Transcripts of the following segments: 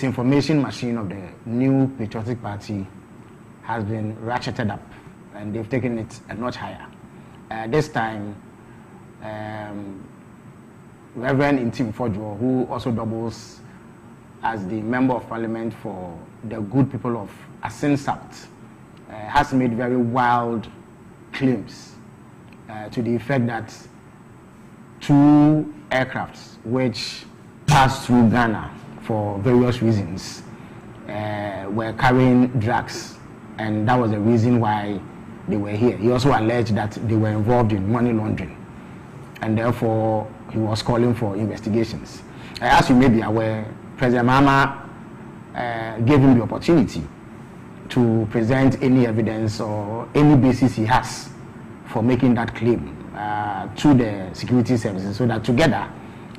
disinformation machine of the new patriotic party has been ratcheted up, and they've taken it a notch higher. This time, Reverend Intim Fojo, who also doubles as the Member of Parliament for the good people of Asin South, has made very wild claims to the effect that 2 aircrafts which passed through Ghana for various reasons were carrying drugs, and that was the reason why they were here. He also alleged that they were involved in money laundering, and therefore he was calling for investigations. As you may be aware, President Mahama gave him the opportunity to present any evidence or any basis he has for making that claim to the security services, so that together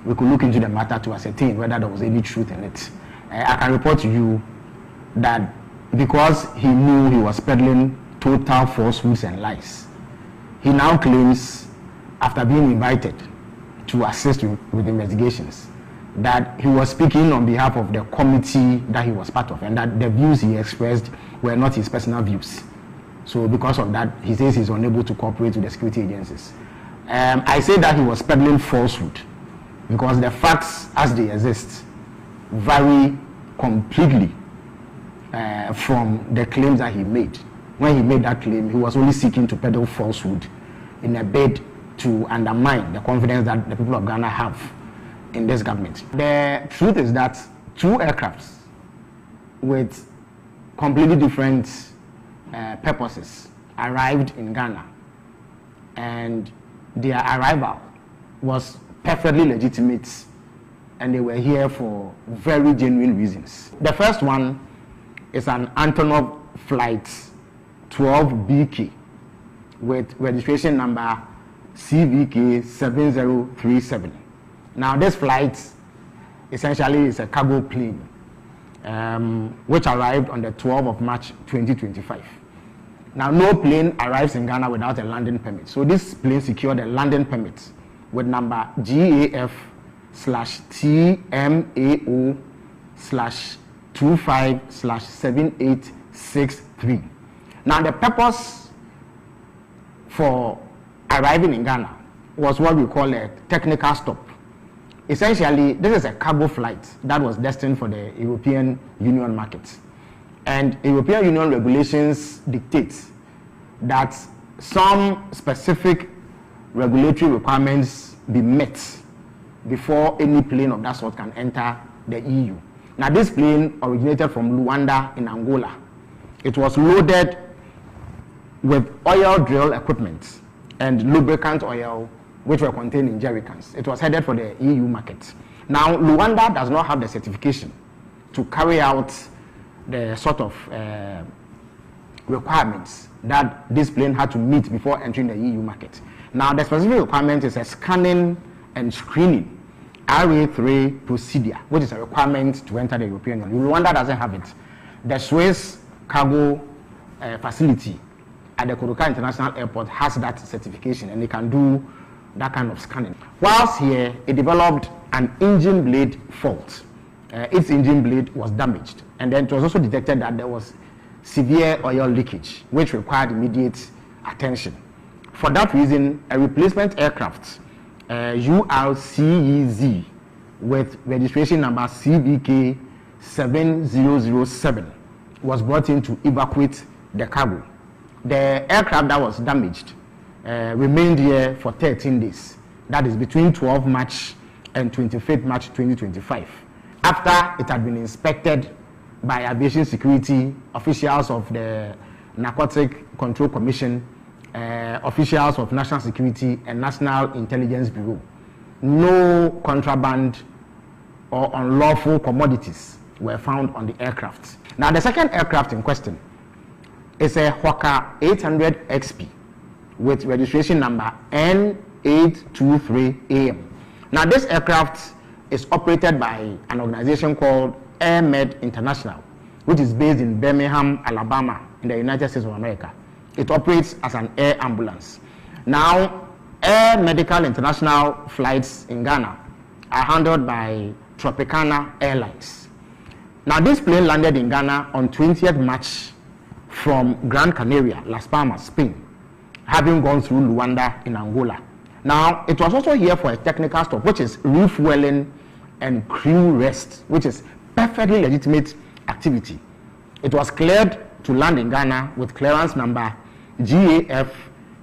we could look into the matter to ascertain whether there was any truth in it. I can report to you that because he knew he was peddling total falsehoods and lies, he now claims, after being invited to assist with investigations, that he was speaking on behalf of the committee that he was part of, and that the views he expressed were not his personal views. So because of that, he says he's unable to cooperate with the security agencies. I say that he was peddling falsehood because the facts as they exist vary completely from the claims that he made. When he made that claim, he was only seeking to peddle falsehood in a bid to undermine the confidence that the people of Ghana have in this government. The truth is that 2 aircrafts with completely different purposes arrived in Ghana, and their arrival was perfectly legitimate, and they were here for very genuine reasons. The first one is an Antonov flight 12BK with registration number CVK 7037. Now this flight essentially is a cargo plane which arrived on the 12th of March 2025. Now no plane arrives in Ghana without a landing permit. So this plane secured a landing permit with number GAF/TMAO/25/7863. Now the purpose for arriving in Ghana was what we call a technical stop. Essentially, this is a cargo flight that was destined for the European Union market. And European Union regulations dictate that some specific regulatory requirements be met before any plane of that sort can enter the EU. Now, this plane originated from Luanda in Angola. It was loaded with oil drill equipment and lubricant oil, which were contained in jerrycans. It was headed for the EU market. Now, Luanda does not have the certification to carry out the sort of requirements that this plane had to meet before entering the EU market. Now, the specific requirement is a scanning and screening RA3 procedure, which is a requirement to enter the European Union. Rwanda doesn't have it. The Swiss cargo facility at the Kodoka International Airport has that certification, and they can do that kind of scanning. Whilst here, it developed an engine blade fault. Its engine blade was damaged, and then it was also detected that there was severe oil leakage, which required immediate attention. For that reason, a replacement aircraft, URCEZ, with registration number CVK 7007, was brought in to evacuate the cargo. The aircraft that was damaged remained here for 13 days. That is between 12 March and 25th March 2025. After it had been inspected by aviation security, officials of the Narcotic Control Commission, officials of National Security and National Intelligence Bureau, no contraband or unlawful commodities were found on the aircraft. Now, the second aircraft in question is a Hawker 800 XP with registration number N823AM. Now, this aircraft is operated by an organization called AirMed International, which is based in Birmingham, Alabama, in the United States of America. It operates as an air ambulance. Now, Air Medical International flights in Ghana are handled by Tropicana Airlines. Now, this plane landed in Ghana on 20th March from Gran Canaria, Las Palmas, Spain, having gone through Luanda in Angola. Now, it was also here for a technical stop, which is refueling and crew rest, which is perfectly legitimate activity. It was cleared to land in Ghana with clearance number GAF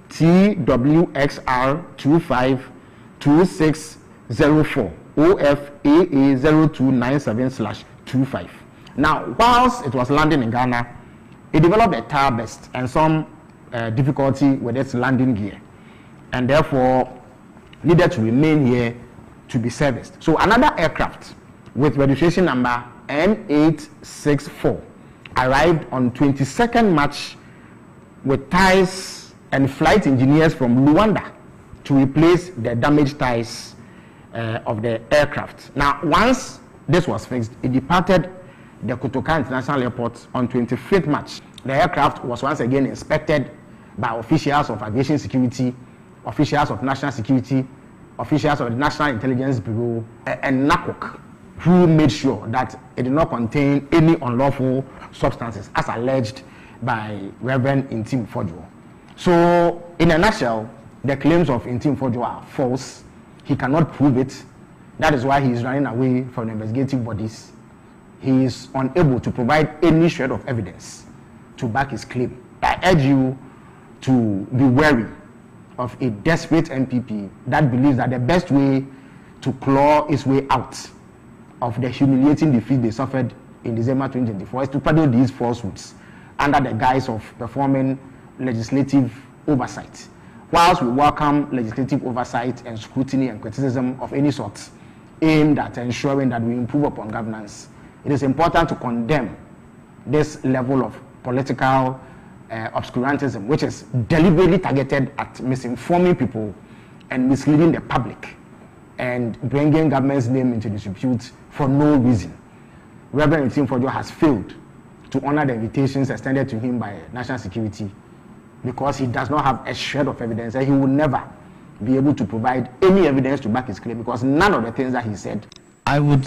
TWXR 252604 OFAA 0297/25. Now, whilst it was landing in Ghana, it developed a tire burst and some difficulty with its landing gear, and therefore needed to remain here to be serviced. So another aircraft with registration number N864 arrived on 22nd March with tires and flight engineers from Luanda to replace the damaged tires of the aircraft. Now, once this was fixed, it departed the Kotoka International Airport on 25th March. The aircraft was once again inspected by officials of aviation security, officials of national security, officials of the National Intelligence Bureau, and NACOC, who made sure that it did not contain any unlawful substances, as alleged by Reverend Intim Fojo. So, in a nutshell, the claims of Intim Fojo are false. He cannot prove it. That is why he is running away from the investigative bodies. He is unable to provide any shred of evidence to back his claim. I urge you to be wary of a desperate MPP that believes that the best way to claw his way out of the humiliating defeat they suffered in December 2024 is to peddle these falsehoods under the guise of performing legislative oversight. Whilst we welcome legislative oversight and scrutiny and criticism of any sort aimed at ensuring that we improve upon governance, it is important to condemn this level of political obscurantism, which is deliberately targeted at misinforming people and misleading the public and bringing government's name into disrepute for no reason. Reverend Intim Fojo has failed to honor the invitations extended to him by national security because he does not have a shred of evidence, and he will never be able to provide any evidence to back his claim because none of the things that he said. I would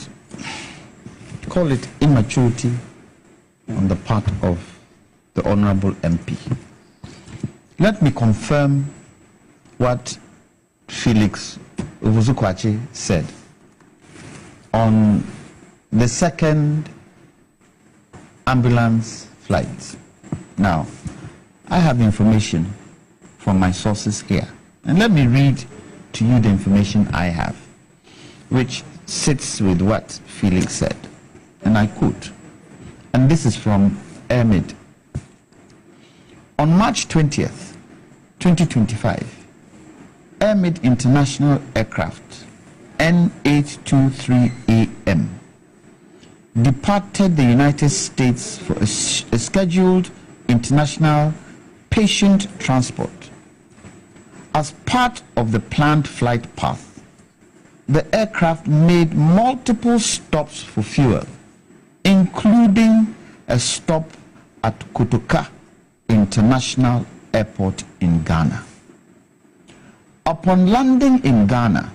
call it immaturity on the part of the Honorable MP. Let me confirm what Felix Uvuzukwachi said on the second ambulance flight. Now, I have information from my sources here, and let me read to you the information I have, which sits with what Felix said, and I quote, and this is from Airmed. On March 20th, 2025, Airmed International Aircraft N823AM departed the United States for a scheduled international patient transport. As part of the planned flight path, the aircraft made multiple stops for fuel, including a stop at Kotoka International Airport in Ghana. Upon landing in Ghana,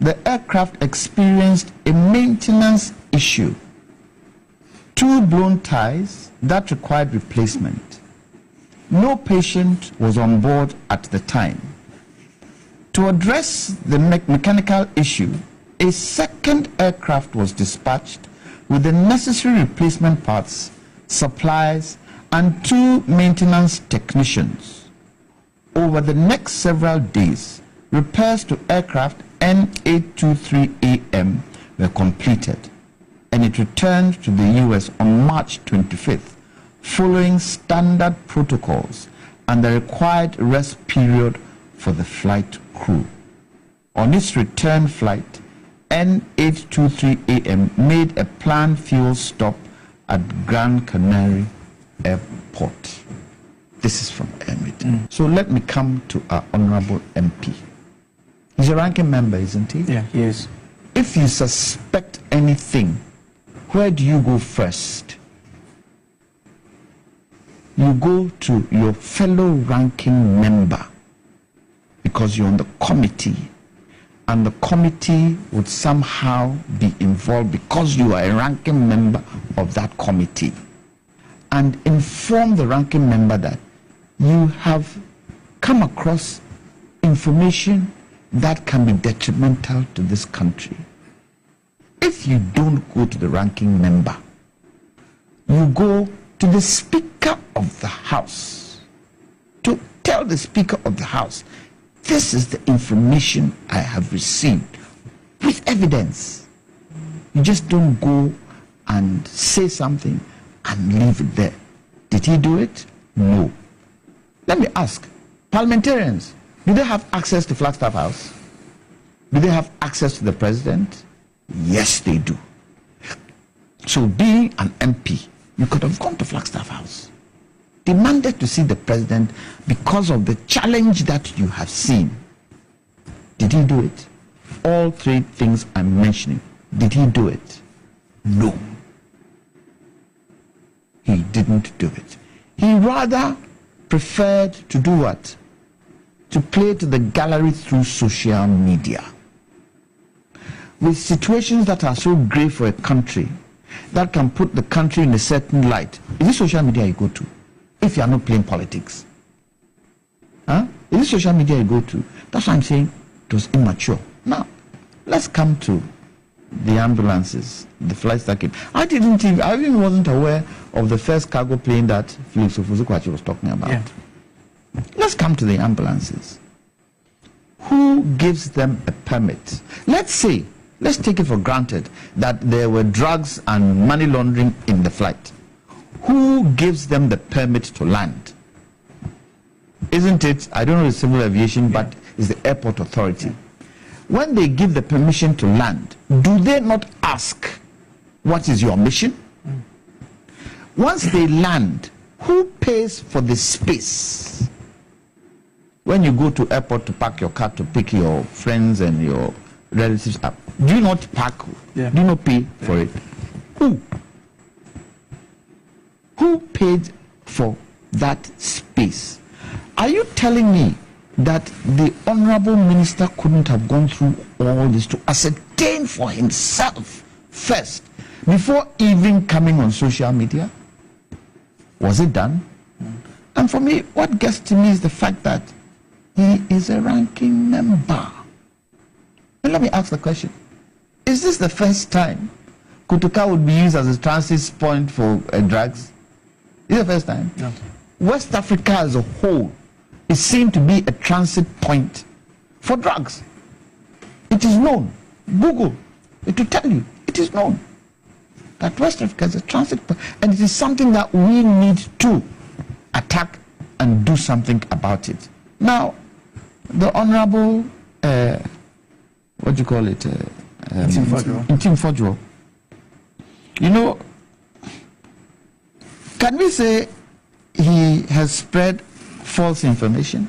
the aircraft experienced a maintenance issue. Two blown tires that required replacement. No patient was on board at the time. To address the mechanical issue, a second aircraft was dispatched with the necessary replacement parts, supplies, and two maintenance technicians. Over the next several days, repairs to aircraft N823AM were completed, and it returned to the US on March 25th, following standard protocols and the required rest period for the flight crew. On its return flight, N823AM made a planned fuel stop at Gran Canaria Airport. This is from Emmet. So let me come to our Honorable MP. He's a ranking member, isn't he? Yeah, he is. If you suspect anything, where do you go first? You go to your fellow ranking member because you're on the committee and the committee would somehow be involved because you are a ranking member of that committee, and inform the ranking member that you have come across information that can be detrimental to this country. If you don't go to the ranking member, you go to the Speaker of the House to tell the Speaker of the House, this is the information I have received with evidence. You just don't go and say something and leave it there. Did he do it? No. Let me ask, parliamentarians, do they have access to Flagstaff House? Do they have access to the president? Yes, they do. So being an MP, you could have gone to Flagstaff House, demanded to see the president because of the challenge that you have seen. Did he do it? All three things I'm mentioning, did he do it? No. He didn't do it. He rather preferred to do what? To play to the gallery through social media. With situations that are so grave for a country, that can put the country in a certain light. Is it social media you go to? If you are not playing politics. Is it social media you go to? That's why I'm saying it was immature. Now, let's come to the ambulances, the flights that came. I even wasn't aware of the first cargo plane that Felix Ofuzukwachi was talking about. Yeah. Let's come to the ambulances. Who gives them a permit? Let's take it for granted that there were drugs and money laundering in the flight. Who gives them the permit to land? Isn't it, I don't know the civil aviation, but it's the airport authority. When they give the permission to land, do they not ask, what is your mission? Once they land, who pays for the space? When you go to airport to park your car to pick your friends and your relatives up, do you not park? Yeah. Do you not pay for it? Who paid for that space? Are you telling me that the honorable minister couldn't have gone through all this to ascertain for himself first before even coming on social media? Was it done? And for me, what gets to me is the fact that he is a ranking member. And let me ask the question, is this the first time Kutuka would be used as a transit point for drugs? Is it the first time? No. West Africa as a whole is seen to be a transit point for drugs. It is known. Google, it will tell you, it is known that West Africa is a transit point, and it is something that we need to attack and do something about it. Now, the Honorable, what do you call it? Intim Fodjo. You know, can we say he has spread false information?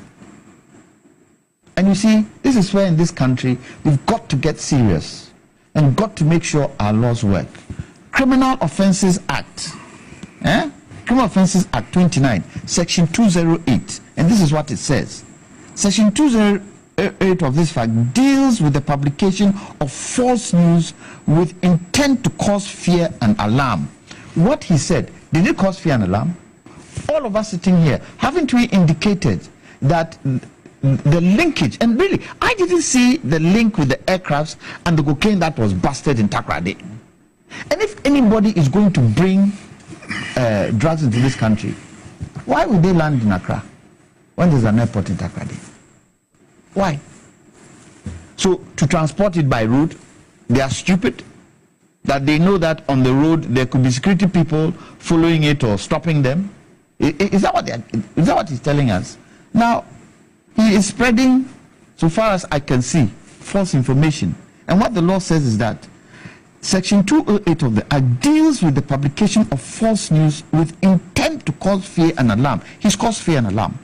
And you see, this is where in this country we've got to get serious and got to make sure our laws work. Criminal Offences Act, Criminal Offences Act 29, Section 208, and this is what it says. Section 208 of this fact deals with the publication of false news with intent to cause fear and alarm. What he said, did it cause fear and alarm? All of us sitting here, haven't we indicated that the linkage, and really, I didn't see the link with the aircrafts and the cocaine that was busted in Takoradi. And if anybody is going to bring drugs into this country, why would they land in Accra when there's an airport in Takoradi? Why? So to transport it by road, they are stupid, that they know that on the road there could be security people following it or stopping them. Is that what he's telling us? Now, he is spreading, so far as I can see, false information. And what the law says is that Section 208 of the Act deals with the publication of false news with intent to cause fear and alarm. He's caused fear and alarm.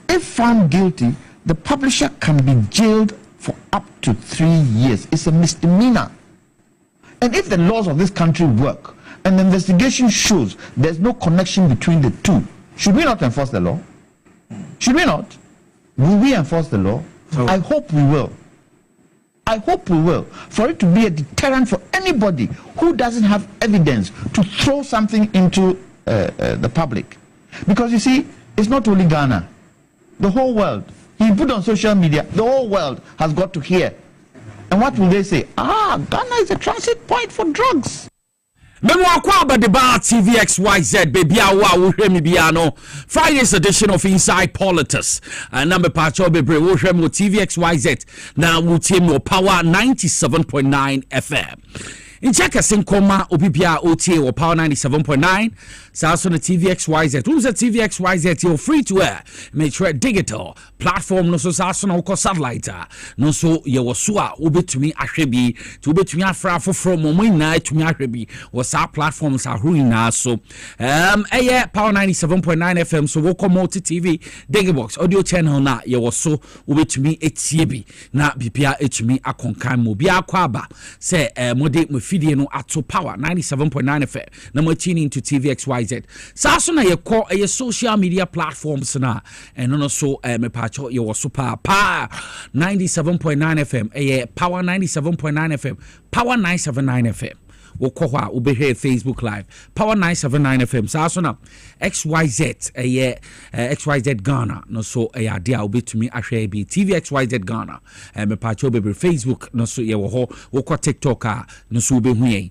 If found guilty, the publisher can be jailed for up to 3 years. It's a misdemeanor. And if the laws of this country work, and the investigation shows there's no connection between the two, should we not enforce the law? Should we not? Will we enforce the law? I hope we will. I hope we will, for it to be a deterrent for anybody who doesn't have evidence to throw something into the public. Because you see, it's not only Ghana, the whole world. He put on social media, the whole world has got to hear. And what will they say? Ghana is a transit point for drugs. Memo akwa ba the bar TVXYZ baby awa wo hwemi bia no Friday's edition of Inside Politics number pacho bebre wo hwemi TVXYZ na wo tie me Power 97.9 FM in check asinkoma obibia otie wo Power 97.9 so na TVXYZ who's a TVXYZ you're free to air make sure digital platform no so na wo satellite no so ye wo so a obetumi ahwebi to obetumi afra foforo momo ina atumi ahwebi wo sa platforms ahuru na so Power 97.9 FM so wo multi TV Digibox audio channel na ye wo so obetumi etie bi na bibia etumi akonkan mo bia kwaba se mode mfidie no ato Power 97.9 FM na mo tune into TVXYZ so na ye call a social media platforms na and no so me pacho ye wo super pa 97.9 FM Power 97.9 FM Power 979 FM Wokoha ubehwe Facebook Live Power 979 FM Sasona XYZ XYZ Ghana no so dia obetumi ahwe bi TV XYZ Ghana me pacho be Facebook no so ye wo ho woko TikTok no so obehu yen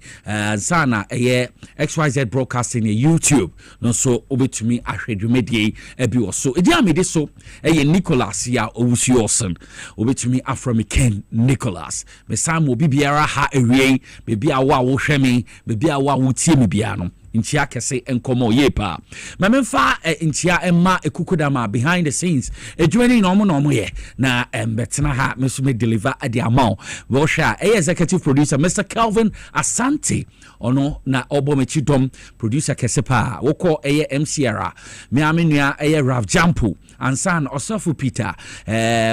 sana XYZ broadcasting YouTube no so obetumi ahwe dwumedie bi wo so edia me de so Nicholas ya owusiosen obetumi afro Ken Nicholas me sam obi biara ha ewie bebia wo me bebia wa wotie me bia no ntia kese enkomo yepa mamemfa ntia emma ekukudama behind the scenes edwani no mo ye na betena ha me so me deliver at the amount wo sha executive producer Mr. Kelvin Asante ono na obomechi dom producer kese pa wo ko MCR me amenua Rav Jampu ansan Osofo Peter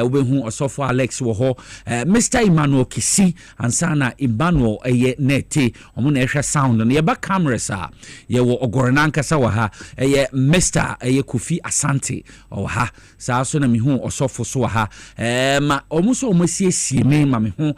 obehu Osofo Alex wo ho Mr. Emmanuel Kisi ansana Emmanuel nete omo na ehwe sound no ye ba cameras ye wo ogorananka sa wa ha Mr. Kofi Asante o ha sa so na mehu Osofo so wa ha ma omo so omo siesie me ma mehu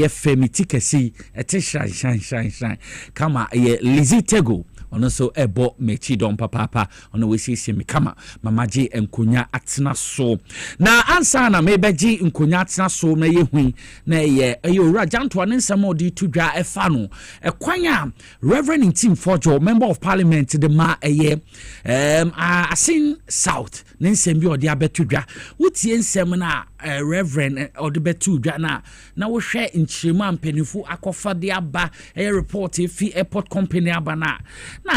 Femiti Kesi shine kama Lizzie Tego ono so ebo mechi don papa ono we siesie me kama mamaji enkonya atena so na ansa na mebeji nkonya atena so na ye hu na ye owura janto ne nsem odi tudwa efa no ekwanya Reverend Tim Forjo member of parliament the ma asin south ne nsem bi odi abetudwa wutie nsem na Reverend odi betudwa na wo hwe nchirema mpenifu akofa de aba report fi airport company aba na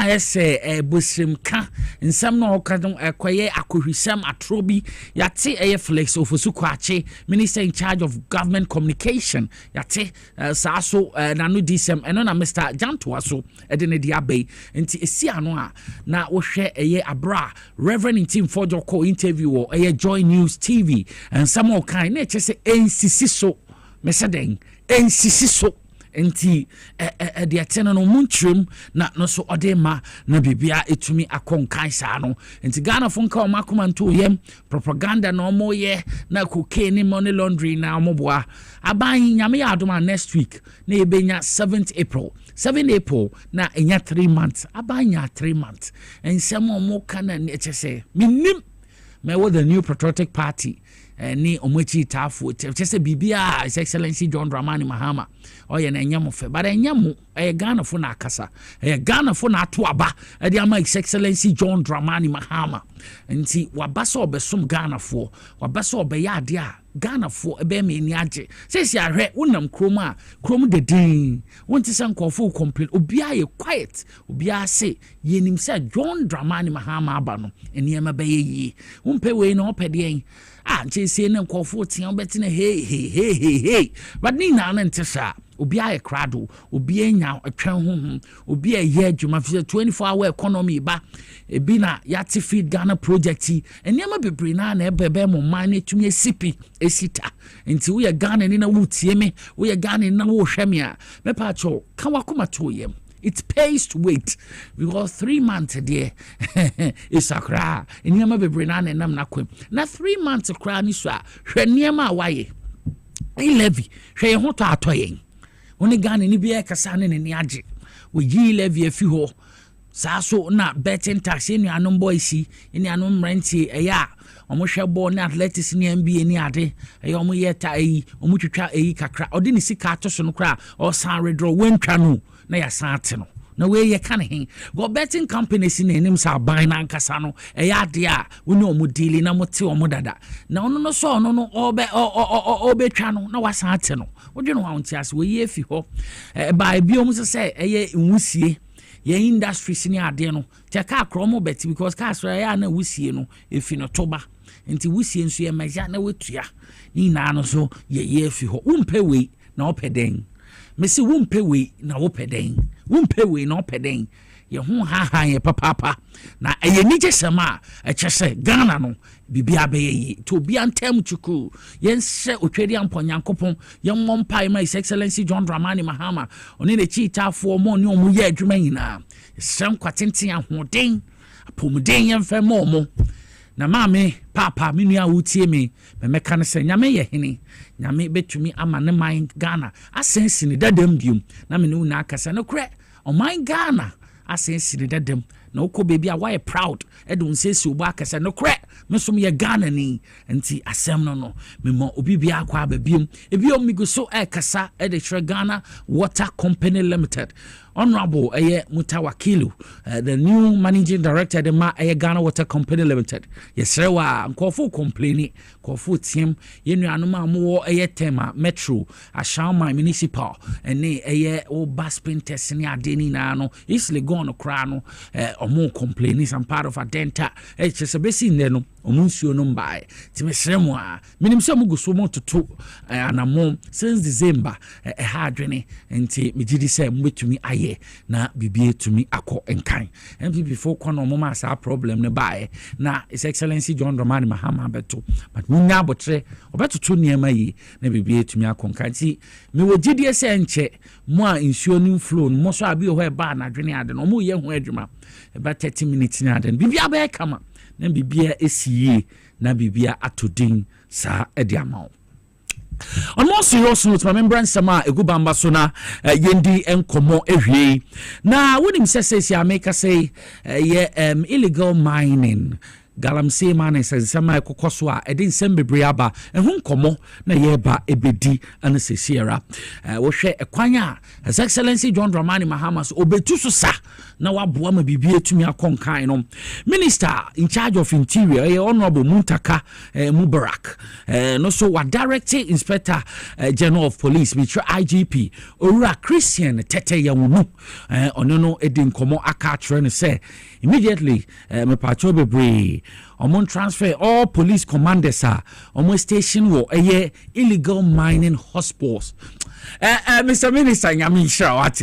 ese bosimka nsem na okadon ekoye akohwisam atrobi yate flex ofosu kwache minister in charge of government communication yate saso nanu disem eno na Mr. Janto so edene dia bay nti esi ano na wo hwe abra Reverend Tim Forjo ko interview o Joy News TV and some kind na che se ensisi so meseden ensisi so enti de atena no muntrim na no so odema na bibia etumi akonkan sa no enti Ghana fo nka o makomanto yem propaganda no mo ye na cocaine money laundering na omoboa aban nyame ya adoma next week na ebenya 7th April na enya 3 months abanya 3 months ensemo mo kana ne chese minim me with the new patriotic party ni omochi tafu chese bibia His Excellency John Dramani Mahama oye na enyamo fe but enyamo Ghana fo na akasa Ghana fo na ato aba de ama His Excellency John Dramani Mahama nti wabasa obesom Ghana fo wabasa obeye ade a Ghana fo ebe me ni age sesi ahwe wonam krom de din wonti san kofo complain obia ye quiet obia say yenim say John Dramani Mahama aba no enema be yi wompe we na opede chese ne kofo tian betina hey but ni na ntesa obi aye krado obi anya atwan honhom obi aye adwuma fi 24-hour economy ba ebi na yati feed Ghana project enema bebre na ebebe mo man na tumi esipi esita nti wo ye Ghana ni na wutie me wo ye Ghana ni na wo hweme a me pa cho kan wakoma to yem. It pays to wait because 3 months there is a cry. In Yama be Brennan and Nam Naquim. Now 3 months of cry, Nisha, Sheniama Waye. levy hwe ho to atoyen oni Ghana ni bia kasa ne ne age we yi levy afi ho saa so na betting tax enu anom boys eni anom renti eya omo hwebo na athletics ni NBA ni ade eya omo yeta eyi omo twetwa eyi kakra odi ni sika atoso no kra o san redraw wentwa no na ya san ate no na we ye kan he go betting companies ni enim sa ban na nkasa no eya ade a woni omo deal na mo te omo dada na ono no so ono no obetwa no na wasan ate no wodwe no wanti ase we ye fi ho ba bi omo se eye nwusie ye industries ni ade no te ka kromo bet because ka so ya na wusie no efi no toba nti wusie nso ye maja na wetua ni na no so ye fi ho umpe we na opeden mesi umpe we na opeden umpe we na opeden ye ho ha ye papa na eye ni jesema e chese Ghana no bibia be ye to bia ntem chuku yen se otwedi amponyankopon ye mmompai my excellency John Dramani Mahama oni ne chiitafo mo ne omu ye adwuma nyina sem kwatenten ahoden apomuden ye mfa mo na maame papa me nua wutie me meka ne se nyame ye hene nyame betumi ama ne man Ghana asensi ne dadam biom na me ne na akasa no kre o man Ghana asensi ne dadam na uko baby a why proud edun say si oba akasa no kre mesom ye Ghana ni nti asem no me mo obi bia akwa babiem ebiom mi go so kasa e de Ghana Water Company Limited. Honorable Mutawakilu, the new managing director de ma Ghana Water Company Limited. Yes, sir, nkofo complaini, nkofo team, yenu anuma mo tema Metro, Ashama Municipal, and ne o bus printers ni adeni na no, isle gone crano, or more complaining some part of a denta, just a besi neno, or Monsieur Numbai, Timesremoa, minim some go so to two, and a mom since December, a hard renny, and te me did say to me aye. Na bibie to me akọ enkan MP before kono mama sa problem ne bae na His Excellency John Dramani Mahama beto but munya botre obeto to niema yi na bibie to me akọ enkan ti me wogidie se enche mo a nsuo nim flow mo so abi ho e ba na dwene ade no mo ye ho adwuma about 30 minutes ni ade bibia ba kama na bibia esiye na bibia atodin sa ediamao. On more serious note, my member Sama Egubamba Sona Yendi Enkomo Evie. Now, when him says, I make us say, illegal mining. Galamsey man says Sama Kokoswa, Edin Sembe Briaba, and whom komo na yeba ebedi and the Sierra. We share a quanya, His Excellency John Dramani Mahamas, Obetusa. Now, I buama bibie to me a conkaino. Minister in charge of Interior, Honorable Muntaka Mubarak. No, so what Director Inspector General of Police, which IGP, Ora Christian Tete Yawunu, Onono Edin Komo Akatren say immediately, me patrol be Omon transfer all police commanders are almost station war illegal mining hotspots. Mr. Minister, I'm sure what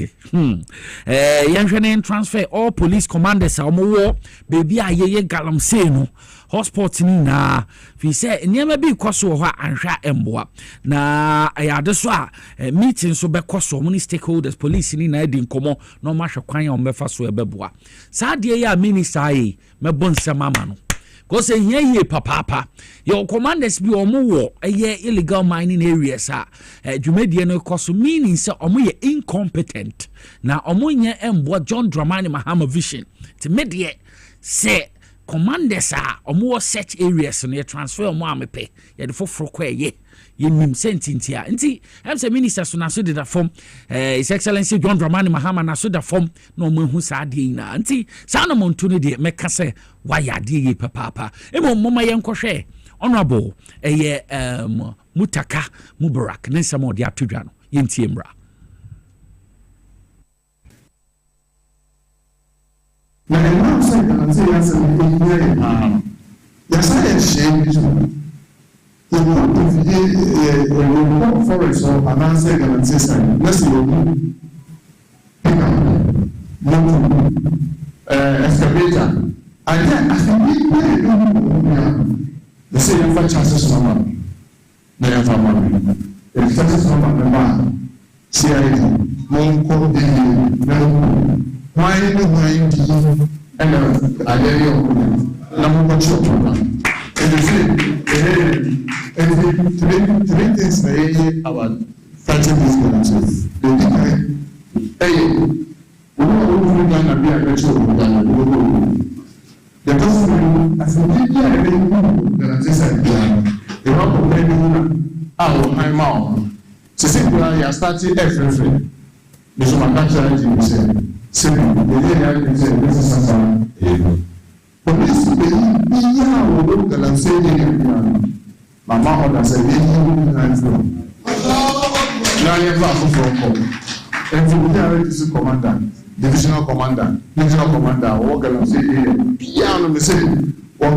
transfer all police commanders are more baby a ye galamsey no hotspots ni na fi say niam bi kwaso ho anhwa emboa na ayade so a meeting so be kwaso muni stakeholders police ni na edi nkomo no ma hwekwan o mefa so ebeboa sa de ya minister yi mebon semama no cause ye papa your commanders be omo wo illegal mining areas dwumadie no koso meaning say omo ye incompetent na omo nye embo John Dramani Mahama vision to medie say commanders omo search areas no transfer omo amepe ye de foforo kwa ye nim sentintia nti am say minister so na so de da form His Excellency John Dramani Mahama na so da form no mo hu sa de ina nti sa no monto ne de meka say waya de ye papa emo mama ye nkwohwe honorable Mutaka Mubarak ne samo de atodwa no yentie mra na ema say na say ya say ya say shame the forest of an answer and system. Let's see excavator. And then I think the same for chances of money. The information. If chances of money, CID, Monco, why the mind and I dare you. Number one. And the same. three things about fighting these violence. The police Mama order said, now you have a and the commander, divisional commander, or gonna say, piano, the same, or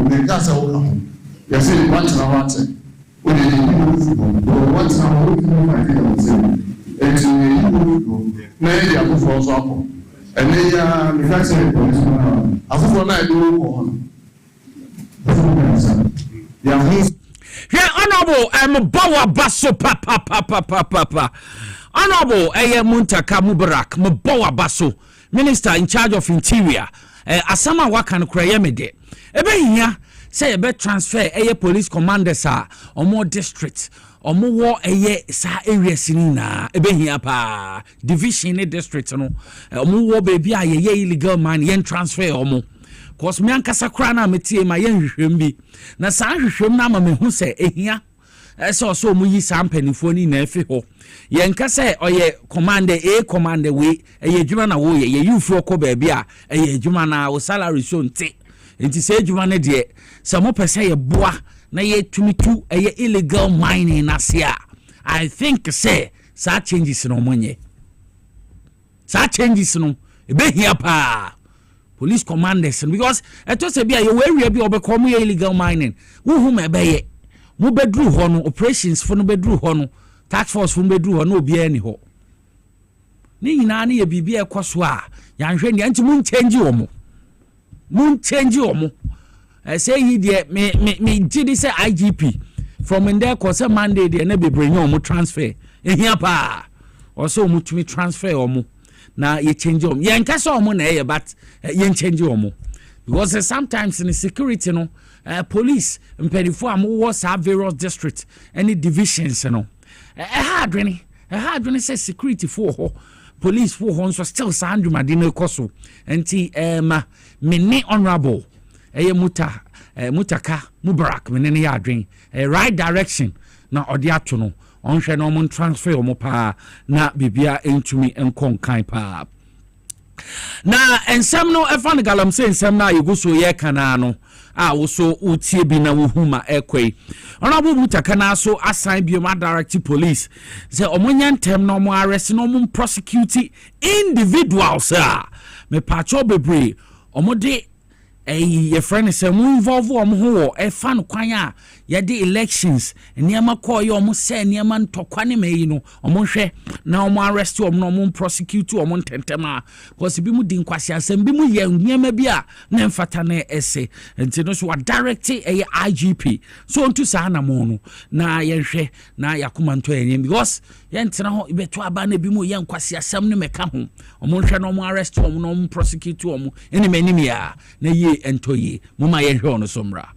the castle. You say, what's now what's it? When you what's now and they are the policeman. I thought I do. Yeah, honorable, I'm a Bawa Basso papa. Honorable, Muntaka Mubarak, Mbawa Basso, Minister in charge of Interior. Asama Wakan Krayemede. Ebe here, say a bet transfer police commanders or more districts. Or more sa area sinina ebe hia pa division district no more baby illegal man yen transfer omo cause me ankasa kra na metie ma yen hwehwem bi na sa hwehwem na ma me hu se ehia so mu yi sampanifo ni na efe ho yen ka se oye commander we adwuma na wo ye yufu okọ baby a adwuma na wo salary so nti se adwuma ne de se mo pese ye boa na ye tumitu illegal mining nasia. I think say sa changes no monye. Sa changes no ebe here pa police commanders because eto se bia ye we bi obekọ illegal mining. Wo hu me be ye. Mo bedru ho no operations fo no bedru ho no task force fo bedru ho no obi ani ho. Ni nyina na ye bibia ekoso a ya nhwe ne anti mun change omo. Mun change omo. I say he there me did say IGP from in there cause Monday there na be bring you transfer here pa also mu to me transfer omo na ye change omo ye nka so omo na ye but ye change omo because sometimes in the security no police mpedifo am wo sa various districts any divisions no hard when say security for ho police for ho so still sound made no koso enti me honorable Mutaka Mubarak menene ya adwen right direction na odi ato no onhwe na omon transfer omo pa na bibia entumi enkon kan pa na ensem no efa ne galam se ensem na yeguso ye kana no a wo so utie bi na wo huma ekwei honorable Mutaka na so assign bi ma direct police say omonya ntem na omo arrest na omo prosecute individuals me pacho bebre omo de your friend is involve ho e fan kwan a ye de elections niam call you almost say niam ntokwane me no hwe na arrest no prosecute ntentema because bi mu di nkwasi asem bi mu ye niam bi a na mfata na ese enti no so direct IGP so onto sa na mo no na ye hwe na yakoma nto enyim because ye ntena ho ibeto aba na bi mu ye nkwasi asem no meka ho hwe na arrest no prosecute enim ya na ye entoye muma ye hwe ono somra.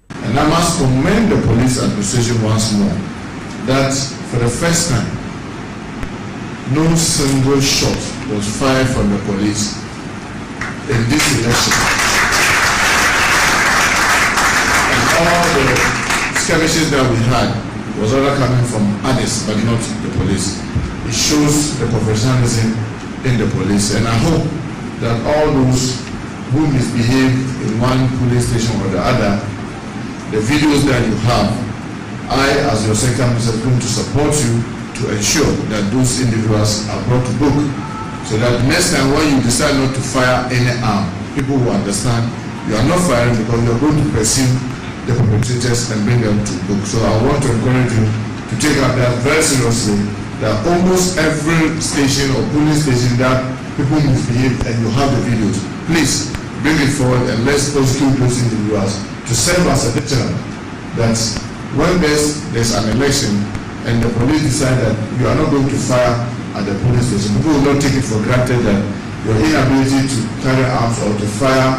And I must commend the police administration once more that for the first time no single shot was fired from the police in this election. And all the skirmishes that we had was all coming from others but not the police. It shows the professionalism in the police, and I hope that all those who misbehave in one police station or the other, the videos that you have, I as your second minister is going to support you to ensure that those individuals are brought to book, so that next time when you decide not to fire any arm, people will understand you are not firing because you are going to pursue the perpetrators and bring them to book. So I want to encourage you to take up that very seriously, that almost every station or police station that people misbehave and you have the videos, please bring it forward and let's prosecute those individuals to serve as a deterrent that when there's an election and the police decide that you are not going to fire at the police station, people will not take it for granted that your inability to carry arms or to fire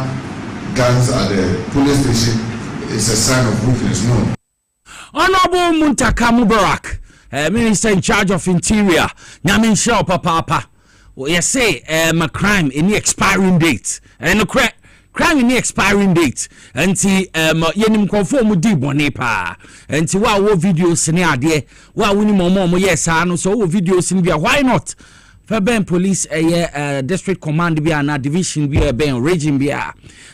guns at the police station is a sign of weakness. No. Honorable Muntaka Mubarak, Minister in charge of Interior, Nyamin Shao Papa. You say a crime in the expiring date. And crime in the expiring date. And yenim conform with Dibone pa. And wow videos in the wow winning more yes, I know so videos in there. Why not? Fairbairn Police District Command be na division be ben region be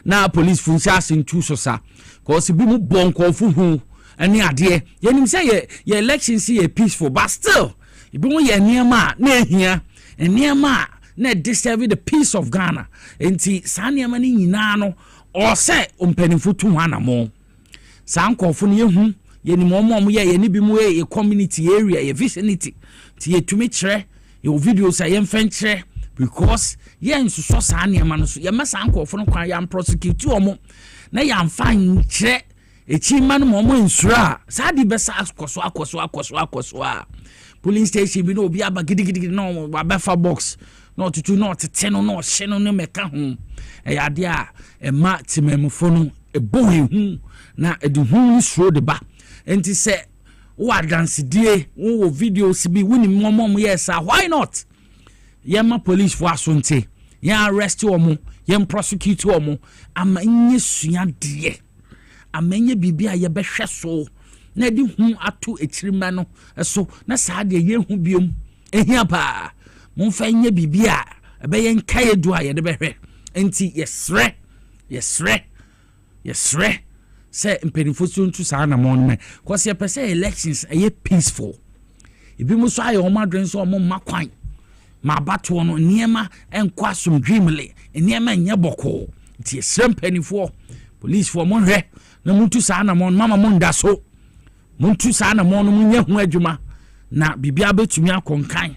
na police functions in two sosa. Cause be mu bon confu any idea. Yenim say your election see peaceful, but still, you be ye near ma na here. And near ma na deserve the peace of Ghana. Enti sanya mani nyina no or say umpenifo to wana mo. San konfo ne hu ye ni momo ye ni bi mu ye community area ye vicinity. Ti ye tumi kire ye videos a ye mfen kire because ye nsuso sanya ma no so ye ma san konfo no kwan ya prosecute omo na ya mfan kire echi ma no momo nsura sa di besa akoso police station bi no obi aba gidigidi no abefa box no tutu no tete no hye no meka ho ya de a ma timemfo no ebohi hu na edi hu suro de ba enti se wo dance die wo videos bi woni momom yes why not yema police for asonte ya arrest omo yem prosecute omo amanye sua de amanye bibia ye behwe so na di hu ato ekirima no so na saade ye hu biom ehia pa monfa nye bibia ebe ye nkaye do aye de behwe enti yesre say impenifo so ntu sa na mon me cause ye pese elections aye peaceful ibi muso aye o madwen so o makwan ma bato no niema enko asomdwimle niema nye boko enti yesre impenifo police for mon hwe na muntu sa na mon mama mon da so muntu sa na mon munye hu adwuma na bibia betumi akonkan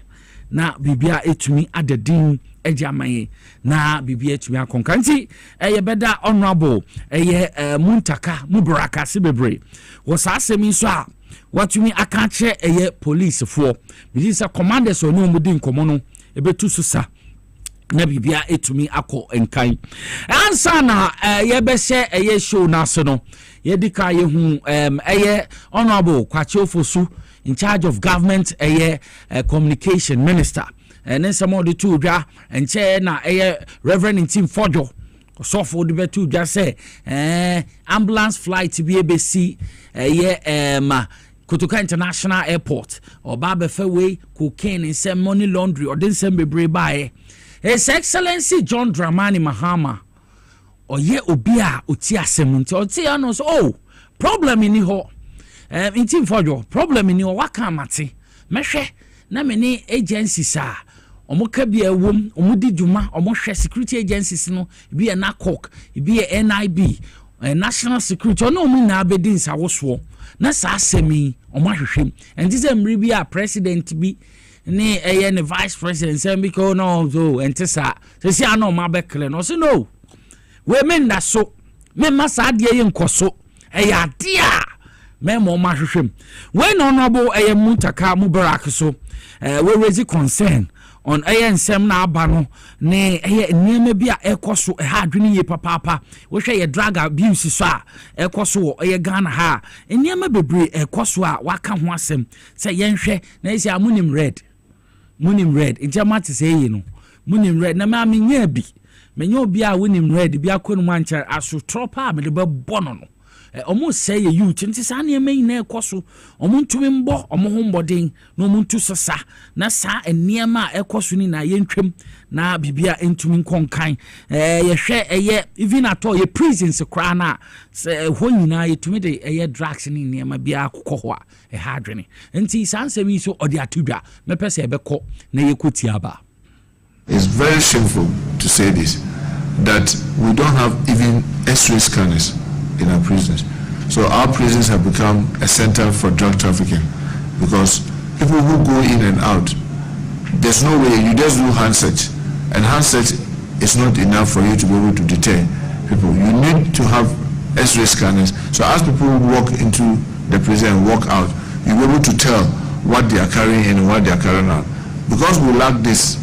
na bibia etumi adadin ejamaye na bibia etumi akonkan ti eye beda honorable eye Muntaka Mubaraka Sibebre was asemi so a watumi aka kire eye police for bi say commanders onu mudi nkomo no ebetu susa na bibia etumi akọ enkan ansa na ye be hye eye show na so no ye dika ye hu eye honorable Kwache Ofosu in charge of government communication minister and then some of the two dra and chair na Reverend Intim Fojo so for the betu just say ambulance flight to be ABC Kotoka International Airport or Baba Fairway cocaine and some money laundry or then some bebre by His Excellency John Dramani Mahama or ye obia utia semunti or tia no so problem in ho Intim Fojo problem in your wakamati meshe na many agencies are omoka bia wom omudi djuma omohwe security agencies no bi na COC bi NIB national security no mu na abedin sa woso na sa asemi omahwehwem and this mri bi a president bi ne ne vice president say because no so entesa say no ma be clear no so no we men da so me masa de ye nkoso ya de a me mo mahwehwem when honorable Muntaka Mubarak so we raise concern on nsem na aba no ne niema bi a ekoso ha adwene ye papa wo hwe ye drug abuse so a ekoso ye Ghana ha niema bebre ekoso a waka ho asem se ye nhwe na isi amunim red ejamati se ye no munim red na ma menya bi menya obi a wonim red bi akonu mancha aso tropa me de be bono no omo say ye youth nti sa na eme na ekoso omo ntumi mbo omo ho mbodin na omo ntu sesa na sa eniema ekoso ni na ye ntwem na bibia ntumi nkonkan ye hwe eye even ato ye prisons kra na ho nyina ye tumi de eye drugs ni eniema bia akokọ ho a ha adwene nti sansem yi so odi atudwa me pese ebekọ na ye kotiaba. It's very shameful to say this, that we don't have even X-ray scanners in our prisons. So our prisons have become a center for drug trafficking, because people who go in and out, there's no way, you just do hand search, and hand search is not enough for you to be able to detain people. You need to have X-ray scanners, so as people walk into the prison and walk out, you'll be able to tell what they are carrying in and what they are carrying out. Because we lack this,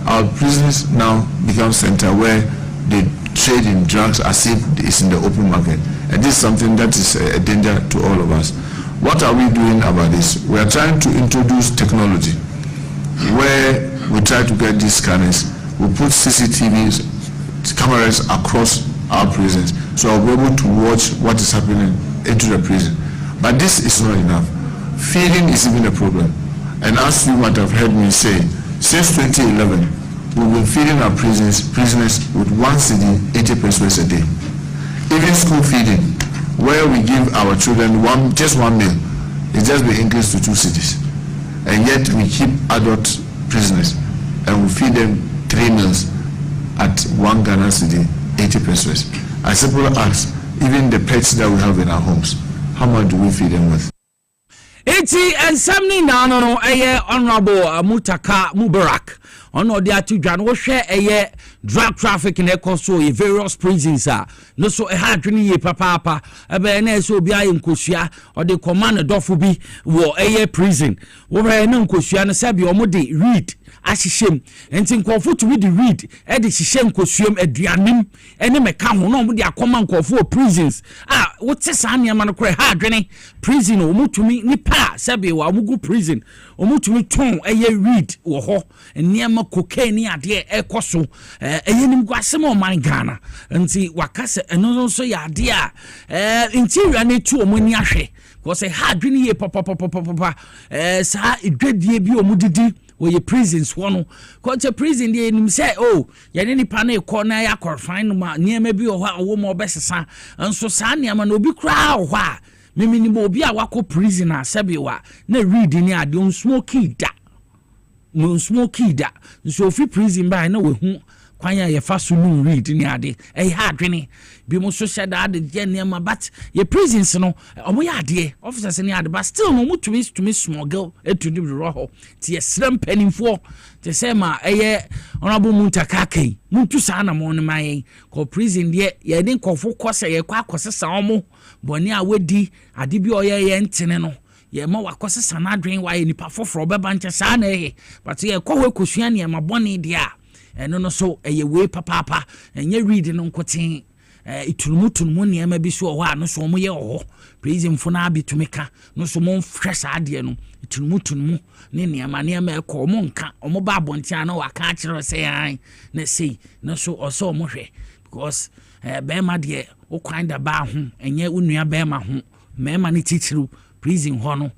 our prisons now become center where they trade in drugs as if it's in the open market. And this is something that is a danger to all of us. What are we doing about this? We are trying to introduce technology where we try to get these scanners. We put CCTV cameras across our prisons, so I'll be able to watch what is happening into the prison. But this is not enough. Feeding is even a problem. And as you might have heard me say, since 2011, we've been feeding our prisoners with 1 cedi, 80 pesos a day. Even school feeding, where we give our children just one meal, it's just been increased to 2 cedis. And yet we keep adult prisoners and we feed them 3 meals at 1 Ghana cedi, 80 pesos. I simply ask, even the pets that we have in our homes, how much do we feed them with? And something now, no, Honorable Mutaka Mubarak. Ono dia to dwan wo hwe eye drug trafficking e koso e various prisons no so e ha dwene ye papa ebe na so obi aye nkosua o de command dofo bi wo eye prison wo be na nkosua no sabi o mo de read ahyehyem enti nkofo to de read e de hyehyem nkosuam aduanem ene meka ho no mo de akoma nkofo prisons wo te sa ne ma no kore ha dwene prison o mutumi nipa sabi wa mugu prison o mutumi ton eye read wo ho eniema cocaine ade ekoso eyenim gwasem o man Ghana nti wakase eno so ya ade interior na tu o mani ahwe ko say ha dwene ye papa sa edwadie bi o mudidi wo ye prisons wono ko che prison de enim say ye ne nipa na ekọ na ya confine ma niema bi o ho wo mo obesesa nso sa niema na obi kra ho a memini mo obi a wako prison a sebiwa na read ni ade on smoky da no smoky da so fi prison by na we hu kwanya ye fa so no read ni ade ha adwene bi mo so shada ade je niema but ye prisons no omo ya ade officers ni ade but still no mutumi smuggle etudi roho ti ye sram penimfo te say ma honorable Muntaka kai muntu sa na mo no man ko prison de ye den kofo kose ye kwa akosesa omo boni a wedi ade bi oye ntene no ye ma wakosesa na adwen wa ye nipa foforo beba nche sa na but ye kohwe kosua ne ma boni dia eno no so ye we papa enye read no nkoten itunumutunmu ne ma bi so ho a no so mo ye ho prison fo na abitumika no so mo fresh ade no itunumutunmu ne ma ekọ mo nka omo ba abontia na waka akire say an na say no so oso mo hwe because be ma de o kwan da ba ho enye unua be ma ho me ma ne titiru prison ho no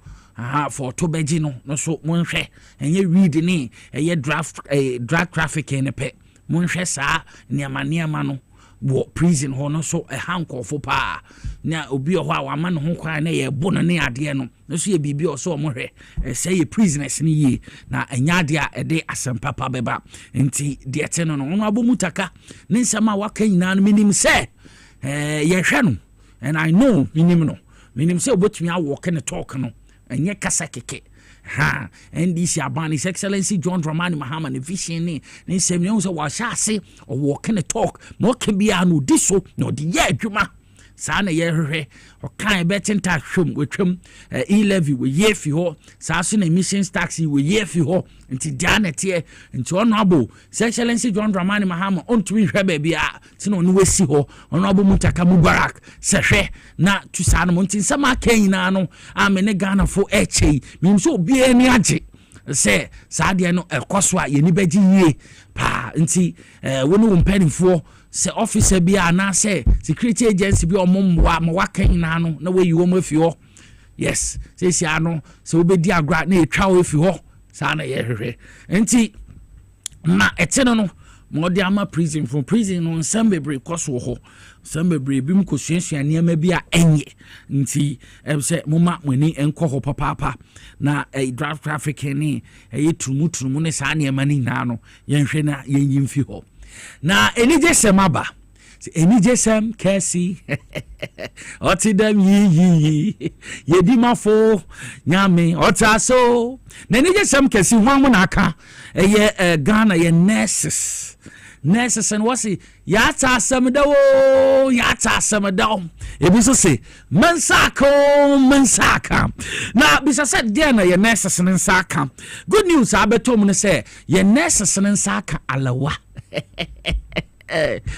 for to beji no so mo hwe enye read ni drug trafficking ne pe mo hwe sa niama no wo prison ho no so hankofo pa na obi ho a wama no ho kwan na ye bo no ne ade no so ye bibi o so mo hwe say ye prisoners ni ye na anya ade a ede asempa pa beba nti de ete no abo Mutaka ne nsama waka nyina no minim se ye hwe no and I know minim se obotumi a walk and talk no enye kasa keke and this yaban His Excellency John Dramani Mahama ne vision ni semne so wa shase o walk and talk mo ke bia no diso no de ye adwuma sa na ye hwehwe o kan betenta hwom wetwam e-levy we ye fi ho sa so na emissions tax we ye fi ho nti dianete nti honorable His Excellency John Dramani Mahama ontumi hwe ba bia ti no wesi ho honorable Mutaka Mubarak se hwe na tu sa no nti nsama kan na no amene Ghana fo eche mi so obi ani age se sa de no ekoso a ye ni baji yie pa nti wonu mpanifo se officer bia na se security agency bi omomwa ma wakan na no na we yiwo mafi ho yes se si ano se obedi agra na etwa wo fi ho sa na ye hwehwe nti na eteno no mo de ama prison from prison no nsambebe koso ho sambebe bi mkosuasua niam bia enye nti se moma mani enko ho papa na drug trafficking ni turumu ne sa niam ni na no ye hwe na ye yimfi ho na enije semaba enije sem kesi otidem yi yedimafo nyame otaso na enije sem kesi hwanmu na aka Ghana ye nurses and wasi yata samdawo ebi so se mensaka na bisa said there na ye nurses nsaka good news abeto mu ne say ye nurses nsaka alawa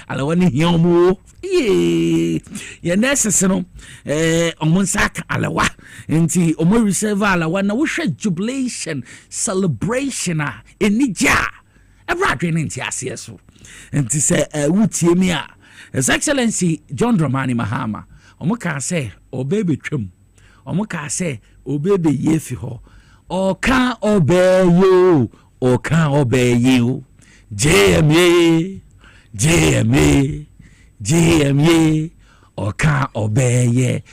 Alawani Yomu. Ye nurses no omunsak alawa nti omo reserve alawa na wo hwe jubilation celebration enija everadwe nti ase so nti se wutie mi a His Excellency John Dramani Mahama omo ka say obebetwam omo ka say obebe yefi ho oka obeyo JMA Oka obeye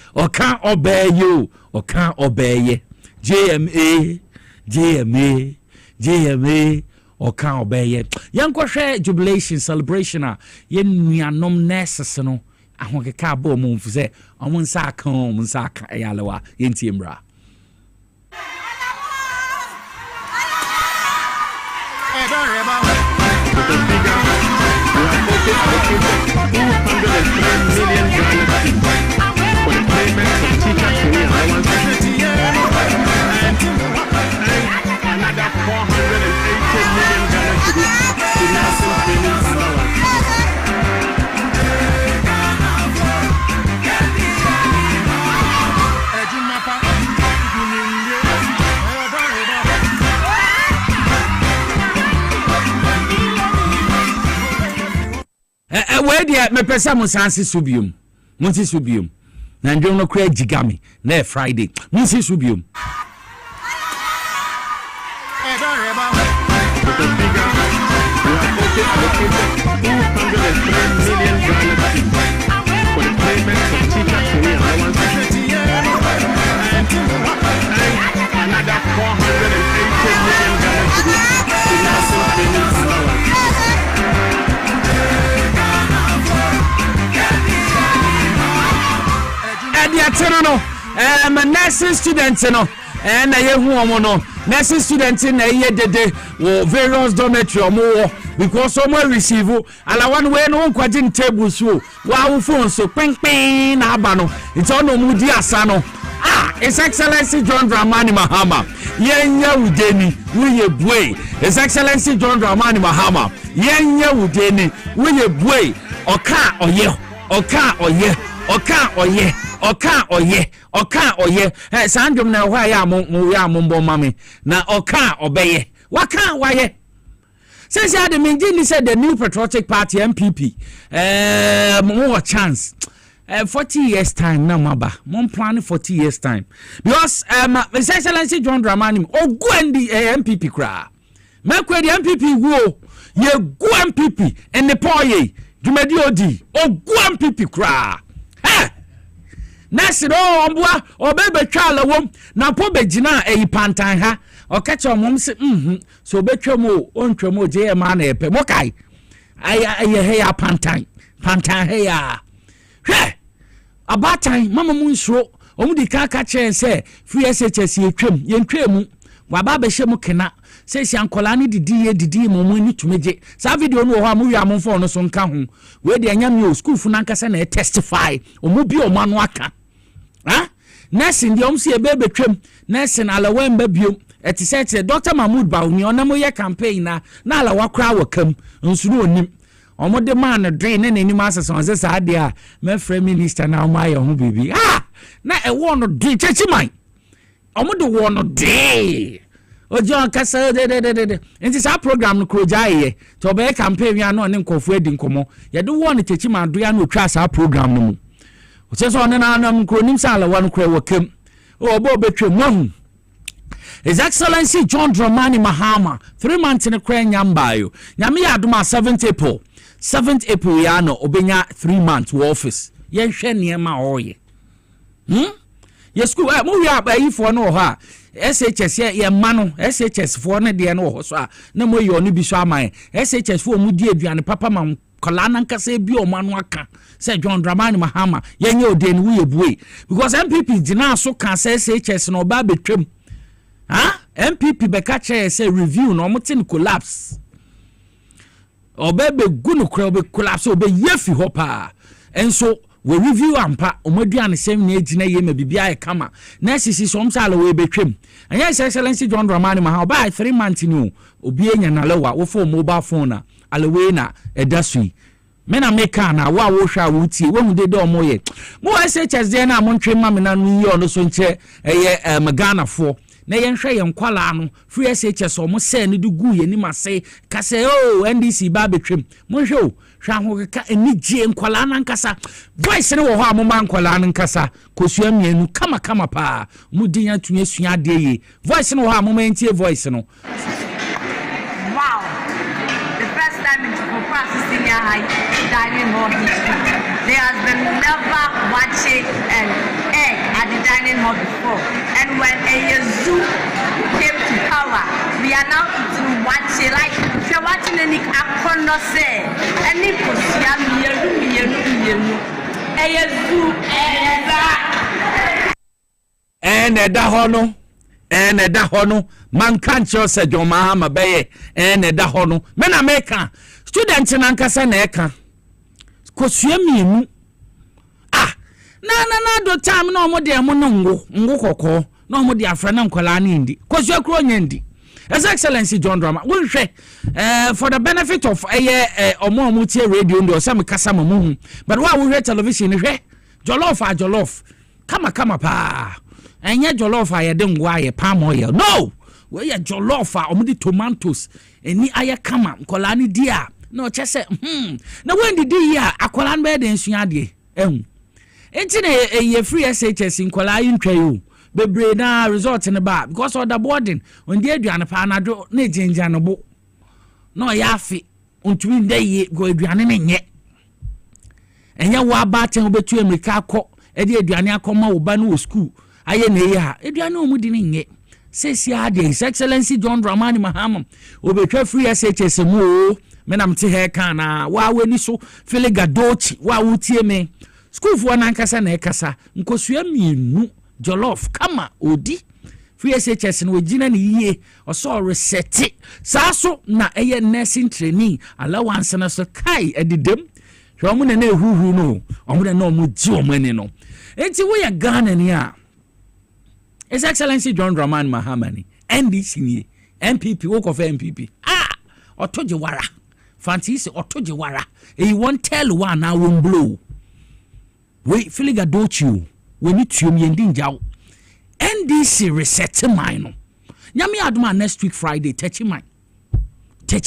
JMA Oka obeye yanko hwe jubilation celebration a yen nuanom nurses no ahokeka ba mo mfu se omunsa aka yalewa yentie mra for the payment of teachers' allowances and another 480 million Ghana cedis to nursing training allowance. Where dia me pesa mo sanse subium monti subium na ndwom no kra jigami na Friday monti subium for the payment of teachers' allowances and another 480 million Ghana cedis to nursing training allowance. no nursing students no na ye hu omo no nursing students na ye dede wo various dormitory omo because omo receive alawan we no nkwaje table so wa wo phone so ping na aba no it's on omo di asa no His Excellency John Dramani Mahama yenya udeni wuye buey His Excellency John Dramani Mahama yenya udeni wuye buey oka oye sandum na hwa ya mo mame na oka obeye waka waye since the Minjini said the new patriotic party MPP more chance 40 years time na maba mon plan 40 years time because His Excellency John Dramani ogu ndi MPP kra makwe the MPP go ye go MPP and the poye dwumadi odi ogu MPP kra Nasi no ombua obebetwa alawom na po begina pantan ha okache omom se so betwam o ontwam o je ma na epe mokai aye he ya pantan he ya hwe abatan mama mu nsuro omudi kaka chen se free SHS yentwam waba be hye mu kena se si ankola ne didi mo mu ni tumeje sa video no ho amu wi amfo no so nka ho we de anyam yo school fu nankasa na testify omu bi o manu aka nursing the omsi ebetwam nursing alawan babio etisete Dr. Mahmoud Bawuni onamo ye campaign na alawa kra wakam nsuru onim omode man drain ne nani maseson se saade a me free minister na omaye ho bibi na ewo no de chechiman omode wo no de ojo kasa de enti sa program no krojaye to be campaign ya no ne nkofu edi nkomo ye de wo no chechiman do ya no twa sa program no mu oseso on na nam kronim sa alawa no kra wakam obo betwam His Excellency John Dramani Mahama 3 months in a kra nyambayo nyame ya adoma 7th April ya no obenya 3 months wo office ye hwe niema oye ye school mo wi abayi fo no ho SHS ye ma no SHS fo no de no ho so a na mo yo no bi so aman SHS fo mu di aduane papa man kola nan kasa bi o manu aka say John Dramani Mahama ye nye odeni wo ye buwe because MPP dina so kan say SHS no ba betwam MPP beka che say review no motin collapse obebe gunu kra obe collapse obe yefi hopa enso we review ampa omaduane sem na ejina ye ma bibia e kama na sisi so msala we betwam anya His Excellency John Dramani Mahama ba 3 months ni obi enya na lewa wo phone mobile phone na alewe na edasui mena meka na wa wo hwa wo tie wo hu de do mo ye mo SHS de na mo ntwe ma me na no yi ono so nche eye magana fo na yen hwe ye nkwala no free SHS o mo se ne de gu ye ni mase ka se NDC ba betwem mo hwe o hwa ho ka enije nkwala na nkasa voice ne wo ho amoma nkwala na nkasa kosua mienu kama pa mu dinya tunye sua de ye voice ne wo ho amoma ntie voice no. Wow, the first time in Senior High dining hall history. There has been never watching an egg at the dining hall before. And when a zoo came to power, we are now eating watching like if you're watching any akonose, any position, a zoo, and a dahono. And a dahono, man can't show said your mahama bay, and a dahono. Men America, students in Ankasa Neka. Kosuemi. Na do time no more dear monongo, ngoko, no more dear friend Kolani indi. Kosua Kroyendi. His Excellency John Drama, will say, for the benefit of or more multi radio or some Kasama moon, but what we read television is Jollof, Kama pa. And yet jollof I don't why palm oil. No, we are jollof or tomatoes and ni aya kama kolani dia. No chese na when the dia akolan bed in suade entine a free SHS in kola intwe bebre na resort in the bar because of the boarding on the aduane pa na do na jinja no bo no yafi ontumi nda ye go aduane ne nye enya wa ba ten obetu America akọ e de aduane akoma wo ba no school aye na ye ha aduane o mu di ne nye sesi ade His Excellency John Dramani Mahama obetwa free SHS mu menam te he kana wa weni so filiga dochi wa wutie me school for na nkasa na ekasa nkosua mienu jollof kama odi free SHS no gina ne yie oso reset saso na eye nursing training allowance na so kai edidem hwe omo na ehuhu no omo na omo ji omo ani no enti wo ya Ghana ni a His Excellency John Dramani Mahama ni NDC ni MPP wo ko fa MPP otoje wara Fancy otoje wara e won tell one na won blow we filiga dochu we ni tuom yendi njaw NDC reset mine no nyame aduma next week Friday touch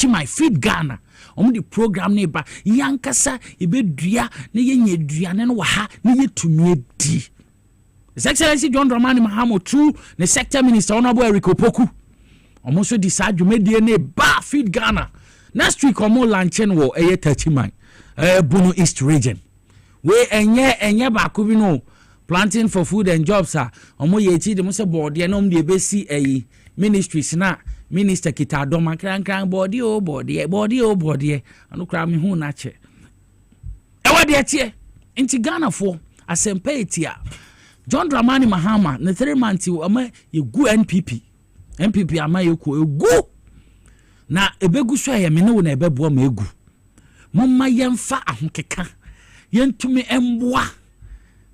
my feed Ghana omo the program ne ba yankasa ebedua ne yenye duane no wa ha ne yetumi di His Excellency John Dramani Mahama true the sector minister honorable Eric Opoku omo so decide dwumedie ne ba feed Ghana next week omo launching wo eye touchman Bono East region we enye ba ko bi no planting for food and jobs omo ye ti de mo se board ye no de besi ministries na minister kita doma kran board ye anu kra me hu na che e wa de tie inti Ghana for asempa etia John Dramani Mahama ne 3 months ama ye gu NPP ama ye ko egu na ebegu so ya me ne wo na ebebo ma egu momma yemfa ahokeka yentumi emboa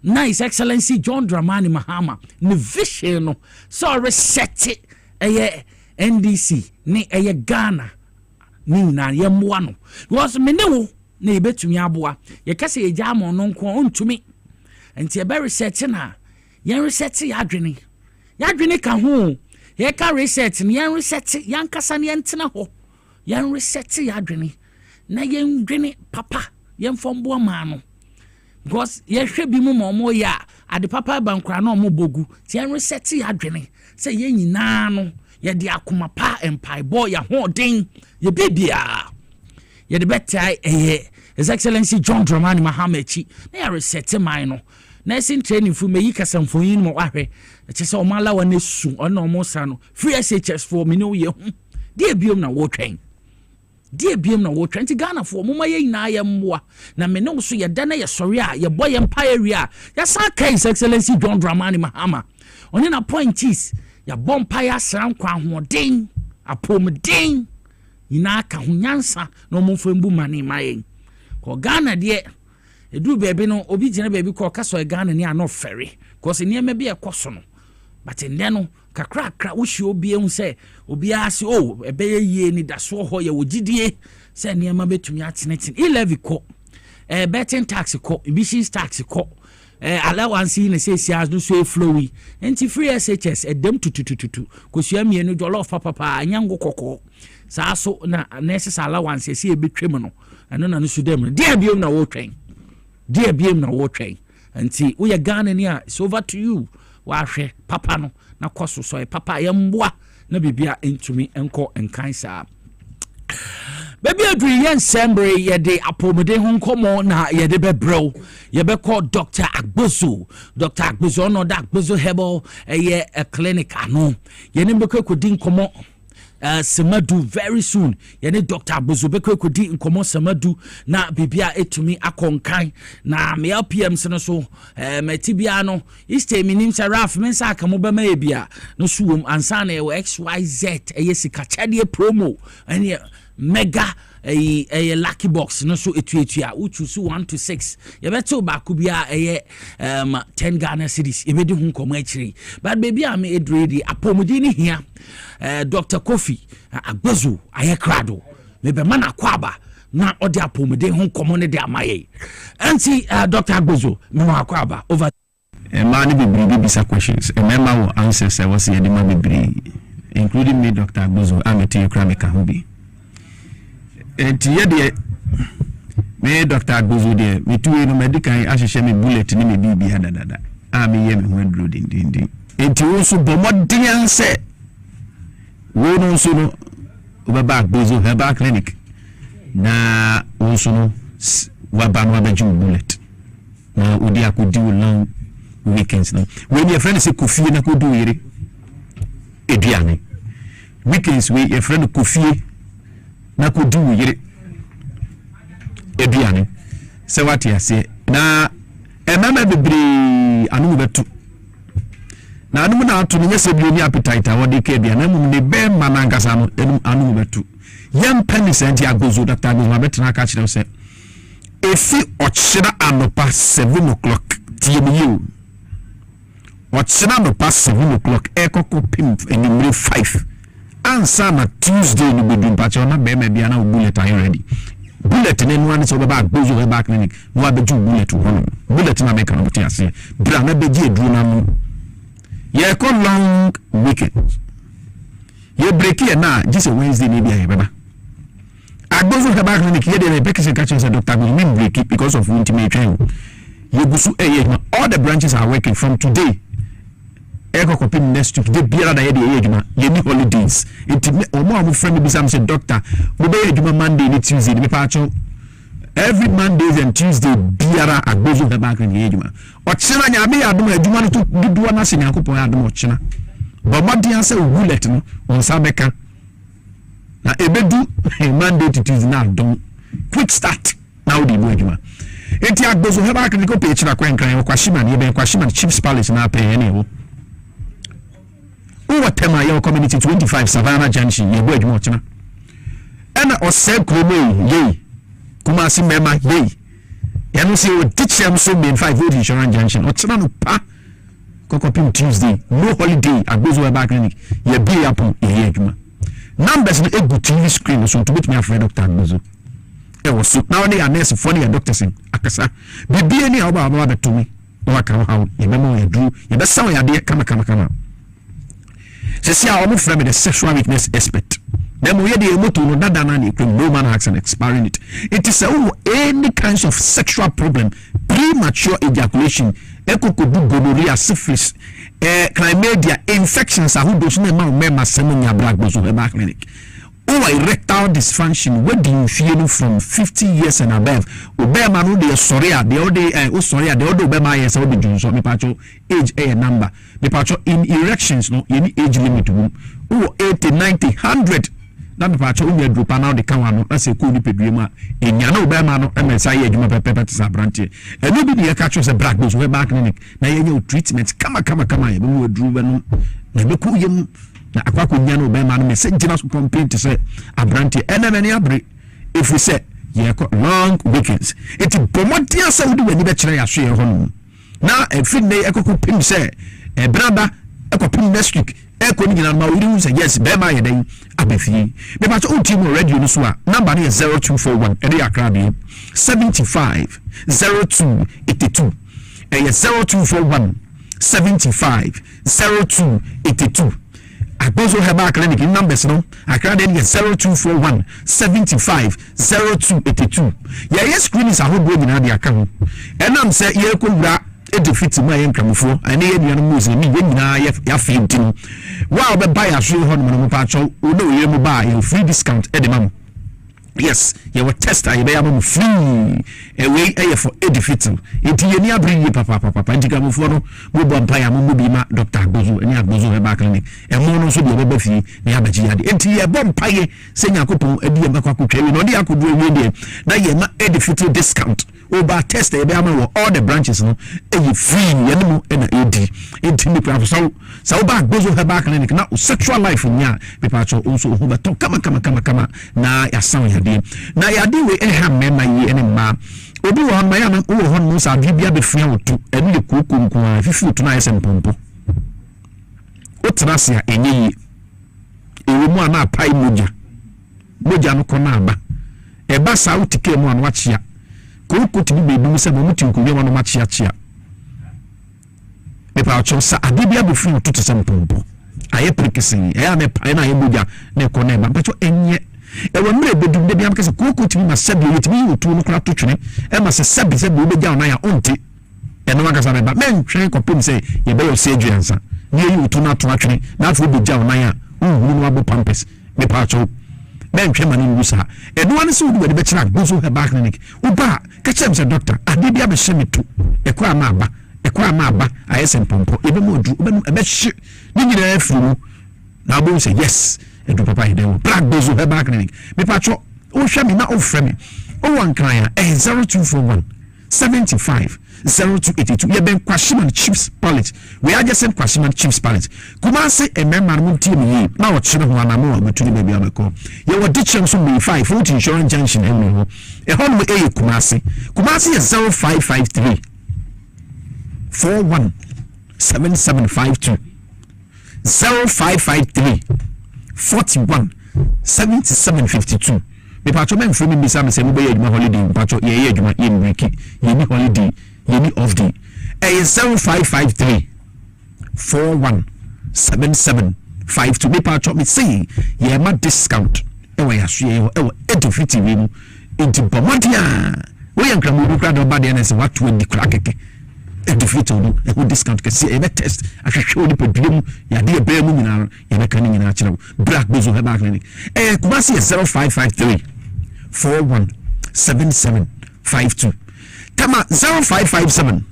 na His Excellency John Dramani Mahama ne vision no so reset NDC ne Ghana ni na yemboa no because me ne wo na ebetumi aboa ye kase ye jamo no nko ontumi enti ebe reset na yen reset yadwene ka ho ye ka reset ni yen reset yan kasa ni entena ho yen reset yadwene na yen dwene papa yen fombo ma no because ye hwe bi mu mo ya ade papa bankra na mo bogu ti yen reset yadwene se yen nyina no ye de akoma pa empire boy ya ho den ye bibia ye de betai His Excellency John Dramani Mahama chi na ya reset mine no nursing training for me yikasamfo yin mo ahwe chese o mala wa nesu ona o mo sa no free SHS for me no ye de biom na wo twen ti Ghana for mo ma ye nyina ye mboa na me no so ye da na ye sori a ye boy empire area ya sa kai His Excellency John Dramani Mahama oni na point is ya bompire sran kwa hoden apomden nyina ka hunyansa na mo fembu mane mayen ko Ghana de edu bebe no obi gina bebe ko kaso Ghana ni ano ferry cause niam be ekoso no but nde no kakra wo hye obi ehun se obi ase ebe ye ni daso ho ye wogidie se niam betumi ateneten 11 ko betting tax ko emissions tax ko allowance in say sias no so flowy enti free SHS edem tutututu kosua mienu jollof papa anyango kokko saa so na necessary allowance say e betwem no eno na no so dem dia biem na wo twen enti we Ghana ni a it's over to you wa hwe papa no na koso so papa ye mboa na bibia entumi enko enkan saa baby adri yen sembre ye de apomode ho nkomo na ye de bebrew ye be call Dr. Agbozo no da Agbozo Herbal ye a clinic ano ye ne be kodi nkomo Samadu very soon ye ne Dr. Agbozo be kodi nkomo Samadu na bibia etumi akonkan na me LPM se no so metibia no iste minim sa raf men sa aka mo be ma ye bia no suwom ansa na ye XYZ ye sika chade promo ene mega a lucky box no so etuetua uchu so 1 to 6 ye beto ba ku bia 10 Ghana cedis ye bedi hu nkomo akiri but baby am edredi apomudi ni hia Dr. Kofi Agbozo ayekrado me be mana kwaba na odi apomudi hu nkomo ne de amaye anti Dr. Agbozo me ma kwaba over man be bisa questions remember what answers I was here the man be including me Dr. Agbozo ameti ekrameka hobi enti ye me Dr. Agbozo de me tuwe no medical ahihye me bullet ni me bibi hadadada me ye me ho aduro dindindi enti wo so bomodian se wo no so no obaba Agbozo Herbal Clinic na wo so no waba no abaju bullet na odi akodi long weekends no when your friend say Kofi na ko do yire eduane weekends we your friend Kofi na ko du yire eduane se wati ase na mama bebre anu betu na anu na atu ne se bi oni appetite a wodi ka eduane mu ne be mama nkasa no anu betu yam penny senti Agbozo Dr. Agbozo ma betena ka kire se efi ochira anopa 7 o'clock tiyemu ochira anopa 7 o'clock ekoko pim enimre 5 ansa na Tuesday no bedum pacho na be me bia na bullet are ready bullet ne no ani so be ba Agbozo Herbal Clinic no abeju bullet ho bullet na make no tiase bra na beji edru na mu ye ko long weekend ye break here na just a Wednesday ni bia ye beba Agbozo Herbal Clinic ye dey make catch say Dr. Agbozo mean break it because of intimate training ye gusu all the branches are working from today eko kopin next week de biara da ye de adwuma ye ni holidays it omo am friend bi sam say doctor we be adwuma Monday ni Tuesday ni pa cho every Mondays and Tuesday biara Agbozo Herbal Clinic ye adwuma ochina nya be adwuma adwuma no to dudu na se nyankopon adwuma ochina but modian say bullet no on sabeka na ebedu Monday to Tuesday na don quick start now the adwuma enti Agbozo Herbal Clinic ko pe chira kwenkran kwa shima ni be kwa shima Chiefs Palace na pe ene wo Tema your community 25 Savannah Junction ye boy mo china ena ose kromo ye kuma si mema ye ya no se o teacher so main 5 road insurance junction o china no pa kokopim Tuesday no holiday Agbozo Herbal Clinic ye be apo ye adwuma numbers no egu TV screen so to meet me afraid Dr. Agbozo e was so now they are nurse for the doctors in akasa bibie ni aba betumi o aka how ye memo ye dru ye be saw ya de kama Sesi a omo frame the sexual weakness expert. Them we the moto no dada na ni no man has an expiring it. It is any kinds of sexual problem, premature ejaculation, ekokodu gonorrhea, syphilis, chlamydia, infections who do so na ma semunya Agbozo Herbal Clinic. Or erectile dysfunction, where do you feel from 50 years and above? Obema no de soria, the other soria, the other obema yes, or the Jones, me pacho age a number. Me pacho in erections, no any age limit. 80, 90, 100. That me pacho unya drupa now the kawano, that's a cool pedrima. In Yano Obema no MSI, you may pepper to Sabranti. And nobody catch us a Agbozo Herbal Clinic. Now you treatments, come, you drew when never cool you. Na akwako nyano be man me say jina so complaint say abranti enemy abre if we say ye long weekends it promote say we do ani be kire ya hwe ho no na every day ekoko pim say brada ekopim next week eko ni na ma we say yes be ma ye den abefi me ba to team radio no so a number is 0241 e dey akra dey 75 02 82 0241 75 02 82 Agbozo Herbal Clinic numbers no akra dey 0241 75 02 82 yes screen is a whole body na dey aka ho enam say ye ko wura e defeat ma ye nkramofo ane ye nuanu mu se ni ye nyina ya fe ntim wa obe buy aso ho no mo pa cho o no ye mo buy you free discount e de mam yes you will test I be am free away for defeat it ye ni abri ye papa ndikamofu no mo bo mpa ya mo bi ma Dr. Agbozo eni Agbozo Herbal Clinic e mo no so de be fi na ya baji yade enti ye bo mpa ye se nyakopon adi ye makwa kwatwa wi no de akodu wi de na ye ma defeat discount over test e be am all the branches no e free ye no na edi enti ni pra so ba Agbozo Herbal Clinic na sexual life nya people cho also who be talk kama na ya sound ya na yade we eham mema yi ene ma obi wo hon ma ya na wo hon mo sa bibia be fia wotu enu le kokonko a fifi wotu na yese mpompo otrasia enye yi ewo mu ana pai moja no kona aba e ba sa utike mu anu achia kokoti bi be dum se mo mutin ko yewa no machia chia e pa cho sa adibia be fia wotu te mpompo aye prekesin e ya me pai na ye moja na kona eba pa cho enye e wo mre bedum de biam kase kokoti ma sabi yetimi wotu no kra to twene e ma se sabi be ja na ya onti e no makasa be ba men twen kopim se ye be yo se duansa ni yi wotu na to atwene na afo be ja na ya ohuru no abo pampers me pa cho men twen ma ni wusa e do ane se wo de be kira Agbozo Herbal Clinic wo ba ka chem se doctor ade bia be shemetu e kwa ma aba ayesen pompo e be mo du e be hye ni nyina afuru na bo say yes edu papa ide wo Agbozo Herbal Clinic me patcho o hwe me na o frɛ me o wan kan ya 0241 75 0282 ye ben Kwashiman chips pallet we are just Kwashiman chips pallet kuma se emema no tie me yi na o kyere ho ana mo betuni ba bia meko ye wo dichem so me 5 foot insurance junction enu ho e ho no e kuma se ye 0553 41 7752 0553 41 7752 me patcho men from me say me be adwuma holiday patcho ye adwuma ye breaki ye ni holiday ye ni off day 0553 41 7752 me patcho me say ye ma discount e wa ya so ye e wa edifiti we mu enti bomodia we yankra mu kra do ba de na say what we di kra keke edifiti no e ho discount ke say e be test ahwehwe odi pedum ya de be mu nyina ye be kan nyina kire Agbozo Herbal Clinic kuma say 0553 41 7752 Tama 0557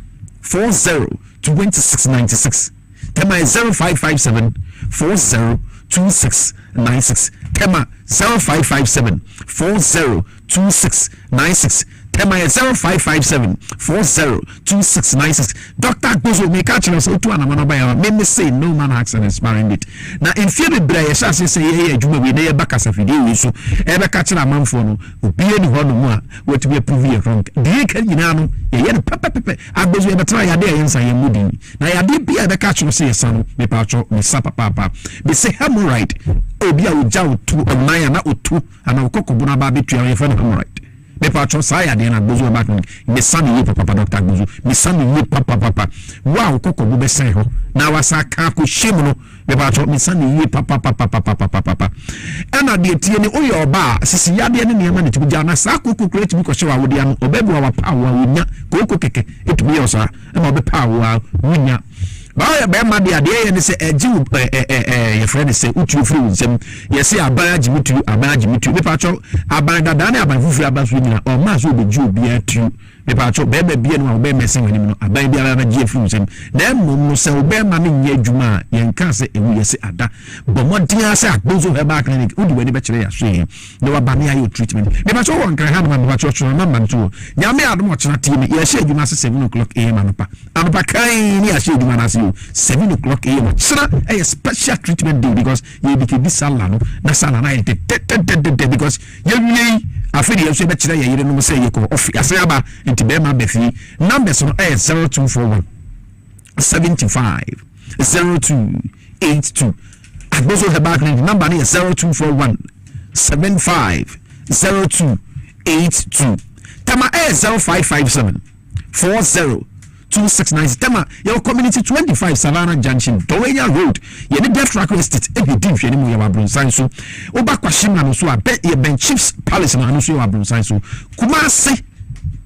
40 2696 Tama 0557 40 2696 Tama 0557 40 2696 Tema 0557 40 2696 Dr. Agbozo me catch us to an amana me say no man acts and inspiring it na in fear be bra ye say ye adwuma we na ye baka safide we so e be catch na manfo no obi eni ho no mu a what be prove you wrong dey kan nyina no ye ye pepe Agbozo ye betra ya de ye nsan ye mudi na ya de bia be catch us ye san me pa cho me sa papa be say hemorrhoid obi a wo ja wo tu oman na otu ana okokobu na ba betua ye fa na hemorrhoid me patro say ade na Agbozo Herbal Clinic me sami ye papa Dr. Agbozo me sami ye papa wow koko bu be sen ho na wasa ka ko shemu no me patro me sami ye papa ana de tie ni oye oba sisi yade ne niam na tibu jana sa koko create bi ko hye wa wode am obabu wa pa wa wonya koko keke etubi yo sa e ma be pa wa wonya ba ya be ma de ade ye ne se eji ye friend se utu free nsem ye se aban agimitu me patro aban dada na aban fufu aban so nyina o ma so obeju obi atu me patro be bia no be mesen wani no aban bia na je free nsem na mum no se obe ma me nya adwuma ye nka se ewu ye se ada bo modia se Agbozo Herbal Clinic udi wani be kire ya so ye no wa ba me ayo treatment me patro won kan ha no ma patro so ma man to nya me adom ochina tie me ye she adwuma se 7 o'clock am anapa kan ni a she adwuma na se 7 o'clock am sira a special treatment day because you be this sala no na sala na because you afiri yeso be kire ye no say ye ko office asaba nti be ma be fi numbers no 0241 75 0282 Agbozo Herbal Clinic number is 0241 750282. Tama 0557 402690. Tama your community 25 Savannah Junction Dowenya Road. Ye the Death Track Estate e be dim hwe ni mu ya Wabrunsan so. Oba kwashim na no so a ye Ben Chiefs Palace na no so ya Wabrunsan so. Kumasi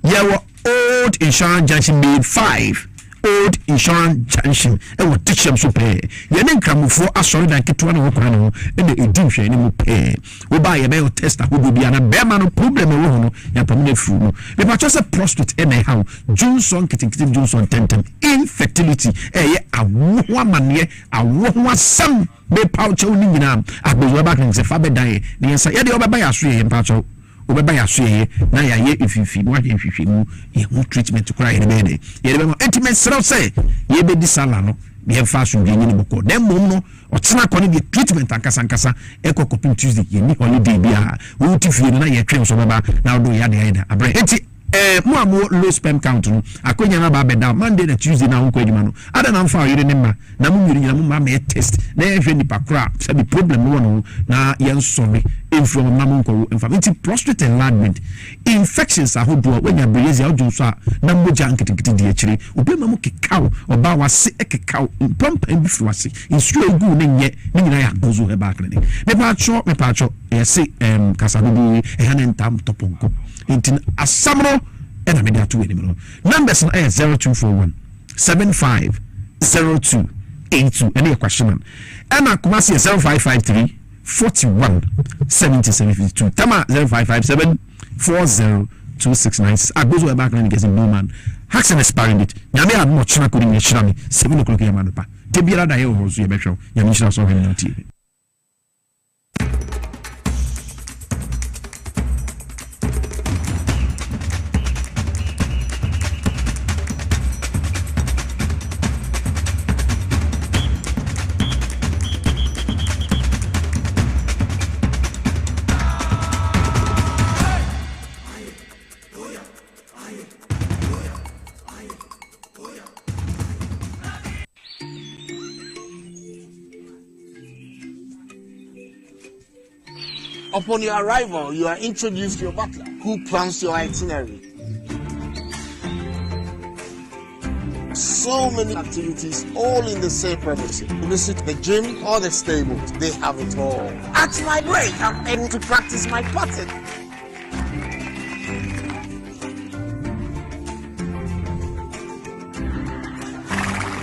ye Old Insurance Junction made 5. Old Insurance Junction e wo teacham so pay ye ne nkramofo asori dan ketwa na wokora no e na edi hwe ni mu pay wo ba ye be test ahodo bia na be ma no problem e wo ho no ya pamina fu no me pa cho se prostate e na how Johnson kitinkitim Johnson tentem infertility e ye awo amane awo ho asam be pa cho ni nyina agbezo ba kan se fa be dan ye nsa ye de obeba ya so ye pa cho obeba ya so ye na ya ye ififi no ade ififi mu ye ho treatment kura ye be de ye be mo intimate sero say ye be di sala no ye fa so ye ni boko dem mom no o tena ko ni di treatment ankasa ekokopin Tuesday ye ni holiday bia wo ti fie na ye twem so baba na do ya de ya da abre enti mo low sperm count no akonya na ba be down Monday na Tuesday na wonko adwuma no ada na mfa yire ne ma na mo nyiri nyina mo ma me test na ye hwe ni pakra se be problem no no na ye nsome from Namunko inflammatory prostate enlargement infections ahodo when you breeze ya ojo so a na moja nkitikiti di akire obema mo kekao oba wase ekekao pump and bifu wase insu egu ne nye ne nyina ya Agbozo Herbal Clinic me pa cho yes kasadodo e hanentam toponko intin asamro e na me da to enimo numbers na 0241 750282 any question and akumasi 0553 41 7752 Tama 0557 402696 Agbozo Herbal Clinic is in Bowman Haxen expiring it Nyame had much chana kodi me shira me 7 o'clock yamanopa Tebiara da ye ho so ye betro Nyame shira so hen TV. Upon your arrival, you are introduced to your butler, who plans your itinerary. So many activities, all in the same premises. Visit the gym or the stables, they have it all. At my break, I'm able to practice my putting.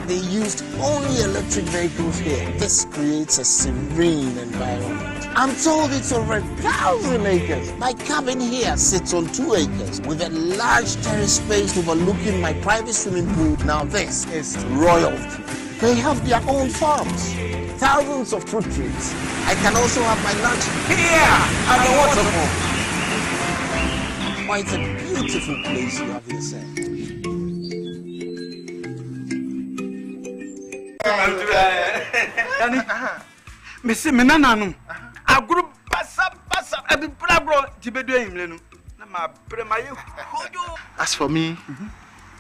They used only electric vehicles here. This creates a serene environment. I'm told it's over 1,000 acres. My cabin here sits on 2 acres with a large terrace space overlooking my private swimming pool. Now this is royalty. They have their own farms, thousands of fruit trees. I can also have my lunch here at the waterfall. Quite a beautiful place you have here, sir. Missy Menanano. A group passa a bit bravo to be doing. As for me,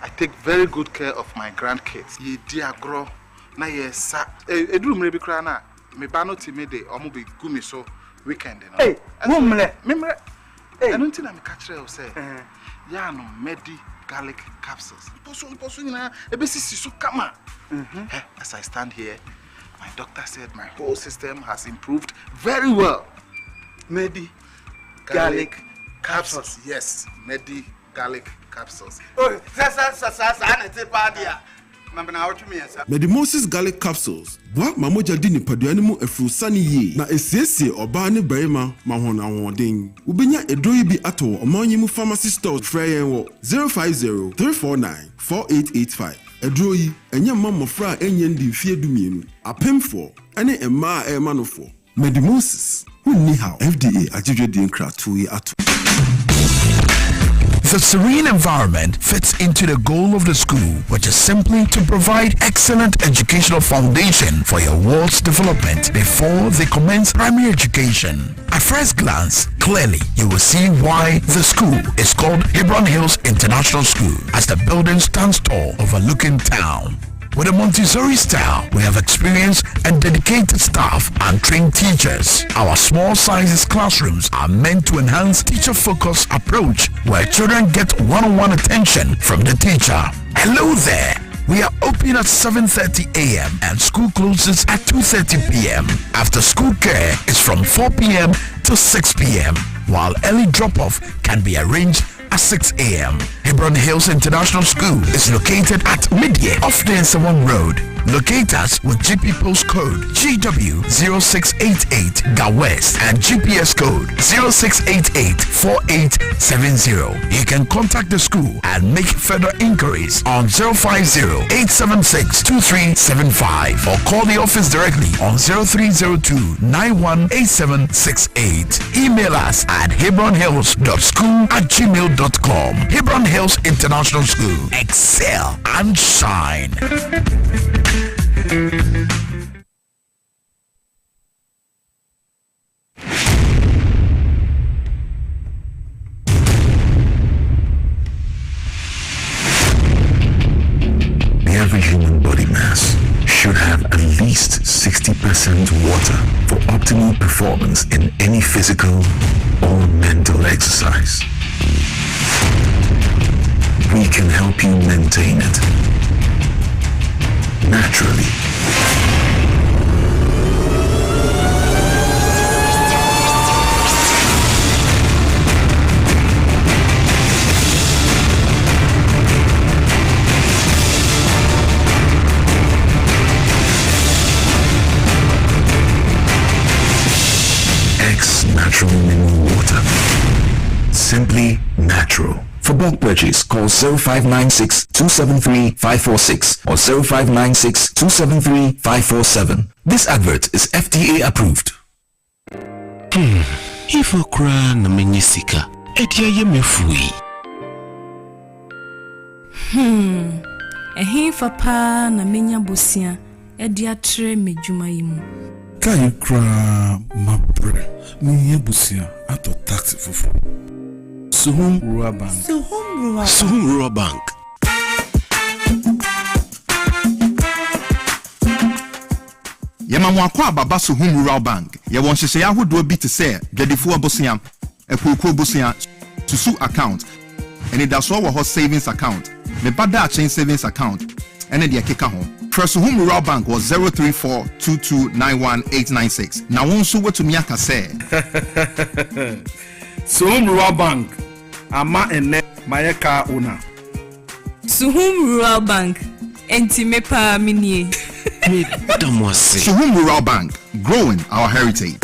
I take very good care of my grandkids. Ye dear grow, na yes, sir. A room may be crana. Me bano timide or be gumi so weekend. Hey, woman, remember, I don't think I'm a catcher or say, Yano Medi garlic capsules. Posun, a basis so come. As I stand here, my doctor said my whole system has improved very well. Medi garlic capsules. Yes, Medi garlic capsules. Oh, Medimosis garlic capsules. Boa mamoja di nipadua ni mu efurusani yi na esiesie oba ne barima mahona wodin. Ubenya edoi bi ato omanyi mu pharmacy stores frɛ yɛn wɔ 050-349-4885. Eduro yi enye mamofra enye ndi mfie dumienu. Apemfo ene emma emanofo. Medimosis. Who how FDA ajije di nkra tuyi ato. The serene environment fits into the goal of the school, which is simply to provide excellent educational foundation for your world's development before they commence primary education. At first glance, clearly you will see why the school is called Hebron Hills International School, as the building stands tall overlooking town. With a Montessori style, we have experienced and dedicated staff and trained teachers. Our small sizes classrooms are meant to enhance teacher-focused approach where children get one-on-one attention from the teacher. Hello there. We are open at 7:30 a.m. and school closes at 2:30 p.m. After school care is from 4 p.m. to 6 p.m. while early drop-off can be arranged at 6 a.m. Hebron Hills International School is located at Midye off the Nsawam Road. Locate us with GP postcode GW0688 Ga West and GPS code 06884870. You can contact the school and make further inquiries on 050-876-2375 or call the office directly on 0302-918768. Email us at hebronhills.school@gmail.com. Hebron Hills International School. Excel and shine. The average human body mass should have at least 60% water for optimal performance in any physical or mental exercise. We can help you maintain it naturally. Natural mineral water. Simply natural. For bulk purchase, call 0596-273-546 or 0596-273-547. This advert is FDA approved. If okra na menyisika, etia ye mefui. Ehifa pa na menya bosia, edia tre medjuma yimu. Kai kra mabre, menya bosia ato taxi fufu. Suhum Rural Bank. Suhum Rural Bank. Yema kwa baba Suhum Rural Bank. Ye won hyehyɛ ahodo bi te sɛ dwadifo abosia, ekuku abosia, susu account. Ene da so wo ho savings account. Me bada chain savings account. Ene de keka ho. Suhum Rural Bank was 03422919896. Na won so wetumi aka sɛ Suhum Rural Bank. Ama ene mayeka una. Suhum Rural Bank. Enti mepa minie. Suhum Rural Bank, growing our heritage.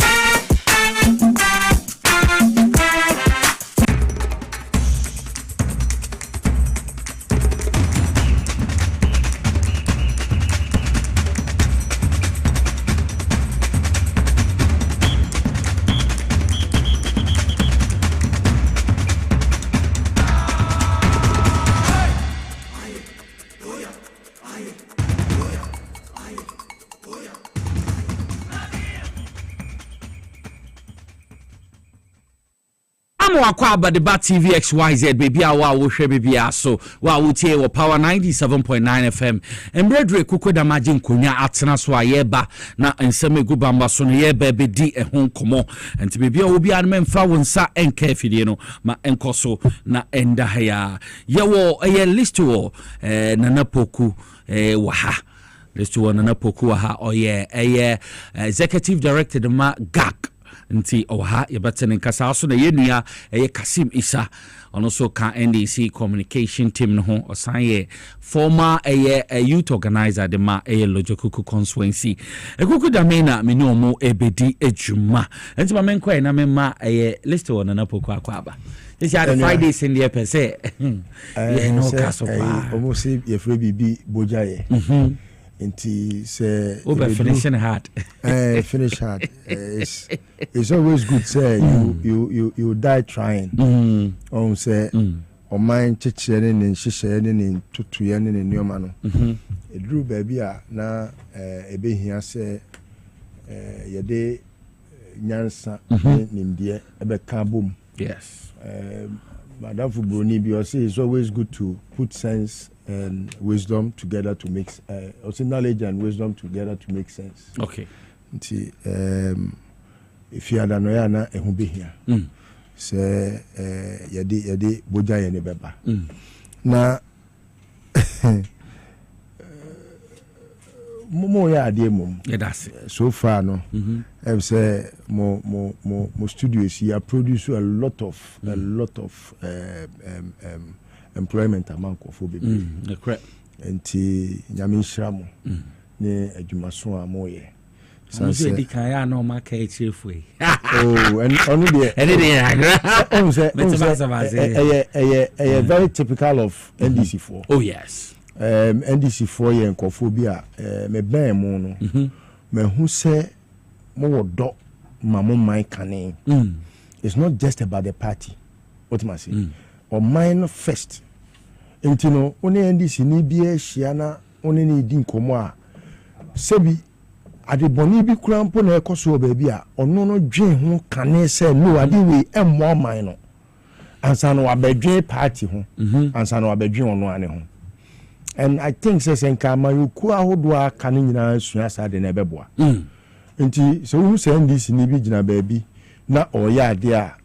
Wakwa Badeba TV XYZ baby awa wo hwe baby aso wa wotie wo power 97.9 FM embredre kuko da magin konya atena so ayeba na enseme gubamba so no yeba be di ehon komo enti baby obi an memfa wonsa enka afidie no ma enkoso na enda haya yewo eye list wo nana poku waha list wo nana poku waha oye eye executive director ma GAC nti oha yebetene nkasa so na yenua Kasim Isa ono so ka NDC communication team no ho osan former youth organizer de ma Lojokuku constituency ekuku da mena me no mo ebedi ejuma nti ma menko na mema list one na poku akwaba this are Fridays in the per se no kaso pa almost ye free bibi bojaye Inti say finishing hard. Finish hard. It's always good say you die trying. Say o mind chichene and shishene and tutuyene and nyomano. It drew baby na ebe here say yede nyansa nimdie ebe kabum. Yes. Madam Fubroni, it's always good to put sense and wisdom together to make also knowledge and wisdom together to make sense. Okay. Nti if you are na ehu be here. Say yede boja ye ne beba. Na mo ya ade mum. So far no. I say mo studios here produce a lot of employment among of baby. Correct. Nti nyame nhira mo. Ne adwumaso a mo ye. So say di kan ya no ma ka echefue. Oh, and only the very typical of NDC4. Oh yes. NDC4 ye nkofobia me ben mo no. Me hu say mo wodo mamo man kane. It's not just about the party. What must say? Or mine first. Intino only NDC ni bia hia na only ni di nkomo a sebi ade boni bi krampo na ekoso baabi a ono no dwen ho kane se no ade we emmo man no ansa no abadwen party ho ansa no abadwen ono ane ho. And I think say senka mayuku ahodo aka ne nyina sua sa de na beboa. Nti so who say NDC ni bi gina baabi na oya ade a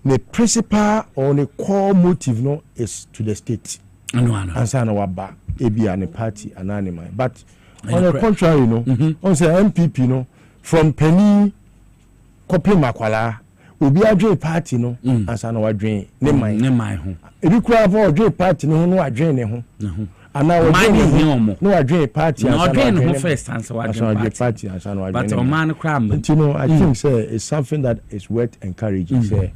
the principal or the core motive no is to the state. Ansa na waba ebi an party anonymous. But on the contrary, no, on say MPP, no, from Penny, Kopi Makwala, will be a joy party, no, as I know a drain, name my home. If you crave for a joy party, no, a drain, no, and now no, a drain party, no, drain first answer, I party, as I know, but a man cram, you know, I think, sir, it's something that is worth encouraging, say,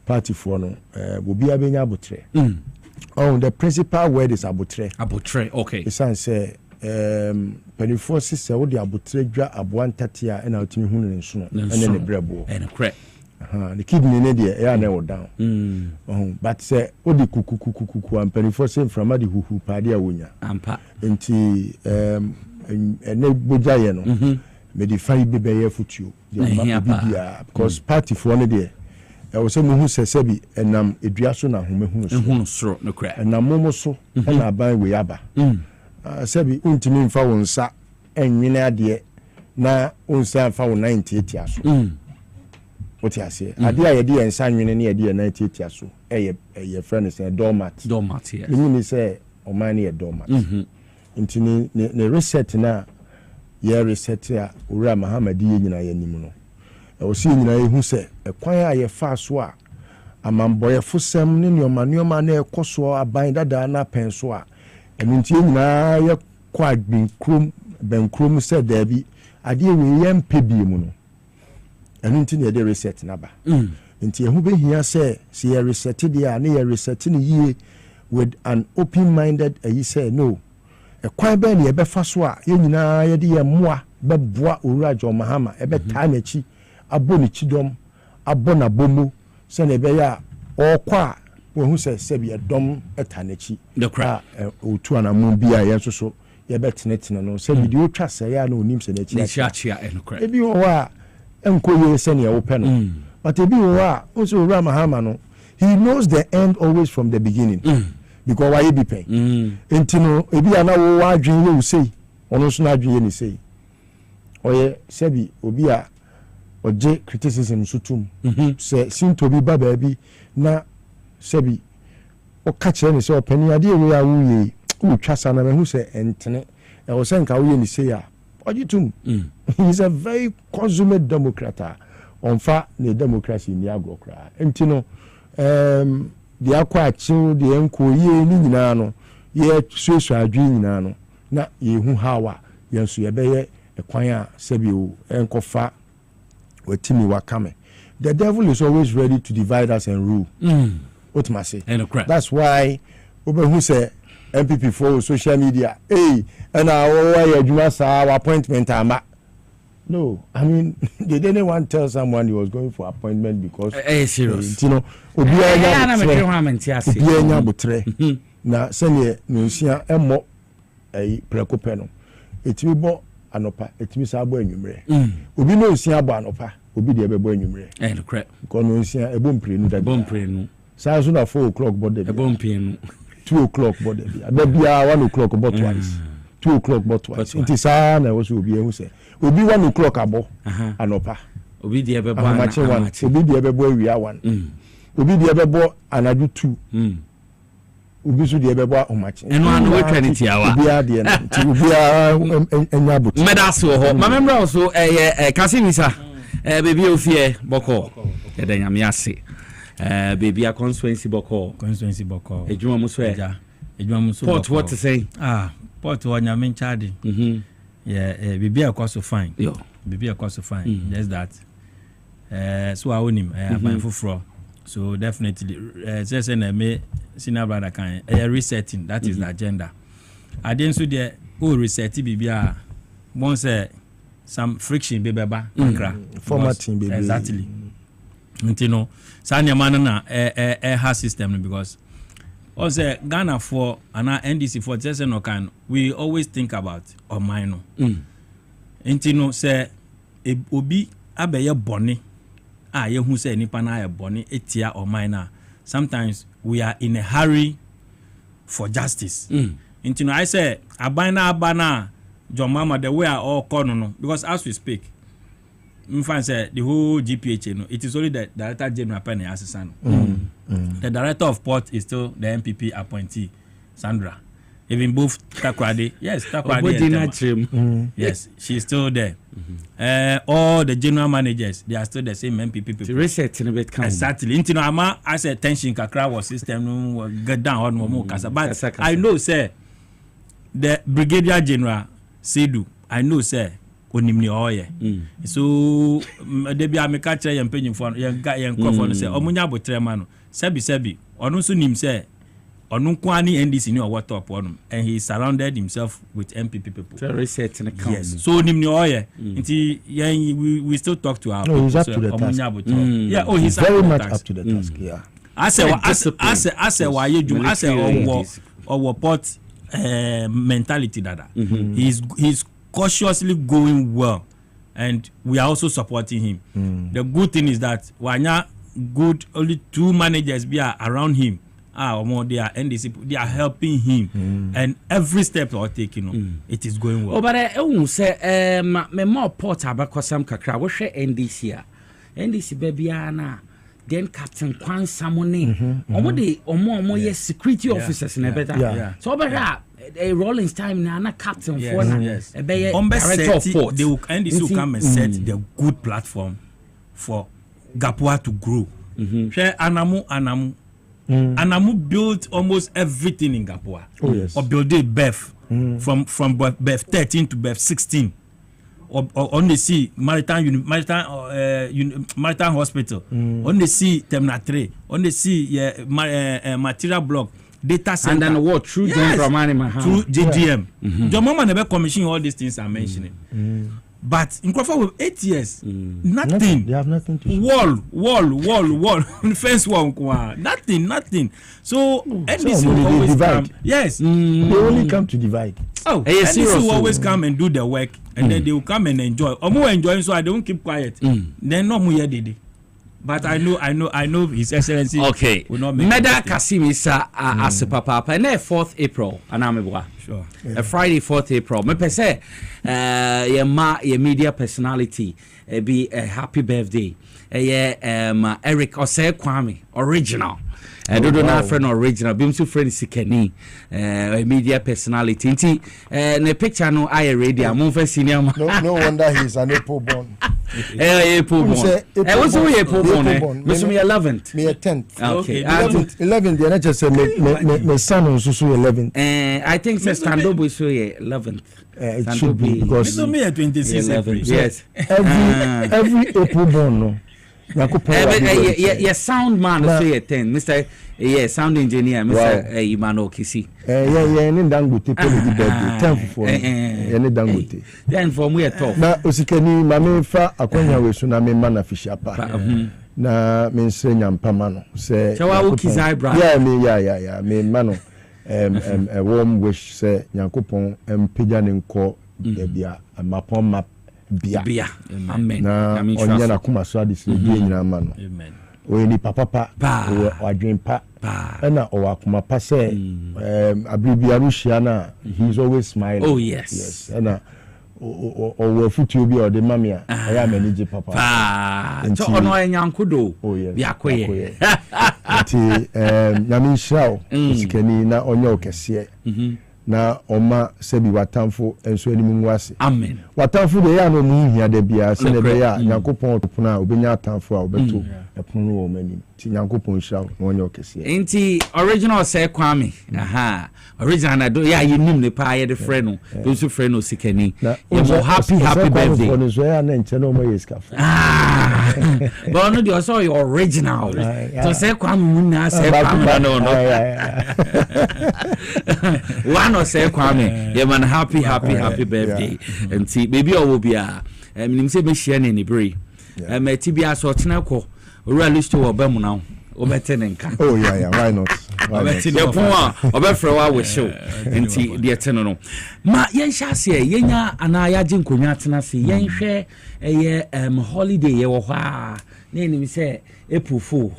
party for no, will be a being abutre. Oh, the principal word is abutre. Abutre, okay. The son say, penifo sise wo de abotre dwa aboan tatia na otimi hunu nso no ene ne brebo ene correct the kidney ne de e na wo down but say wo de kukukukuku am penifo se from ade huhu pade a wonya ampa nti ene boja ye no me de fai bebe ye futuo de ma bibia because party for ne de e wo se mo hu sese bi enam edua so na hunu so no correct enam mo so na aban we aba sebi untimi mfa wonsa enwene ade na unsa mfa wo 98 aso oti ase ade a yede ensa nwene ne yede 98 aso eye friend say doormat yes ni say o man ne doormat ntini ne reset na ye reset a ura Muhammad ye nyina ye nim no e o si nyina ye hu say ekwan a ye fa so a amamboye fosem ne nyoma na ekoso aban dada na penso a emintie nyina ye kwa ben krom se dabi ade we ye mpebi mu no enu nti ne de reset na ba nti ehu be hia se ye reset dia na ye reset ni yie with an open minded you say no ekwan be ne ye be fa so a ye nyina ye de ye moa be boa owura jo mahama e be ta na chi abo ni chidom abo na bomo se ne be ya okwa wo say sebi edom etanachi the crowd otu anamu bia ye so ye betenetene no sebi di otwa say ya na onim se na chi the crowd ebi wo a enko ye se ne wo pe no but ebi wo a so Ura Mahama no he knows the end always from the beginning because why be pen entino ebi ana wo adwen ye wo sei ono so na adwen ye ni sei oye sebi obi a oje criticism sutum se sinto bi baba bi na sebi o kache ni se opani ade we a wuye o twasa na me hu se entene e wo se nka wo ye ni se ya ojitum he is a very consummate democrat on fa ne democracy ni agrokra entino de akwa chiu de enko ye ni nyina no ye suesu adwi nyina no na ye hu hawa ye nso ye beye ekwan a sebi o enkofa watimi wakame. The devil is always ready to divide us and rule. What must say? That's why who say MPP for social media. Hey, and our appointment. No, I mean they didn't want to tell someone he was going for appointment because serious. You know, na senior nusia emo prekopeno. Etimi bo anopa, etimi sabo enwumre. Obi no nsia abo anopa, obi de bebo enwumre. Because no nsia ebo mprenu da. Ebo mprenu. Saa so na 4 o'clock body. Ebo mprenu. 2 o'clock but there be 1 o'clock but twice 2 o'clock but twice it is na was obi ehu say obi 1 o'clock abo anopa obi de ebebo amache obi de ebebo awia 1 obi de ebebo anadu 2 obi so de ebebo omache eno anu we twa ni tiawa obi ade na ti obi enya bot medas wo ho mamemra also kasimisa baby ofie boko yeda nyame ase baby a constituency boko ejuma muso ejuma muso port what to say port wo nyame nchade yeah baby a so fine yo baby a so fine just that so awonim aban fufuro so definitely say na me senior brother kan resetting that is the agenda adin so there reset baby a bon say some friction be beba kra formatting baby exactly you know sanya manana ha system because also Ghana for and NDC for just no can we always think about or minor you know say obi abeye boni ye hu say nipa na ye boni etia or minor sometimes we are in a hurry for justice you know I say abana John Mama the way are all corner because as we speak mfan say the whole GPH no it is only the director general Penny Assistant the director of port is still the MPP appointee Sandra even both Takrade yes yes she is still there all the general managers they are still the same MPP people to reset in a bit exactly into no ama I said tension kakra was system no get down on more kasa but I know say the brigadier general Sedu I know say onimni oye so de bia me ka kire yempanyin fo yen krofo no say omunya botrema no sebi onu so nim say onu kwa ni NDC ni owo top onu and he surrounded himself with MPP people to reset in account yes so onimni oye nti we still talk to our people so omunya botrema yeah he's very much up to the task yeah ase wa yedum ase owo port mentality dada he's cautiously going well and we are also supporting him the good thing is that wanya good only 2 managers be around him they are NDC they are helping him and every step they are taking it is going well but say me more port abakosam kakra wo hwe NDC baby na then Captain Kwan Samone omo ye security officers in better so better a rolling time na captain for na be director of port they will NDC come and set the good platform for Gapua to grow share Anamu built almost everything in Gapua or build a BEF from BEF 13 to BEF 16 or on the sea maritime hospital on the sea terminal 3 on the sea material block data center and then what through through JDM your mama never commission all these things I'm mentioning but in Crawford with 8 years nothing they have nothing to wall fence wall nothing so NDC will always come yes they only come to divide NDC will always come and do the work and then they will come and enjoy enjoying so I don't keep quiet then no more did but I know His Excellency okay will not make Meda Kasim is as papa and 4th April anamebwa sure a Friday 4th April me pese your media personality be a happy birthday Eric Osei Kwame original dodo na friend original bim so friend Sikani media personality nti na picture no aye radio mo fa senior no wonder he's an April born April born what's your April born me 11th me 10th okay 11 the just say me son also 11th I think say stand up so 11th it should be because me 26 April yes every April born no yeah, sound man say 10 Mr. sound engineer Mr. Imano Kisi ni Dangote pele di birthday 10 for ni Dangote then for me talk na osikani mame fa akonya we so na me mana fishapa na me nse nyampama no say chawa ukizai bra yeah me mano a warm wish say Nyankopon empija ne nko bia mapon map bia amen na onya na kuma so ade se bia nyina ma no o ni papa o adwen pa na o akoma pa say abribia rushia na he's always smiling. Oh yes na o futu obi o de mamia ya manage papa so ono enyankodo bi akoye nti nyame nhyira sikani na onye okese na oma sebi watamfo enso animu nwase amen watamfo de ya no mu hia da bia se ne be ya yakopon otopona obenya atamfo a obeto epono wo mani ti yakopon hira no onye okese nti original say kwame original na do ya yinim ne pa ye de frɛ no do so frɛ no sikani ye mo happy birthday for no so ya na nche no mo yeskafu but no dey so your original so say kwame mu na say kwame no one say kwame ye man happy birthday nti baby o be a minim say be share ne bre ti bia so tena ko owura to wo ba mu na o bete ne nka oh yeah why not obeti de pon a obefre wa we show nti de tene no ma yen hya se yenya ana ya je nkonwa tena se yen hwe eye holiday ye wo ha na enim se epufu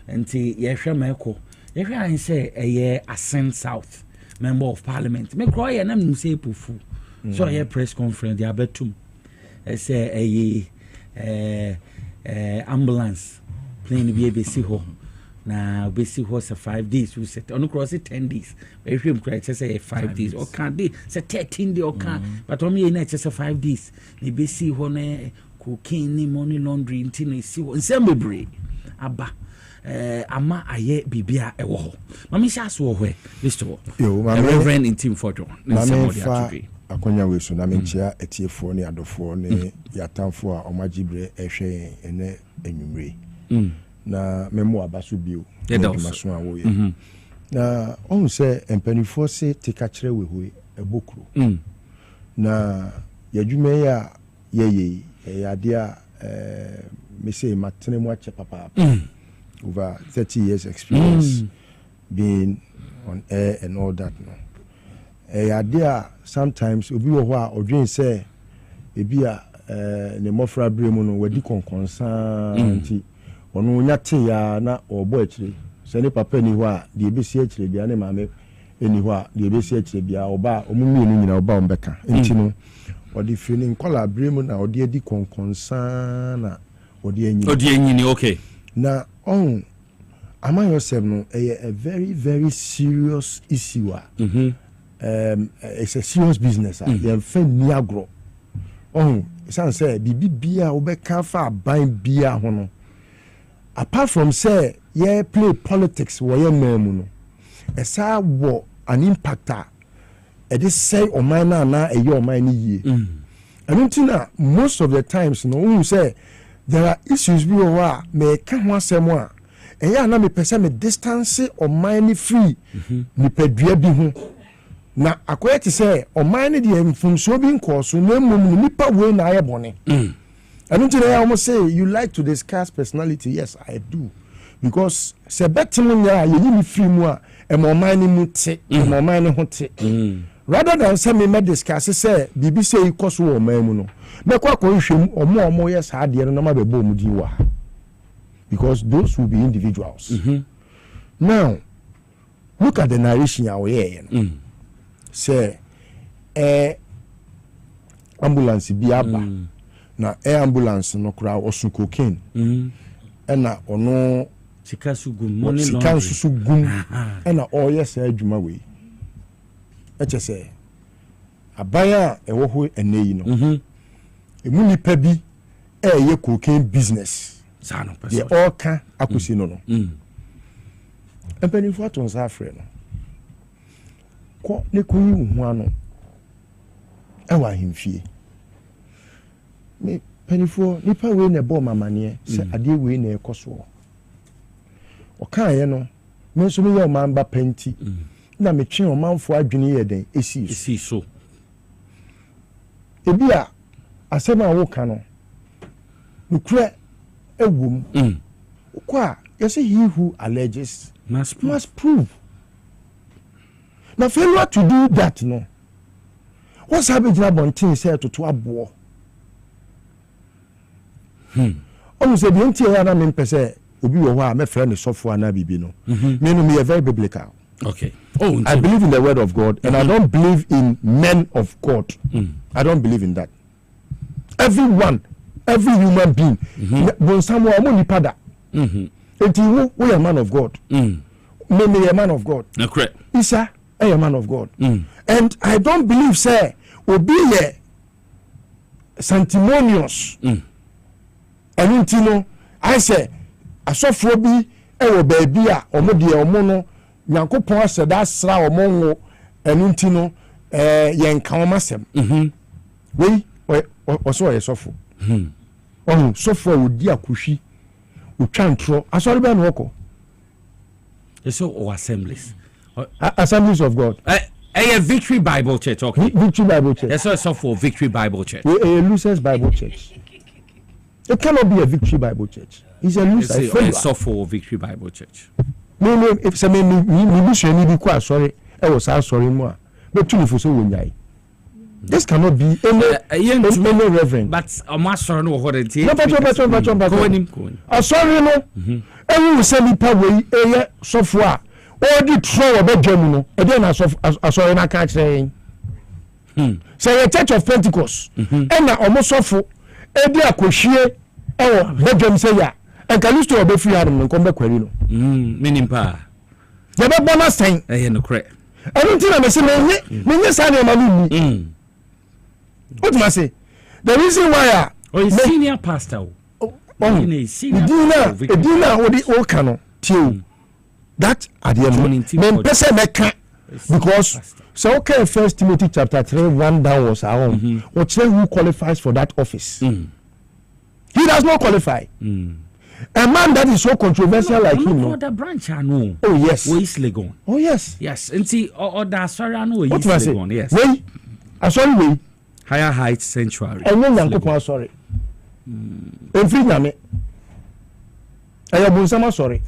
nti ye hwe meko ye hwe an se eye Ascent South member of parliament me kro ye na me say epufu so ye press conference dia betum say eye ambulance plane bi ebesi ho na besi ho se 5 days we set on cross 10 days we him cry say 5 days or can dey say 13 days or can but on me na say 5 days na besi ho na cocaine ni money laundry nti na si ho nsembere aba ama aye bibia ewo ho mama sha so ho listo yo reverend in team photo na semodi akonya we so na menchia etiefo ne adofo ne yatamfo a omagibre ehwe ene enwumre na memo abaso bio maso awo ye na on se empanifo se tika kire we ho ebokro na yadwume ya ye ade a me say matene mu ache papa over 30 years experience being on air and all that no ade a sometimes obi wo ho a odwen se ebi a ne mofra bremu no wadi konkonsa nti ono nyate ya na obo akire se ne papa ni ho a de ebesi akire bia ne maame eni ho a de ebesi akire bia oba omumi eni nyina oba ombeka nti no odi feeling kola bremu na odi edi konkonsa na odi enyi ni okay na on among yourself no a very very serious issue it's a serious business you find ni agro san say bibi bia obeka fa ban bia ho no apart from say yeah play politics wo ye mamu no esa wo an impact e dey say o man na e ye o man ni yie na most of the times no who say there are issues we are me ka ho asem a e ya na me pese me distance o man ni free ni padua bi ho na akoye ti say o man ni de mfumso bi nkoso na mmom nipa we na aye bone na I almost say you like to discuss personality. Yes, I do, because se betim nya ye ni free mu a e mo man ni muti e mo man ni hote rather than say me discuss say bibi say ikoso wo man mu no me kwa ko hwem omo yes ha de no na ma be bo mu di wa because those will be individuals. Now look at the narration ya we say ambulance bi aba na air ambulance no kura osu cocaine na ono sika sugum na oyes adwuma we eche se abaya ewo ho eneyi no emu nipa bi ye cocaine business sano person de oka akosi no empeni fo aton sa afre no ko ne ko yi hu ano ewa himfie me penifo nipa we na bo mamane se ade we na ekoso o kan ye no me so me ye o man ba penti na me twe o manfo adwene ye den esi so ebi a asema wo ka no nukure ewum kwa you say he who alleges must prove. Now failure to do that no what's happening about things say to abo almost say the entire na me pese obi wo ho a me friend sofo ana bibi no me no me very biblical. Okay. I believe in the word of God and I don't believe in men of God. I don't believe in that. Every human being when someone mo nipa da. Enti we a man of God. Me a man of God. Correct. Isa a man of God. And I don't believe say obi ye sanctimonious. Enti no I say asofo bi e wo baabi a omo de omo no Nyankopon aseda asra omo wo enti no yen kan o masem. We oso ye sofo. Sofo odi akohwi utwantro asori be no oko. So assemblies. Assemblies of God. A Victory Bible Church, okay. Victory Bible Church. That's also for Victory Bible Church. A Lucer's Bible Church. It cannot be a Victory Bible Church. It's a Lucer. It's also for Victory Bible Church. No, if some me be quite sorry, I was sorry more. But two for so when this cannot be any reverend. But a master no what it is. No, but sorry, no. Every will send me power, software. All the throw about Germany, and then I saw in a catch saying, say a church of Pentecost, and now almost awful, and they are Koshie, or Belgium say, ya, and can used to obey free Adam and come back where you know. Meaning pa. The bonus thing, I hear no crack. I don't think I'm a saying, what must I say? The reason why I senior pastor, dinner, or the old canon, till. That at the end person because so okay 1 Timothy chapter 3 1 down was our own who qualifies for that office. He does not qualify. A man that is so controversial like him. No, the branch I know. Oh yes. Where is Legon? Oh yes. Yes. And see, or that sorry I know where is Legon. Yes. Wait. I sorry we. Higher Heights Sanctuary. I know Nyankopon sorry. Every name. I am sama sorry.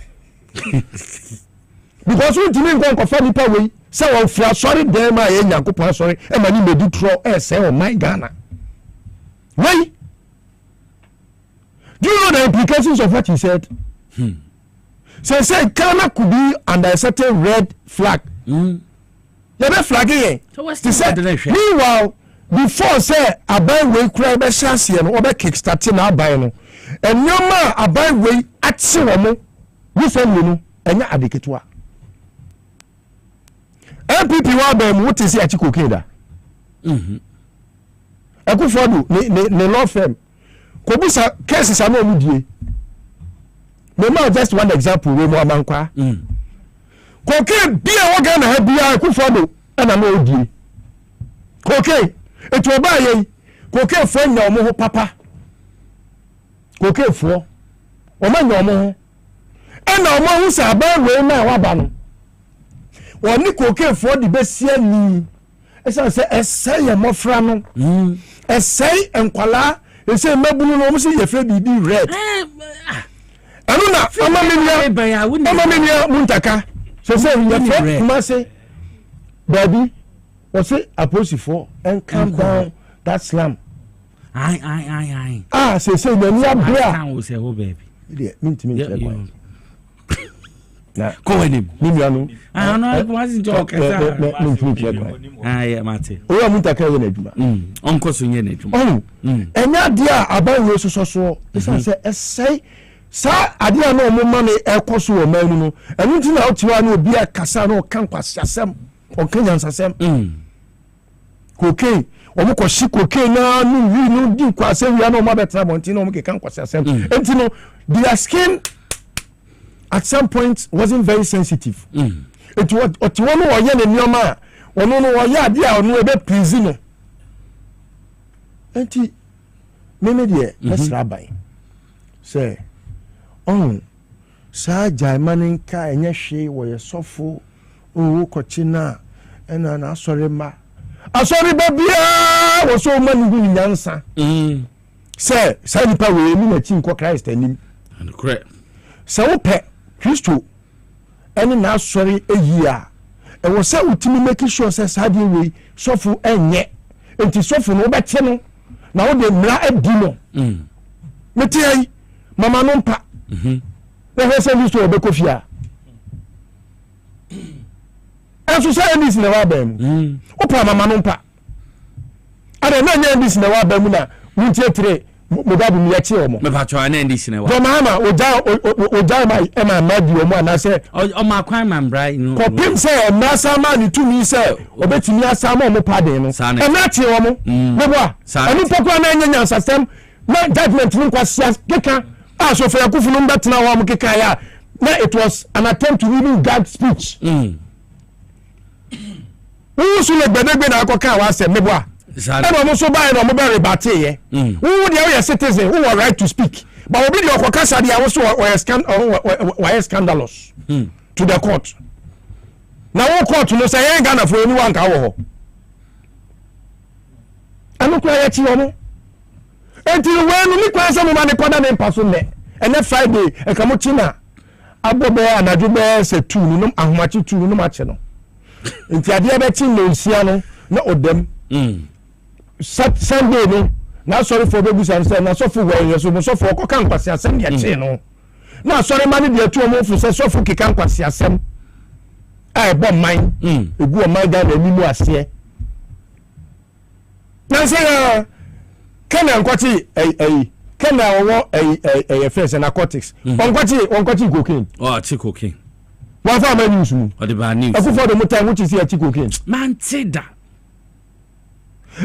Because we didn't go for the power, so for sorry, there my Nyankopon sorry, and my name do throw say oh my Ghana. Why? Do you know the implications of what he said? So say Ghana could be under a certain red flag. You're not flagging. So what's the meanwhile, before say a buy way cry by chassis and over kickstarting our buying, and no more a buy way at Siromo. We send you and you're adequate. MPP wa bem what is it cocaine? Eko fodu ne law firm. Kobusa cases are no mudie. Me just one example we mo amankwa. Cocaine bia wo ga na ha bia eko fodu na no odie. Cocaine eto ba ye. Cocaine fo nya omo ho papa. Cocaine fo o ma nya omo ho. Na omo hu sa ba we na wa ba no. Woni cocaine for the besia ni esa say esay mofra no esay enkwala esay mabunu no mo say ye fe bibi red anu na mama menia muntaka say ye fe ma say baby o say apostle and calm down that slam say na ni abia can we say oh baby yeah me go in him. I know I wasn't talking. Mate. Oh, I'm not talking. Uncle Sunye. Oh, and that dear about you so. It's say, sir, I didn't know more money, air cost or man, and you know to one will be a Cassano campus, Sassam, or Kenyan Sassam. Cocaine, or more she cocaine now, no, do quite say we are no more better, Montino, Campus Sassam. And you know, their skin. At some point wasn't very sensitive. It was one or yen in your ma, or no, or no, a prison. Auntie, maybe let's rabbi say, oh, Sir Jaimanin Ka and Yashi were a sofu, oh, cochina, and an sorry ma. I sorry, baby, was so many good in answer. Sir, Sanipa will mean a team Christ and him. And correct. So, pet. Christo any now sorry a year and was so to making sure says how do we suffer and yet it is suffer no better no now they mla a dino mama no pa the service to Obeko Fia. And so say this in the Wabem. Opa Mamanumpa. I don't know this in the Wabemuna. Winter Mugabu Miachiomo. Mepacho and this in a while. Mama, Oja, Emma Madi, and I say, oh, my crime and bright. Copim say, Massa Mani to me, sir, obey to me as some more pardon. And that's your woman. Never. I don't talk on any system. No judgment, was Kika. Ah, so for a Kufunum, that's now Kikaya. Now it was an attempt to really guard speech. Who should let the baby Akoka was a Meboa? And I'm also buying a mobile battery. Who would the citizen who are right to speak? But we will be also scandalous to the court. Now, court to say, I ain't gonna for anyone. I'm not quite you. Until when we require some money, Kodan and Person, and then Friday, a Kamuchina, Abobe and Ajube said two, no, and much two, no much. Into a diabetes, no, Siano, not them. Sunday no na sorry for baby and say na so for where so for kan kwase asem dia che no na sorry mani dia tu omo fu say so for kan kwase asem ai bom man egu o man ga na mimu ase na say kana nkwati kana wo first narcotics on cocaine cocaine one for my news mu o de ba news for the time which is here cocaine man teda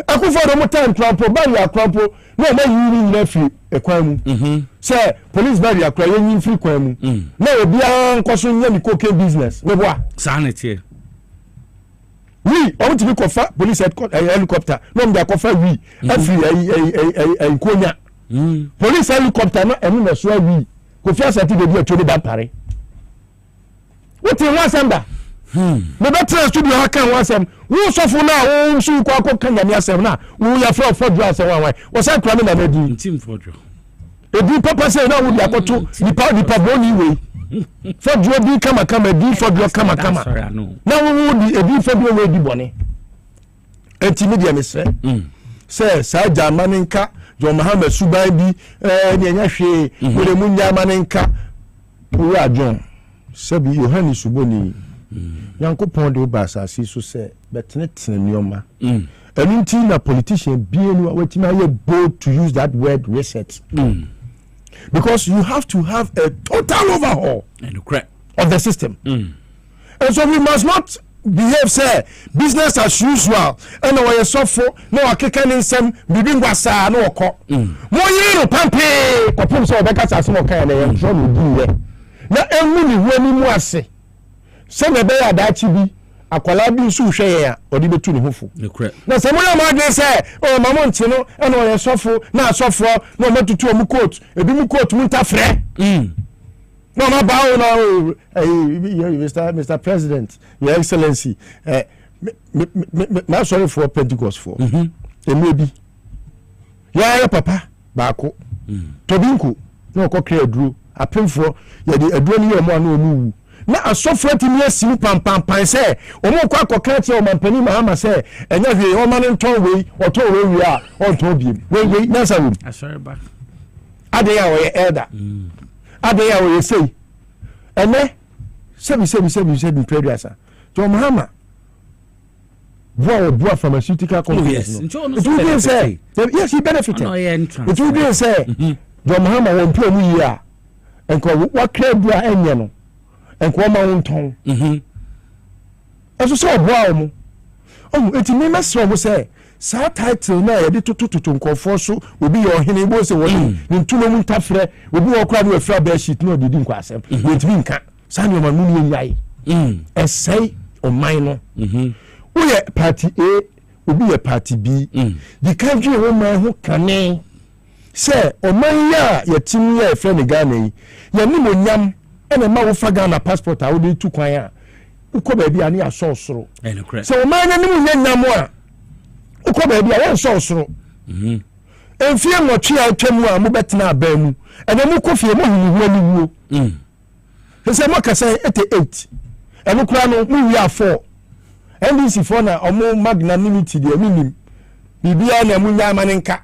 Akufo do mo time crampo barrier crampo no ma yiri na fi ekwan mu say police barrier kra yin free kwan mu na obi an nkoso nya mi cocaine business we boa sanity we o ti bi kofa police helicopter no me kofa we afi konya police helicopter no enu na so we ko fi asati be bi atoni ba pare what in one samba me better studio hakan wasem wo sofo na wo su kwa ko kan ya asem na wo ya for dro asem wan wo say kra me na medi team for dro ebi papa say na wo di akoto nipa boni we for dro bi kama bi for dro kama na wo di ebi for dro we di boni enti media me say sa jamani nka jo Muhammad subai bi ne nya hwe wo mu nya mani nka wo ajon sabi Yohani suboni Yankopon de basasi so say betene nioma enunti na politician bienu wetima ye bold to use that word reset because you have to have a total overhaul of the system and so we must not behave say business as usual and we suffer no akeka nsem bibi ngwasa na okọ mo yiro pampe kopum so obeka sase mo kan na ye ntro no di na emu ni hu ani mu ase se me be ya da chi bi akwala bi nsu hwe ya odi betu ne hofu na se mo ya ma de se o mamo nti no e no ye sofo na sofo na matutu o mu coat ebi mu coat mu ntafre no ma ba o na Mr. President, Your Excellency, na sorry for Pentecost for maybe ya papa baako tobinku na ko kre aduro apemfo ya de aduro ni yemo na omu na asofo timi asimu pam say omo kwa akoka che o mampani mahama say enya hwe o man nton we oto we wi a on to biem we na sa wum asore ba ade ya we elder ade ya we say ene sebi preduasa to mahama Boa pharmaceutical companies. Yes, it will say yes, he benefited. It will be say John Mahama won play mu year and ko what crave bua enye no and ko ma won ton eso so boa mu eti me mesro mo say sa title na ye de tututu nkofo so obi ye ohene bo se won ni ntuno mu ntafre obi wo kra no afra ba sheet no didi nkwa asem wetimi nka sa ni o ma mu ni yai essay o mine no we party A obi ye party B the country woman who kane say o man ya yetim ya efre ne Ghana yi ya ni monyam ene ma wo fa Ghana passport a wo de tu kwan a uko ba bia ne ya so soro so o man ni munyam a uko ba bia wo so soro enfie mo twa atwam a mo betena aba mu ene mo kofie mo hunu ani wuo se mo kasa 88 eno kura no mo wi a 4 NDC for na omo magnanimity de minim bibia na munya manenka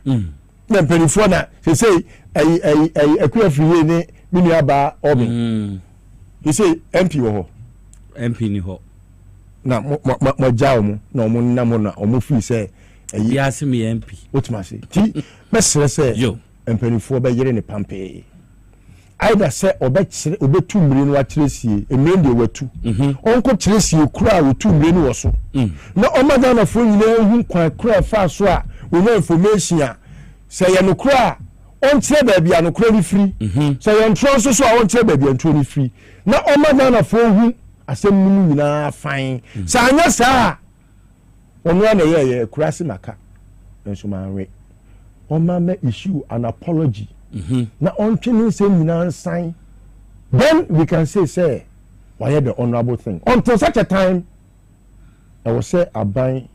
na perifo na say ekua friye ne mini aba Obi. You say MP wo ho. MP ni ho. Na mo jaw mo na omo nam na omo fi say eyi ase me MP. Otima say. Ti mesre say yo empanifo be yere ne pampe. Either say obetu mmire no akyeresie emire de watu onko kyeresie kura wetu mmire no woso na omaga na fo nyina hu kwan kura fa so a we no information a say ye no kura on kyere ba bia no kura ni free say ye ntro so a on kyere ba bia ntro ni free na omaga na fo hu asem mu nyina fine say anya sa ono na ye kura se maka enso manwe oma ma issue an apology na on training say nyina sign then we can say why the honorable thing until such a time I will say aban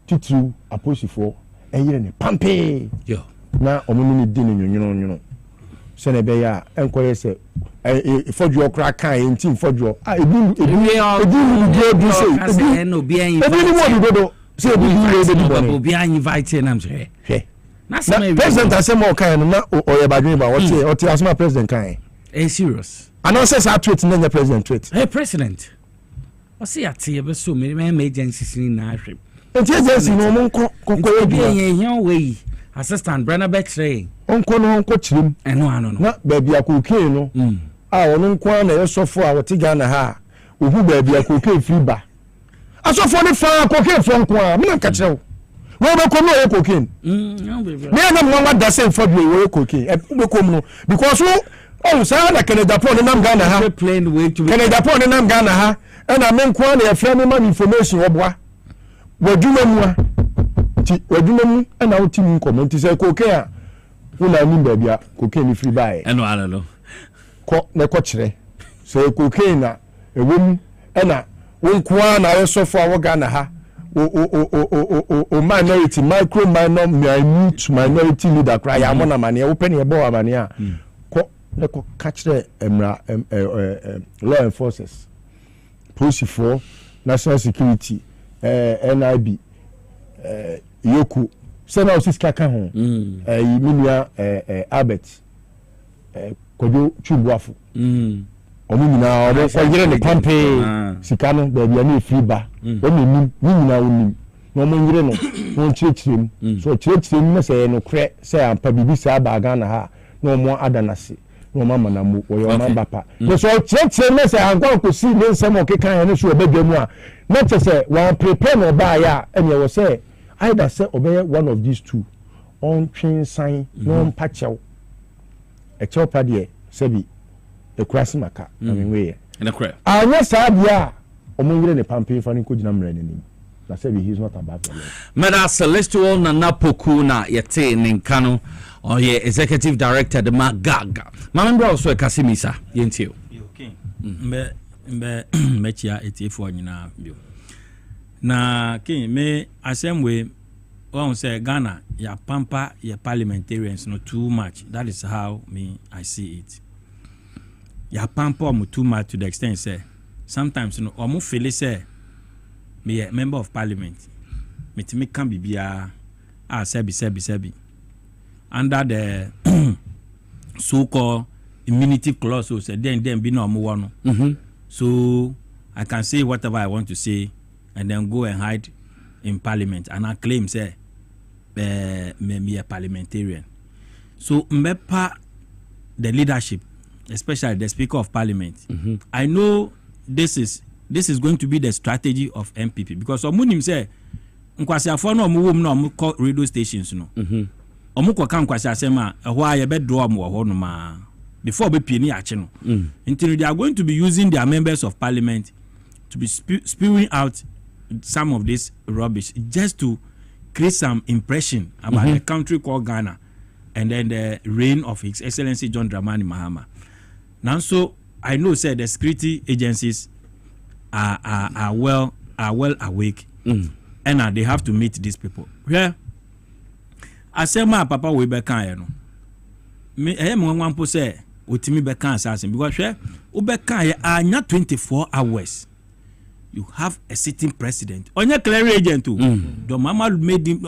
titru aposifo eyire ne pampe yo na omunu ni din nyonyono se na be ya enkoye se fodwo kra kan enti fodwo edu do say edu obi an say edu obi an invite na mse na president asemo kan na oyebadwe ba what asema president kan serious announces our tweet na president tweet hey president o see ati e be so me emergency ni na ahwe agency no mo kokko bi yan we assistant brana betray onko chirim eno na baabi akoke no ono nko na yesofo a wote Ghana ha ohu baabi akoke free ba asofo ne fa akoke fo nko a me nka kirewo we be come no cocaine me na mama da say for the we cocaine e be come no because say na Canada pon na Ghana ha plane way to Canada pon na Ghana ha e na me nko na e frame me information oboa waduma mu a ti waduma mu e na woti mu comment say cocaine a una ni ba bia cocaine ni free buy e no ala no ko na ko kire say cocaine na e wom e na wonko na yesofo a wo Ghana ha o minority micro minor minute minority leader cry ya mo na mane wo pene e bo amane a ko ne ko catch emra law enforcers police for national security NIB yoku se na osisi ka ho minua Albert kodo chubuafo omu nyina omo kwagire ne pampe sika no ba bia na free ba o menim nyina onim no omo ngire no no chirechirem so chirechirem na say no kre say ampa bibi sa ba Ghana ha no omo adanase no omo manamo o yo mamba pa so chirechirem na say anko ko si ne nsem o kekan ne so obedwam a na che say one prepare no ba ya ene wo say either say obey one of these two on train sign no mpachew e chopa de sebi the crossing maka I mean we in a crap anya sabia omongire ne pampe fa ni ko gina mra nanim na say he is not about the law meda celestial na napoku na yete ne nkano or ye executive director de magaga mamembra also e kasimisa yentio okay me chia etfo nyina bio na kin me assemble one say Ghana ya pampa ya parliamentarians no too much. That is how I see it. Ya pampa mu too much to the extent say sometimes no omo feel say me a member of parliament me can be bia sebi under the so called immunity clause, so say then be no omo one. So I can say whatever I want to say and then go and hide in parliament and I claim say me a parliamentarian. So mbepa the leadership, especially the speaker of parliament, I know this is going to be the strategy of MPP because omunim say nkwasi afọ no omuwom no omukọ radio stations no omukọ kan nkwasi asema ehwa ye be do omo ho no ma before be pie ni ache no until they are going to be using their members of parliament to be spewing out some of this rubbish just to create some impression about the country called Ghana and then the reign of His Excellency John Dramani Mahama. Now, so I know, say the security agencies are well awake, and they have to meet these people. Yeah, I say my papa we be kan no. Me one po say utimi be kan assassin because we kan anya 24 hours. You have a sitting president. Onye clear agent too. The mama made him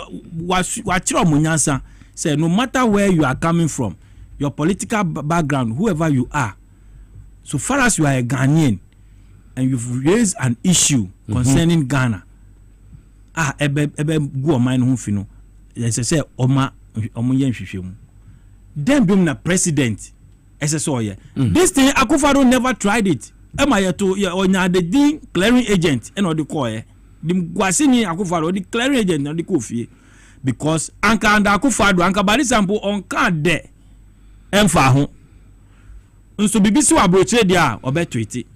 say no matter where you are coming from, your political background, whoever you are, so far as you are a Ghanaian and you've raised an issue concerning Ghana, ebe go mind who fino. Yes, I say oma yen hwehwem. Then being the president, SSO yeah. This thing Akufo-Addo never tried it. Ema ya to onya the din clearing agent and the call eh. The gwasini Akufo-Addo the clearing agent and the kofie because anka and Akufo-Addo anka bari sample on card there. Emfa ho. Nso bibisi wa broche dia obetwete.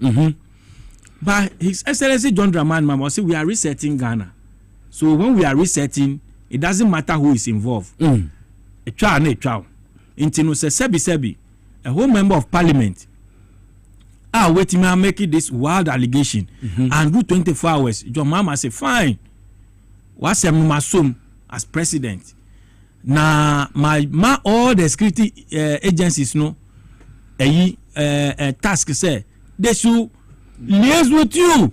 But His Excellency John Dramani Mahama say we are resetting Ghana. So when we are resetting, it doesn't matter who is involved. A trial na trial. Intino say sebi a whole member of parliament waiting me making this wild allegation and do 24 hours. John Mahama say fine. What's masum as president? Na all the security agencies no task say they should liaise with you.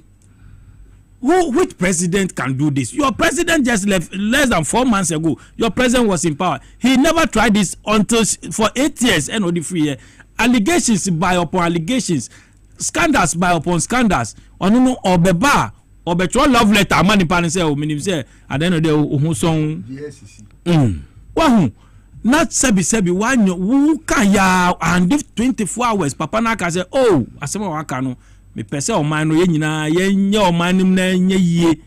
Which president can do this? Your president just left less than 4 months ago. Your president was in power. He never tried this until for 8 years. And only 3 years. Allegations by upon allegations, scandals by upon scandals. Onuno obeba obetro love letter. Mani pan say minim say at the end of the day song. Wahu not sebi one who can ya and if 24 hours. Papa na can say oh asema wakano. Me pese o man no ye nyina ye nya o man nim na nya yie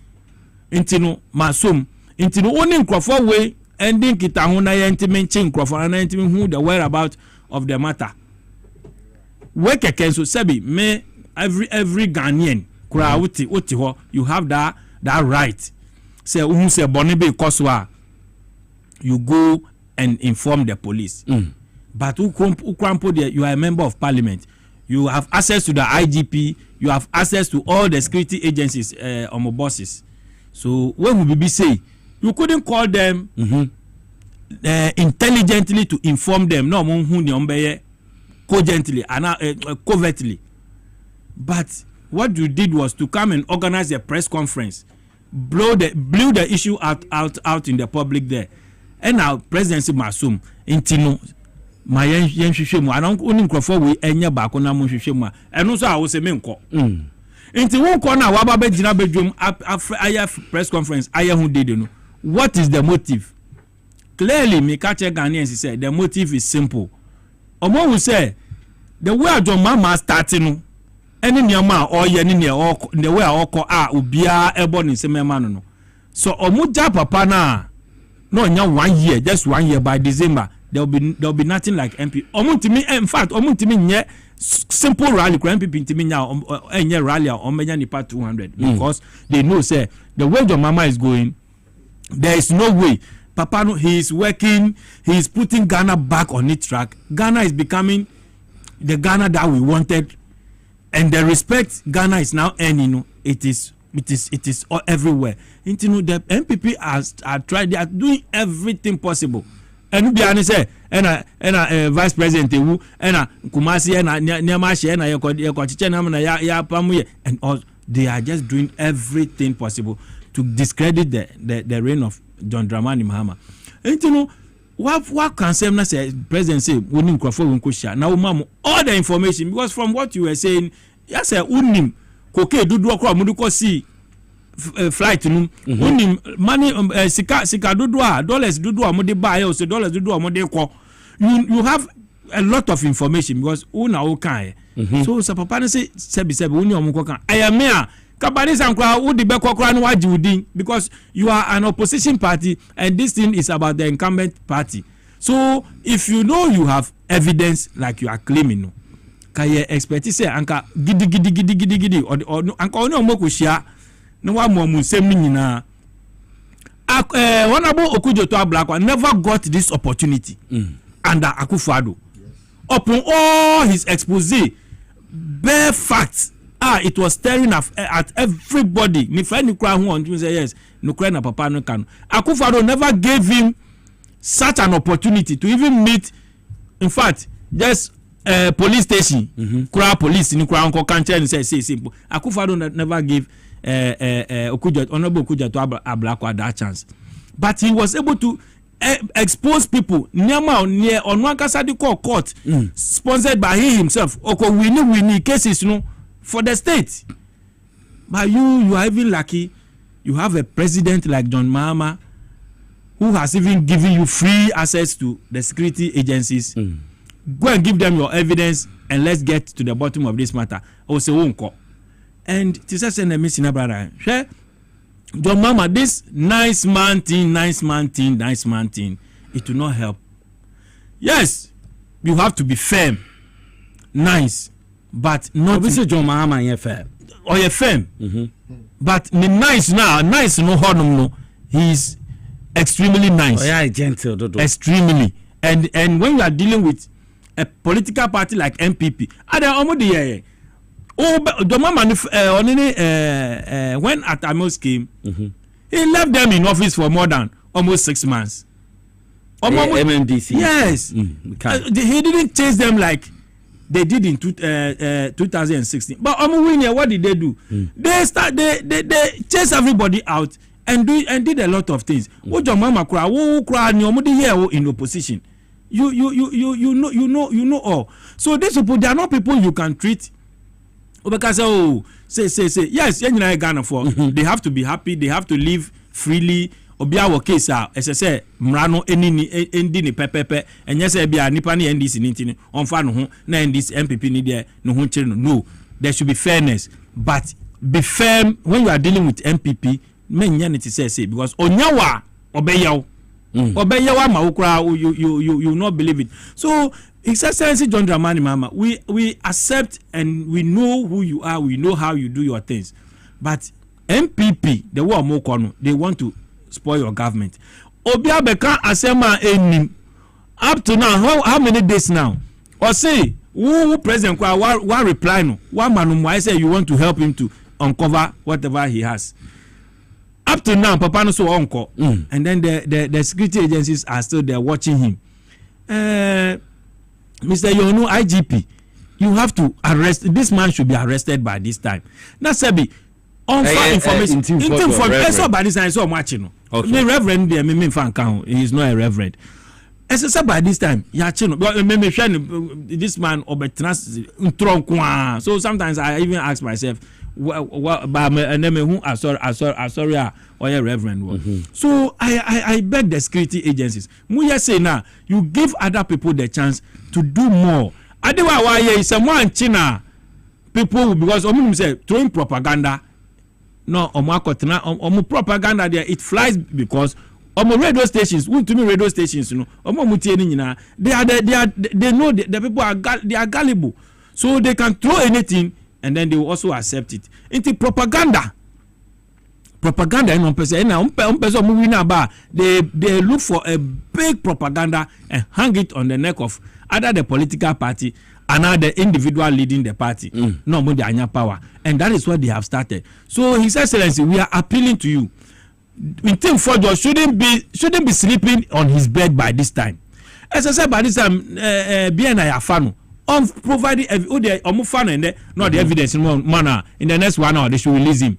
ntino masom ntino oni nkrofo we ending kita ho na ye ntime nchi nkrofo na ntime hu the whereabout of the matter we keken so sebi me every Ghanaian kura oti ho you have that right say who say boni be koswa you go and inform the police but who crampo there you are a member of parliament. You have access to the IGP. You have access to all the security agencies on my bosses. So when we be say you couldn't call them intelligently to inform them. No, cogently and covertly. But what you did was to come and organize a press conference, blew the issue out in the public there, and now presidency masum intino. My yen hwehwemu anan oni nkrofo we enya ba ko na mo hwehwemu a eno so a wo se me nko nti won ko na wa ba bagina bedwom aya press conference aya hu dede no what is the motive? Clearly me catch Ghanaians say the motive is simple. Omo will say the way John Mahama starting no eni niam or ye ni the way okọ obia ebo ni se mema no so omo ja papa na no nya 1 year just 1 year by December there'll be nothing like MP. In fact, nye simple rally. MP ntimi nya rally omenya nipa 200 because they know say the way your mama is going, there is no way. Papa, no, he is working. He is putting Ghana back on its track. Ghana is becoming the Ghana that we wanted, and the respect Ghana is now earning. It is all everywhere. The MPP are tried. They are doing everything possible. And be honest, vice president who Kumasi Nyamashi and all they are just doing everything possible to discredit the reign of John Dramani Mahama. And you know what can say president say we need now all the information because from what you were saying, yes, unim koke dudu akwa muduko see flight no unim money sika dudu dollars dudu amode buy o say dollars dudu amode ko you have a lot of information because una o kan so so papa say sebi uni omo kan ayame kabani sankwa udi be kokora no waji udin because you are an opposition party and this thing is about the incumbent party. So if you know you have evidence like you are claiming no kay expect say anka gidi or anka oni omo ko hia no wa mo nsem nyina honorable Okujoto Ablakwa never got this opportunity under Akufo-Addo. Upon all his expose bare facts it was staring at everybody. Ni friend ni kra hu on say yes no kra na papa no kan. Akufo-Addo never gave him such an opportunity to even meet. In fact, just police station kra police ni kra onko kan tell say simple. Akufo-Addo never gave honorable Okujoto Ablakwa that chance, but he was able to expose people nyama near on one kasadi court sponsored by he himself oko winning cases no for the state. But you are even lucky you have a president like John Mahama who has even given you free access to the security agencies. Go and give them your evidence and let's get to the bottom of this matter. Also wonko. And tisa send a missing brother. Share John Mahama, this nice man thing, it will not help. Yes, you have to be firm, nice, but not. Obviously, John Mahama is firm. Or you're firm, but the nice now, nice no honor no. He's extremely nice. Oh yeah, gentle, extremely. And when you are dealing with a political party like MPP, I don't know the when Atamos came, he left them in office for more than almost 6 months. MMDC. Yes, he didn't chase them like they did in 2016. But what did they do? They chased everybody out and did a lot of things. What your mama cry? Who cry? In opposition. You know all. So these people, they are not people you can treat. Because say yes, Ghana for they have to be happy, they have to live freely. Obia wo case as I say mrano endi ni pepepe enye say bia nipa ni NDC nintini onfa no ho na NDC MPP ni de no ho chire no. There should be fairness, but be firm when you are dealing with MPP. Menya it say because onyawa obeyaw obeyawa ma ukra you not believe it. So His Excellency John Dramani Mahama, we accept and we know who you are, we know how you do your things. But MPP, the war more corner, they want to spoil your government. Obia Beka Asema Enim. Up to now, how many days now? Or say, who President Kwa reply no? One man why say you want to help him to uncover whatever he has. Up to now, Papa no so uncle. And then the security agencies are still there watching him. Mr. Yonu, IGP, you have to arrest this man. Should be arrested by this time. Now, Sebi, unfair information. It's by this time. It's all watching. The reverend, he is not a reverend. As I by this time, this man so sometimes I even ask myself, sorry, or a reverend. So I beg the security agencies. Muya say now, you give other people the chance to do more. Adewa why someone China people because say throwing propaganda. No, propaganda there it flies because radio stations, radio stations, they know the people are gullible, so they can throw anything and then they will also accept it. Into propaganda, they look for a big propaganda and hang it on the neck of either the political party and now the individual leading the party. No more the power, and that is what they have started. So His Excellency, we are appealing to you. In Tim Forjo shouldn't be sleeping on his bed by this time. As I said, by this time, BNI Afano on providing the evidence in the next 1 hour they should release him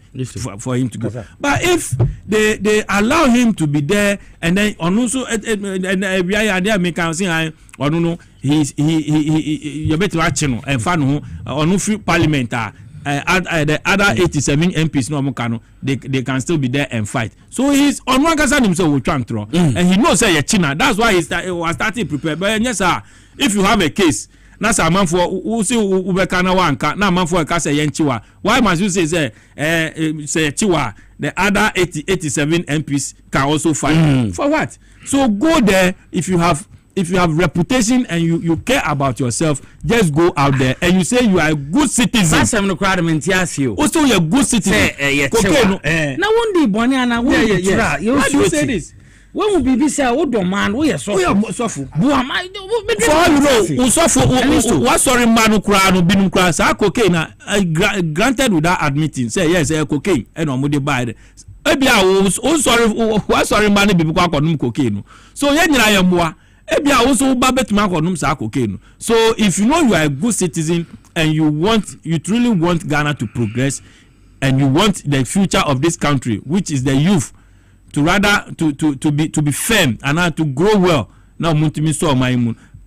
for him to go. But if they allow him to be there and then also you better watch and fan on parliament. The other 87 MPs they can still be there and fight. So he's on one side himself with Chantro, and he knows say China. That's why he was starting prepare. But yes, sir, if you have a case, that's a man for who say Ubekana Wanka, now man for a case Yenchiwa. Why must you say Chiwa? The other 87 MPs can also fight for what? So go there if you have reputation and you care about yourself, just go out there and you say you are a good citizen. That's I'm not you. Also, you're a good citizen. Now, one day, Bonnie, and I will you say this. When will be this? Oh, man, we are so for all you know, what sorry, man who cry no bin cry, say cocaine. Granted without admitting, say yes, cocaine, and on would buy it. What sorry, man, be cocaine. So, yeah, also cocaine. So if you know you are a good citizen and you truly want Ghana to progress and you want the future of this country, which is the youth, to rather to be firm and to grow well. Now,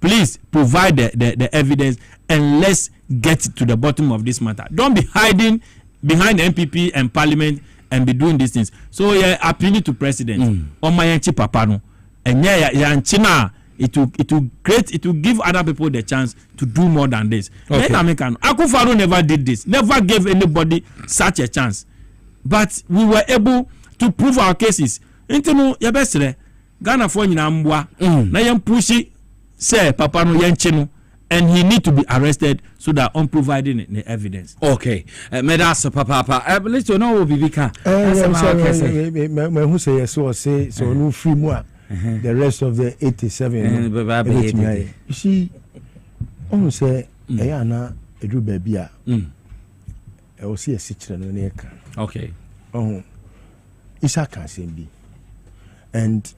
please provide the evidence and let's get to the bottom of this matter. Don't be hiding behind MPP and Parliament and be doing these things. So yeah, appealing to President on my papa no, and yeah, it will give other people the chance to do more than this. Okay. Akufo-Addo never did this, never gave anybody such a chance, but we were able to prove our cases. Intino yabesre Ghana for nyina mbwa na yem pushi say papa no yenche and he need to be arrested so that on providing the evidence. Okay, medasa papa. Let's know Bibika. Me who say yes or say so no free more. The rest of the 87. You see, almost say Ayana Edu Babia. I will see a citron on Eka. Okay. Oh, Isa can say be. And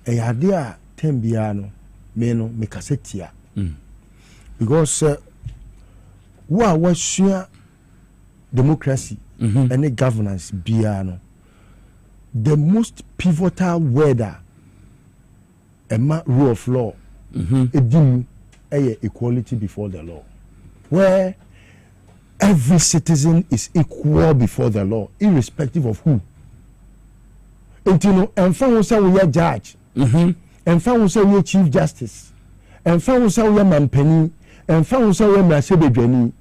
a idea 10 biano, meno, mekasetia. Because what was sure democracy and a governance biano. The most pivotal word a rule of law equality before the law, where every citizen is equal before the law irrespective of who. And found say we are judge and found say we are chief justice and found say we are mampeni and found say we are masebedwani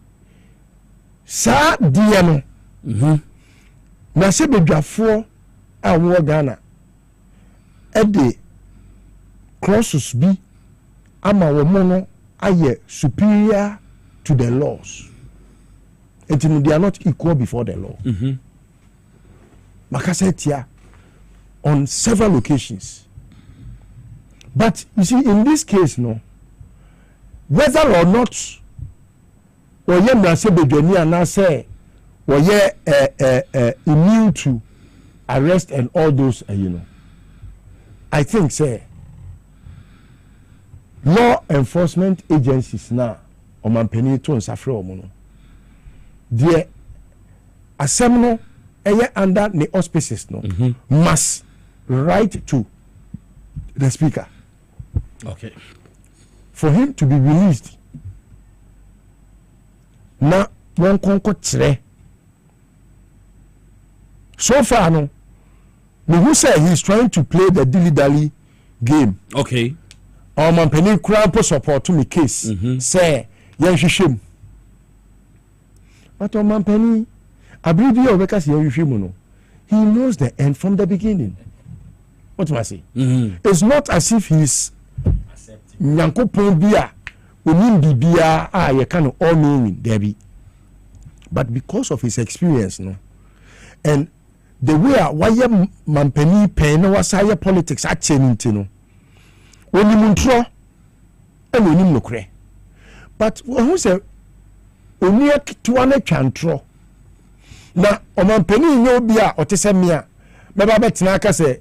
sa dia no masebedwafo our Ghana ede crosses be ama womono aye superior to the laws. And they are not equal before the law. Makasetia on several occasions. But you see, in this case, no, whether or not or ye mrasebedwani anase or ye immune to arrest and all those, I think, say, law enforcement agencies now, or mampeni to nsafre omono, the assembly under the auspices no must write to the speaker. Okay. For him to be released. Now, one concotre. So far, no. Who say he's trying to play the dilly-dally game? Okay. Or mampeni crowd support to me case. Say, yes, shame. But on mampeni, because he knows the end from the beginning. What do I say? It's not as if he's Nyanko Pobia, Unim Bibia, you can all meaning, Debbie. But because of his experience, no, and the way why mampeni pen was higher politics at Chenintino. When you muntro and when you nokre. But who said only a tuane chantro. Na omampeni nyo bia otesemia beba betina aka se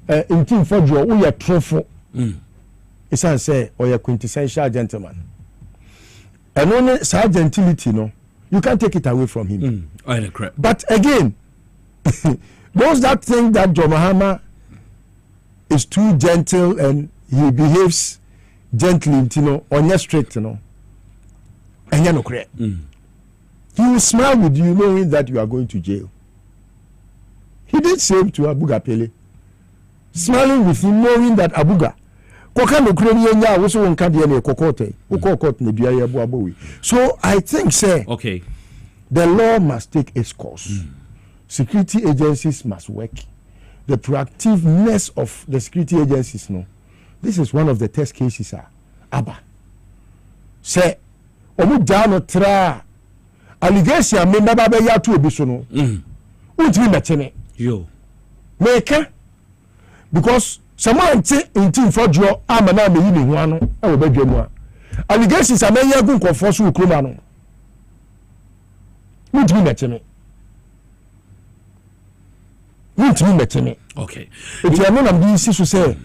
intim fodwo wo ye trofo isan say or a quintessential gentleman. And only sa gentility no, you can't take it away from him. But again, those that think that John Mahama is too gentle and he behaves gently, on your strict, and you're not correct. He will smile with you knowing that you are going to jail. He did same to Abuga Pele, smiling with him knowing that Abuga. So I think, sir, okay, the law must take its course. Security agencies must work. The proactiveness of the security agencies, no. This is one of the test cases, Abba. Say, omu down tra allegation me baba be ya to obiso no. Untimi metene. Yo. Meka because someone intim fodjo amana me yi ne ho ano e wo badwa mu a. Allegations amenya gu nkofo so ukroma no. Untimi metene. Okay. If you are not ambitious to say,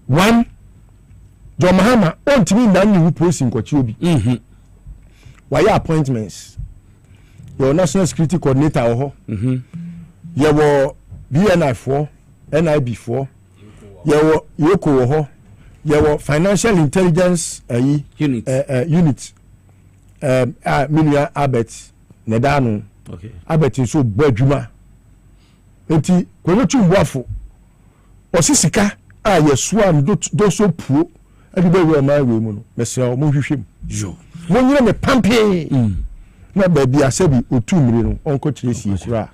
one, John Mahama, on to me, then you post in Kochubi. Why appointments? Your national security coordinator, you were BNI 4 NIB 4 yewo yoko ho yewo financial intelligence unit Minia Albert Nedano Albert nso bo adwuma enti kwetu mboafo osisika a yesua do so puo adibe we ma we mu no mesra mo hwehwem yo mo nyire me pampe na baabi asabi otumire no onko kiresi kura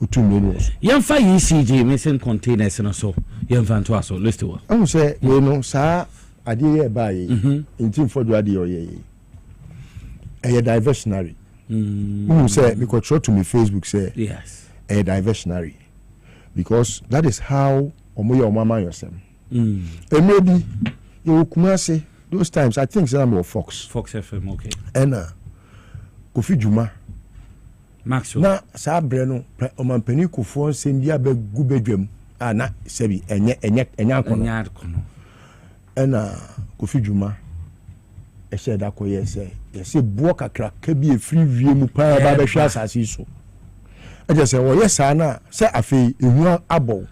otumire no yemfa ECG missing containers no so yemfa nto aso list wo am say we no sa ade ye ba ye ntim fodo ade ye ye diversionary say because try to me Facebook say yes a diversionary because that is how omoye omama yosem maybe you kumase those times I think some of Fox FM okay and Kofi Juma Maxwell na sa bre no omampani kofo nsem bia be gubedwam na sebi enya akono and Kofi Juma e said that koye say buo kakra ka bi efri wie mu pa ba be hwa asase so e je say wo yes na say afi ehu abo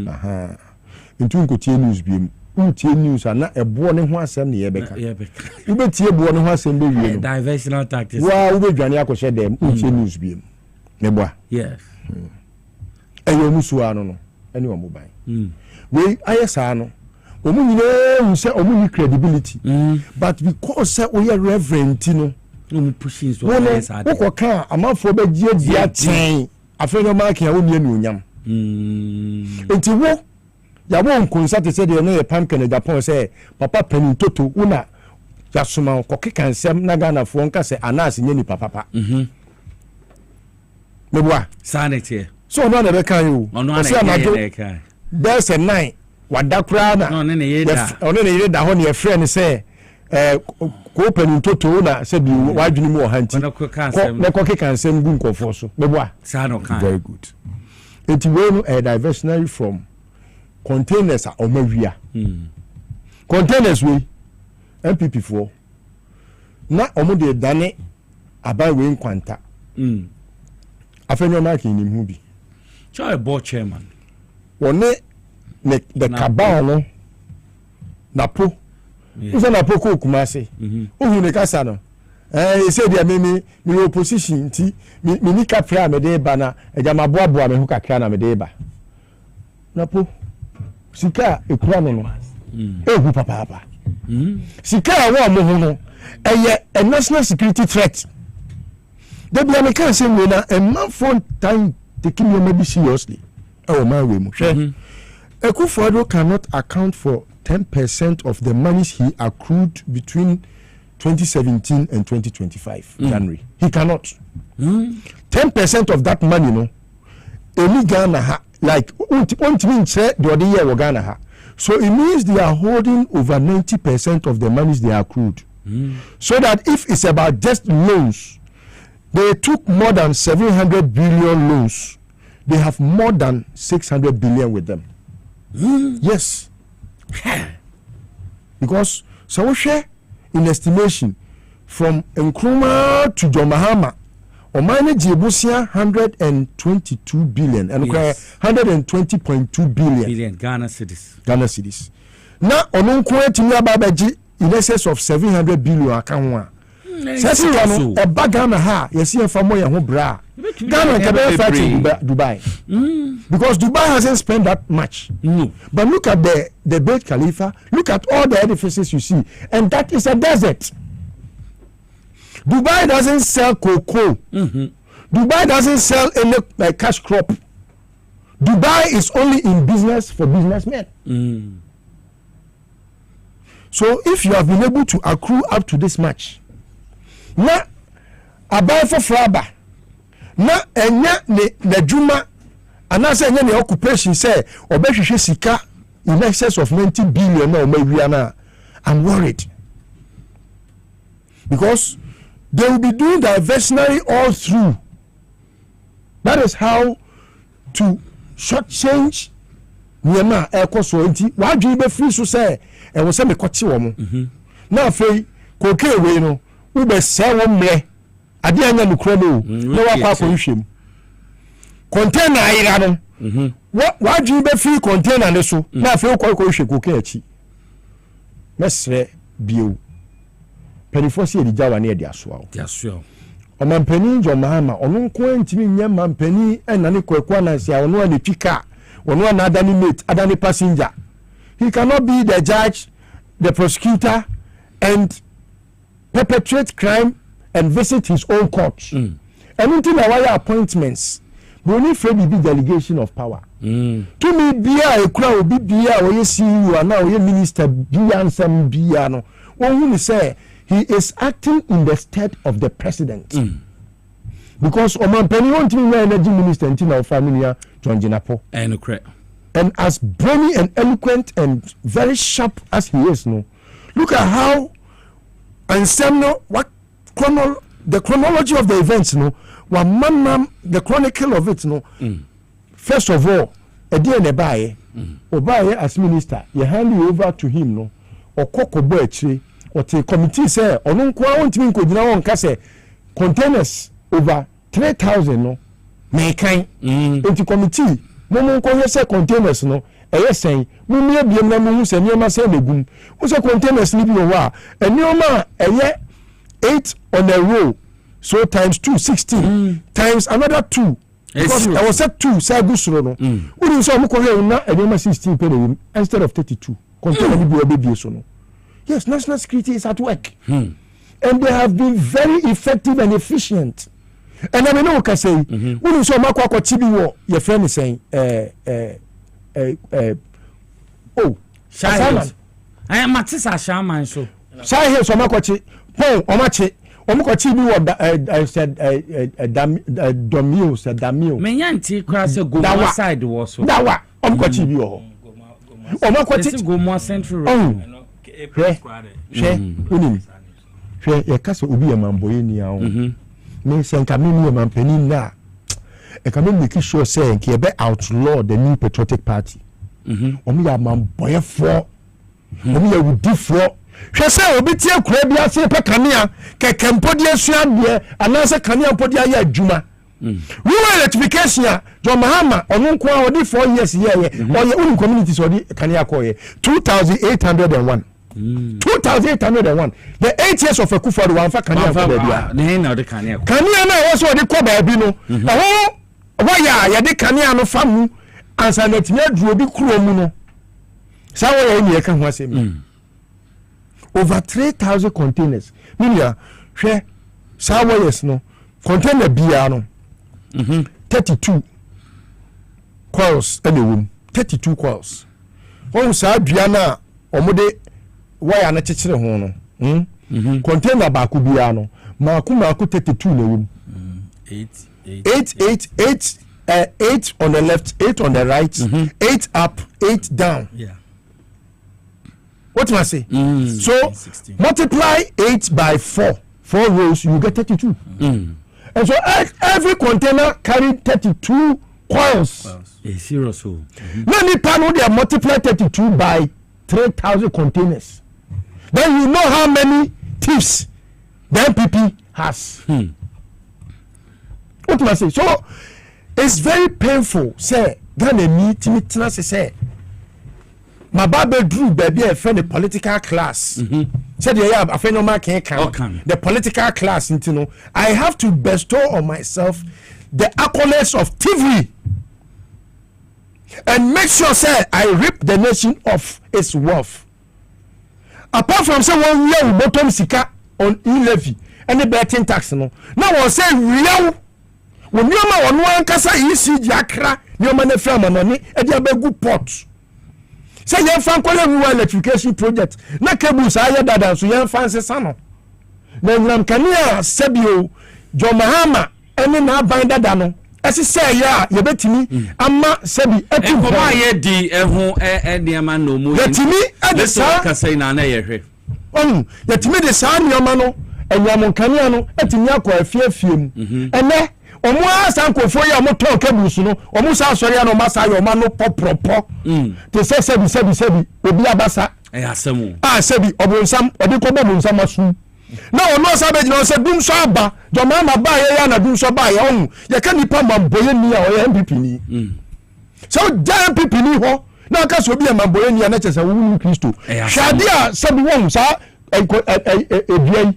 aha into nkotie news bi untie news ana ebo ne ho asem ne yebeka ubetie bo ne ho asem be wie no diversional tactics wa ubedwane akose dem untie news bi ne boa yes eyo musu ano no ene o mobile we ayesa no omu nyine hu se omu ni credibility but because say we are reverent no no pushing so ayesa de ko kan amafo be gie dia ten afenyo mark ya wo mi enunyam enti wo ya wo nkonsa te se de no ye pumpkin Japan say papa panin toto una ya suma ko kekansem na Ghana fo nka se anas nye ni papa meboa sanity so no na be kan yo say amado there's a nine wadakura na no ne yeda ono ne yeda ho ne ye friend say ko panin toto na se bi wadwini mu ohanti na ko kekansem gu nkofo so meboa sano kan very good enti we no a diversionary from containers are omawia containers we MPP4 na omo de dane abai we nkwanta afenyo mark ni hu bi choy board chairman wone the cabal no napo uso napo ko kumase ohu ne kasa no e say dia me opposition ti me ni kapra me de ba na ejama boaboa me hu kakra na me de ba napo sika ekura no ehu papa sika awo mo hu no a national security threat the be am can say we na a man for time taking your maybe seriously oh my way mo Ekufuado cannot account for 10% of the monies he accrued between 2017 and 2025 January. He cannot. 10% of that money, no. Any Ghana ha, like mean say the other year Ghana ha. So it means they are holding over 90% of the monies they accrued. So that if it's about just loans, they took more than 700 billion loans. They have more than 600 billion with them. Yes. Because so we share in estimation from Nkrumah to John Mahama or manage Busia 122 billion and 120.2 billion Ghana cedis. Now on Babaji in excess of 700 billion account. So a bag Ghana ha yes here for more who bra Ghana can be fighting Dubai because Dubai hasn't spent that much. But look at the Burj Khalifa, look at all the edifices you see, and that is a desert. Dubai doesn't sell cocoa. Dubai doesn't sell any cash crop. Dubai is only in business for businessmen. So if you have been able to accrue up to this much, na abai for fraba na enya ne juma anase enya ne occupation say obehwehwe sika in excess of 90 billion na omawia na, I'm worried because they will be doing diversionary all through. That is how to shortchange niema ekoso enti wadwe be free so say e wo say me kote wo mo na afei kokee we no ube se wo mre ade anya nukura no na wakwa akɔhwehwem container ayira no wadwi be free container ne so na afei kɔhwehwe koka achi mesre bio perifosi edijawa ne edi asoa ɔmampani John Mahama ɔno nko ntimi nyɛ mampani ɛna ne kwakwa na sia ɔno ana twika ɔno ana adani mate adani passenger. He cannot be the judge, the prosecutor, and perpetrate crime and visit his own court. And until our appointments, we only frame the delegation of power. To me, Bia, a crowd, be Bia, or you see you are now a minister, Bia and some Biano. When we say he is acting in the stead of the president. Because Oman Penny won't be energy minister until our family, John Jinapo. And as brainy and eloquent and very sharp as he is, no, look at how and some what the chronology of the events, no, the chronicle of it, no. First of all, a dear Nebaye, Obaye as minister, you hand you over to him, no, or Coco Boetre, or the committee say, or no, won't mean could now on Casse containers over 3,000, no, may kind into committee. Momo ko yese containers no eyesen mo mie biem na mo se nioma se legum wo se containers ni bi wo a enioma eye 8 on a row so times 2 16 times another 2 because I was set 2 say gusuro no wo so mo ko he na enioma 16 pe na instead of 32 container ni bi obedie so no. Yes, national security is at work and they have been very effective and efficient. And I know what I say. We saw Marco Chibi, your friend is saying, Shaman. I am Matissa Shaman. So, Sai here, so Marcochi, Paul, Omachi, Omachi, I said, Domio, said Damio. Menyanti cross a good outside was so. Dawa, Omachi, Omachi, go more central. Your castle will be a mamboy. Me say kamini mampeni na e kamini make sure say nke be outlaw the new patriotic party omi ya mamboyefo omi ya wudifo hwe say obi tie kura bia se pe kanea keke mpodi asua de anase kanea mpodi aye adwuma rural electrification ya John Mahama onu nko a odi 4 years ye oye uni community so di kanea ko ye 2801 2801 the 8 years of Akufo-Addo one fa kania for bia na de kania na wo so de ko ba bi no ya de kania no fa mu ansa na timi aduro bi kuro mu no sa wo ya ni e ka ho asem over 3000 containers minia hwe sa wo yes no container bia no 32 coils anyway 32 coils on sa dua na omode wire na chechire ho no container ba ku bia no ma ku 32 na wom 8 on the left 8 on the right 8 up 8 down what must I say so 16. Multiply 8 by 4 rows you get 32 and so every container carry 32 coils zero so now the panel they multiply 32 by 3,000 containers. Then you know how many thieves the MPP has. What must I say? So it's very painful. Say, Ghana me say, my Bible drew baby a friend the political class. Said yeah, a friend of mine can't count the political class. You know, I have to bestow on myself the accolades of thievery. And make sure say I rip the nation of its wealth. Apart from say 1 year bottom sika on e-levy and the betting tax no. Now we say real when you ma on one kasa ECG akra you ma na fra money e dey abegu port. Say you fan kwale rural electrification project na cables aye dada so you fancy sano. Na ngram kania sebio John Mahama ene na ban dada no. Esi say ya ye betimi ama sebi etu ko ma ye di ehun niam no mu yetimi ade sa ka say na ye hwe yetimi de sa niam no enyam kania no etimi akọ afiafiem ene omo asankofo ya mo ton kabus no omo sa asori ya no masa ya oma no popropo te say sebi obi abasa asemu sebi obonsam obi ko bonsam asu na ono sabe jina say dum so aba jo mama ba ya na dum so ba ya onu ye ka nipa mamboye ni a o ya MPP ni so ja MPP ni ho na ka so bi e mamboye ni na chese wo Kristo hwade a sabe won sa ebiai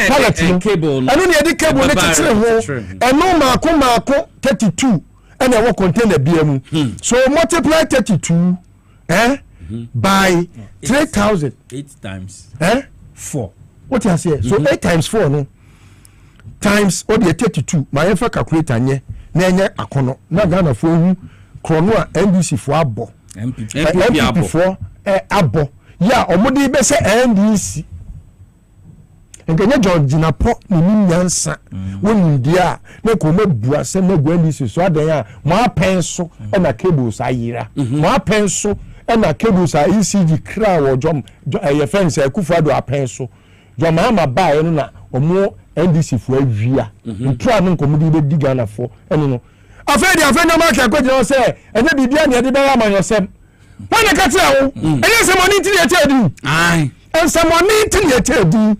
palette anu ne de cable ne tire ho enu maako 32 and I will contain the BM. So multiply 32 by 3,000. 8 times 4. What you say? So 8 times 4 no times all the 32. My ever calculator nye na akono na Ghana for hu krono a NDC for abo. MPP for abo. Ya omodi be say NDC. Nkenya George na po ni nyansa woni dia na ko mabua se na gwandi so adan a mo apenso na cables ayira mo apenso na cables a ECG kra wo jom ye fence akufado apenso jom ma ba ye no na omo NDC fo awia ntura no nkomudi be diga na fo eno no afedi na ma ka kwagina se ene bibia ne de be ya manyosem wana ka tia wo ene se money ti de tia ai and someone needing your teddy and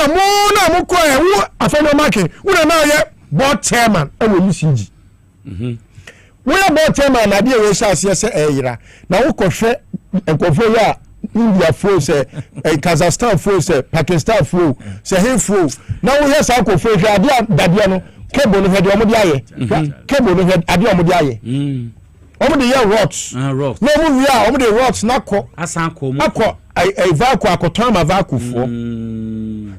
a more na mo cry a fellow market we are now yet board chairman and we UCG we are board chairman idea we shall see era now we could and cover India force Kazakhstan force Pakistan force say him force now we have South Korea idea Dadiano cable no head omodia cable no head idea omodia omo de year rocks no move ya omo de rocks na ko asanko mo akọ vacuum akoton ma vacuum fo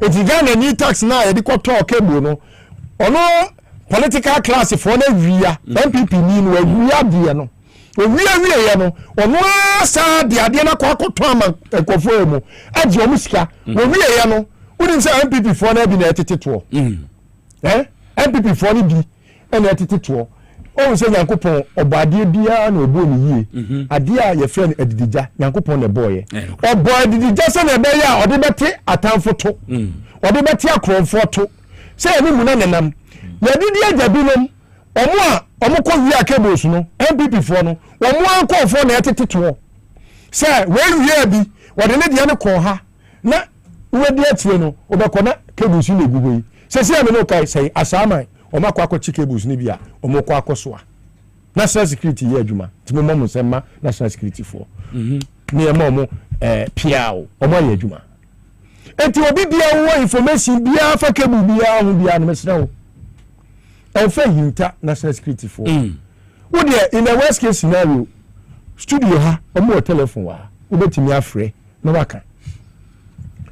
eti Ghana ni tax na ye de ko to cable no ono political class fo na wia MPP ni no wia de no wia ye no ono asa de ade na ko akoton ma ekofo mu age omo sika wia ye no woni say MPP fo na bi na eteteto MPP fo ni bi na eteteto o se Nyankopon obade bia na obo ni yie ade a ye friend edidija Nyankopon na boye obo edidija se na be ya ode bete atamfo to ode bete akronfo to se eni mu na nenam ya didi ajabinom omo ko wi akebos no MPP fo no omo anko fo na eteteto se we wi abi wode ne dia ne ko ha na we dia tie no obekona kebos ni gugu yi se me no kai sei asama Oma kwa cables ni bia omo kwa kosoa national security ye adwuma timo mo sema national security for ni e mo piao omo ye adwuma enti obi bia wo information bia fa cable bia ho bia no mesra wo en fa yinta national security for wo de in a worst case scenario studio ha omo telephone wa wo betimi afre no baka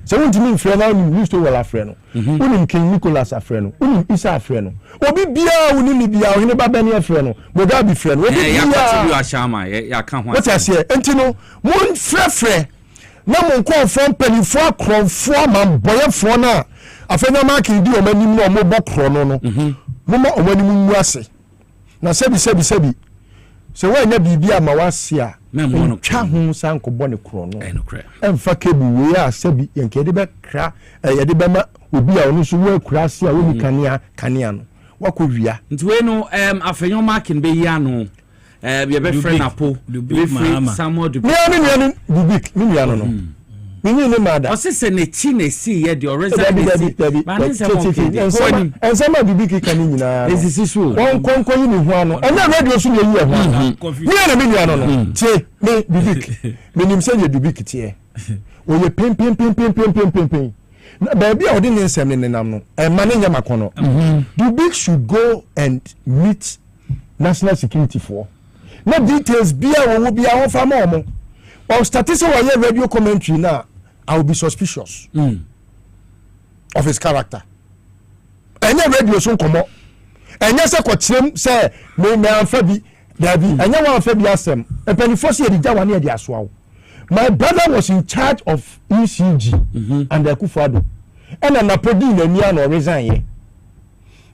so won't mean friend now you used to well afre no unim King Nicholas afre no unim Isa afre no obi bia unim bia ohine baba ne afre no moga bi friend obi bia ya ashama ya kan ho what I say enti no mon frefre na mon ko from penifo akronfo man boyefo na afenya ma ki di o manim no mo bokro no no mo ma o manim mu ase na sebi se wa nya bibia ma wase a twa ho sanko bone kro no emfa kebu we a sebi yenke de be kra ye de be ma obi a onu so wa kura ase a woni kanea no wakowia nti we no afenyo marking be ya no ye be friend apo be free Samuel du Dubik mi ya no Mini ne mada. O se ne chi na si ye the original. Ba ne se mo. En sama Dubik kan ni nyina. Esisi so. Konko yi ni ho ano. Ena radio so ye yi ho ano. Mi na mi ya no. Tie me Dubik. Minim se ye Dubik tie. O ye pim. Na baby a odi ne nsem ne nam no. E ma ne nyama kono. Dubik should go and meet national security for. No details bia wo bia ho fa ma omo. Or statistics or radio commentary now, I will be suspicious of his character. And your radio so come up. And yes, I could say, me Fabi, Dabi, and you want Fabi Assem, and Penny Fossi the Jawan near the Aswao. My brother was in charge of ECG and the Kufado, and an apodin and Niano resign.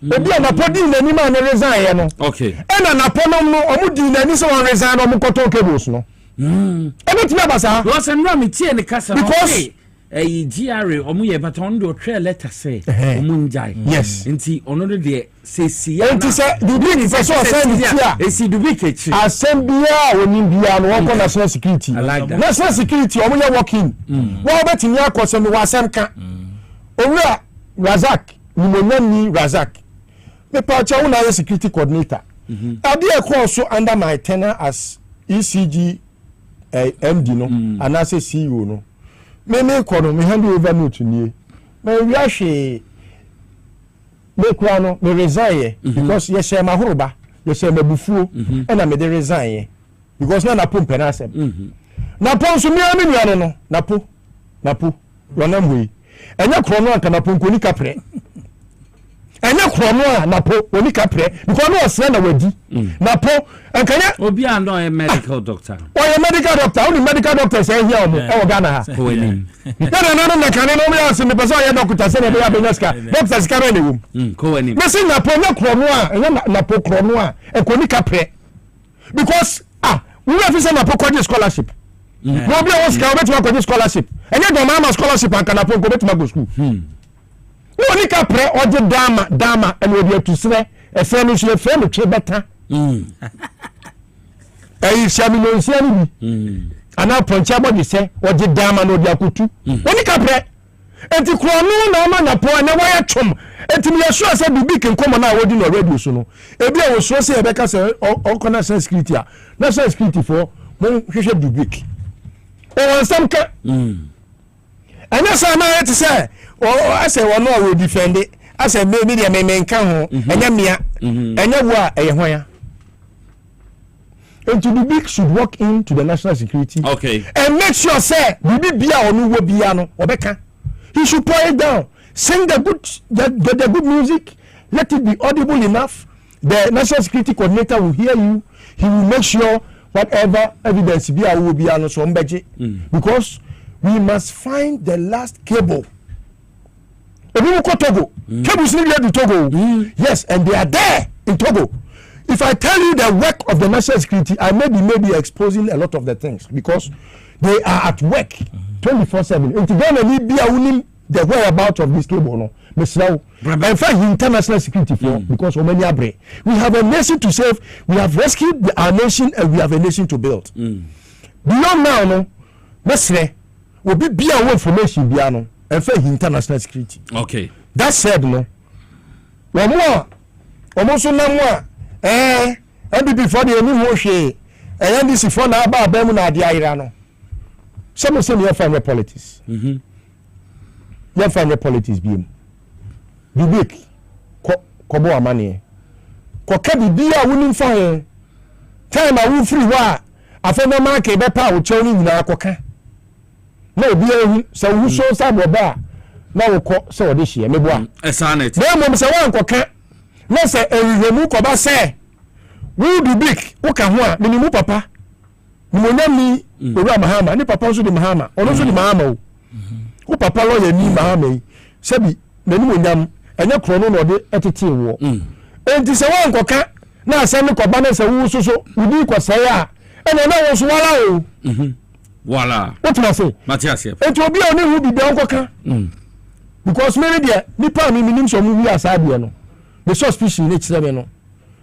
Obi an apodin and Niman resign. Okay. And an aponom no, Omudin and Nison resign on Mukoto cables no. Was and Rami Tia the Casa because a GRA or Muye Baton do trail letter say Munjai. Yes, and see another day say see and to say the big if I saw a see the wicked assembly when you be on work on national security. I like that national security or when you're working. Well, betting your question was some Owura Razak, Nimonyani Razak. Me pacha una security coordinator. Ade also under my tenure as ECG MD no and as a CEO no. Me kono me hand over no to nie. Me wiahwe me kwa no me resign because yes ma horoba, yes ma bufuo e na me de resign because na pompe na asem. Na pon so me nuano no na po ronam we. Enya krono anka na pon koni kapre. Enya krono na po oni kapre because no osre na wadi. Na po ankanya obi ando a medical doctor. Oye medical doctor, only medical doctor say here omo e wo Ghana ha. Ko ni. Na kane no me aso me pese oye doctor say na be abenyaska. Doctor ska na wom. Ko ni. Me say na po nya krono a, enya na po krono a e koni kapre. Because we have say na po college scholarship. No be o ska obetuma college scholarship. Enya do mama scholarship anka na po ko betuma go school. Oni kapre oje dama and we be to sre e friend is le friend twe beta. Shami no nsiani bi. Ana poncha body say oje dama no dia kutu. Oni kapre enti krono na ma na po na waya twom. Enti me sure say bibi ken komo na wodi no radio so no. Ebi e wo so say e beka say o national security a. National security for mo hwehwe bibi. E won sam ka. Anya say na yet say I say one no will defend it. I say maybe the men can ho. Anya mia. Anya wa e hwan. And to the big should walk into the national security. Okay. And make sure say bibi bia onu wo bia no obeka. He should pour it down. Sing the good music. Let it be audible enough. The national security coordinator will hear you. He will make sure whatever evidence bia will be no so mbeje. Because we must find the last cable. Togo. Cables need to Togo. Yes, and they are there in Togo. If I tell you the work of the national security, I may be exposing a lot of the things because they are at work 24/7. And together we be the whereabouts of this cable. No, in fact, international security for because we have a nation to save. We have rescued our nation, and we have a nation to build. Beyond now, no, will be our information. Biano. And for international security. Okay. That said, no. One more. Almost no more. And before the new Moshe, and this is for now about Bemuna di Irano. Some say you find your politics. You find your politics beam. The big Kobo Amani. Kokabi be a winning fire. Time I will free wa. I found a market better with Tony in our coca. No be so who show some ba na wo ko so de hie meboa esanet na mom se wan koka na se ehwehwemu ko ba se we do big wo ka ho a minimu papa nimonyami owura mahama ni papa so di mahama ono so di mahama o wo papa lo ya ni mahama yi sebi menimonyam enya krono no de etete wo enti se wan koka na asem ko ba na se wo so udi ko se ya ena na wo so wala o Voila. What must I say? Matthias. It will be only who be down coca. Because many dear, Nipa meaning some movie as I no. The suspicion in each no.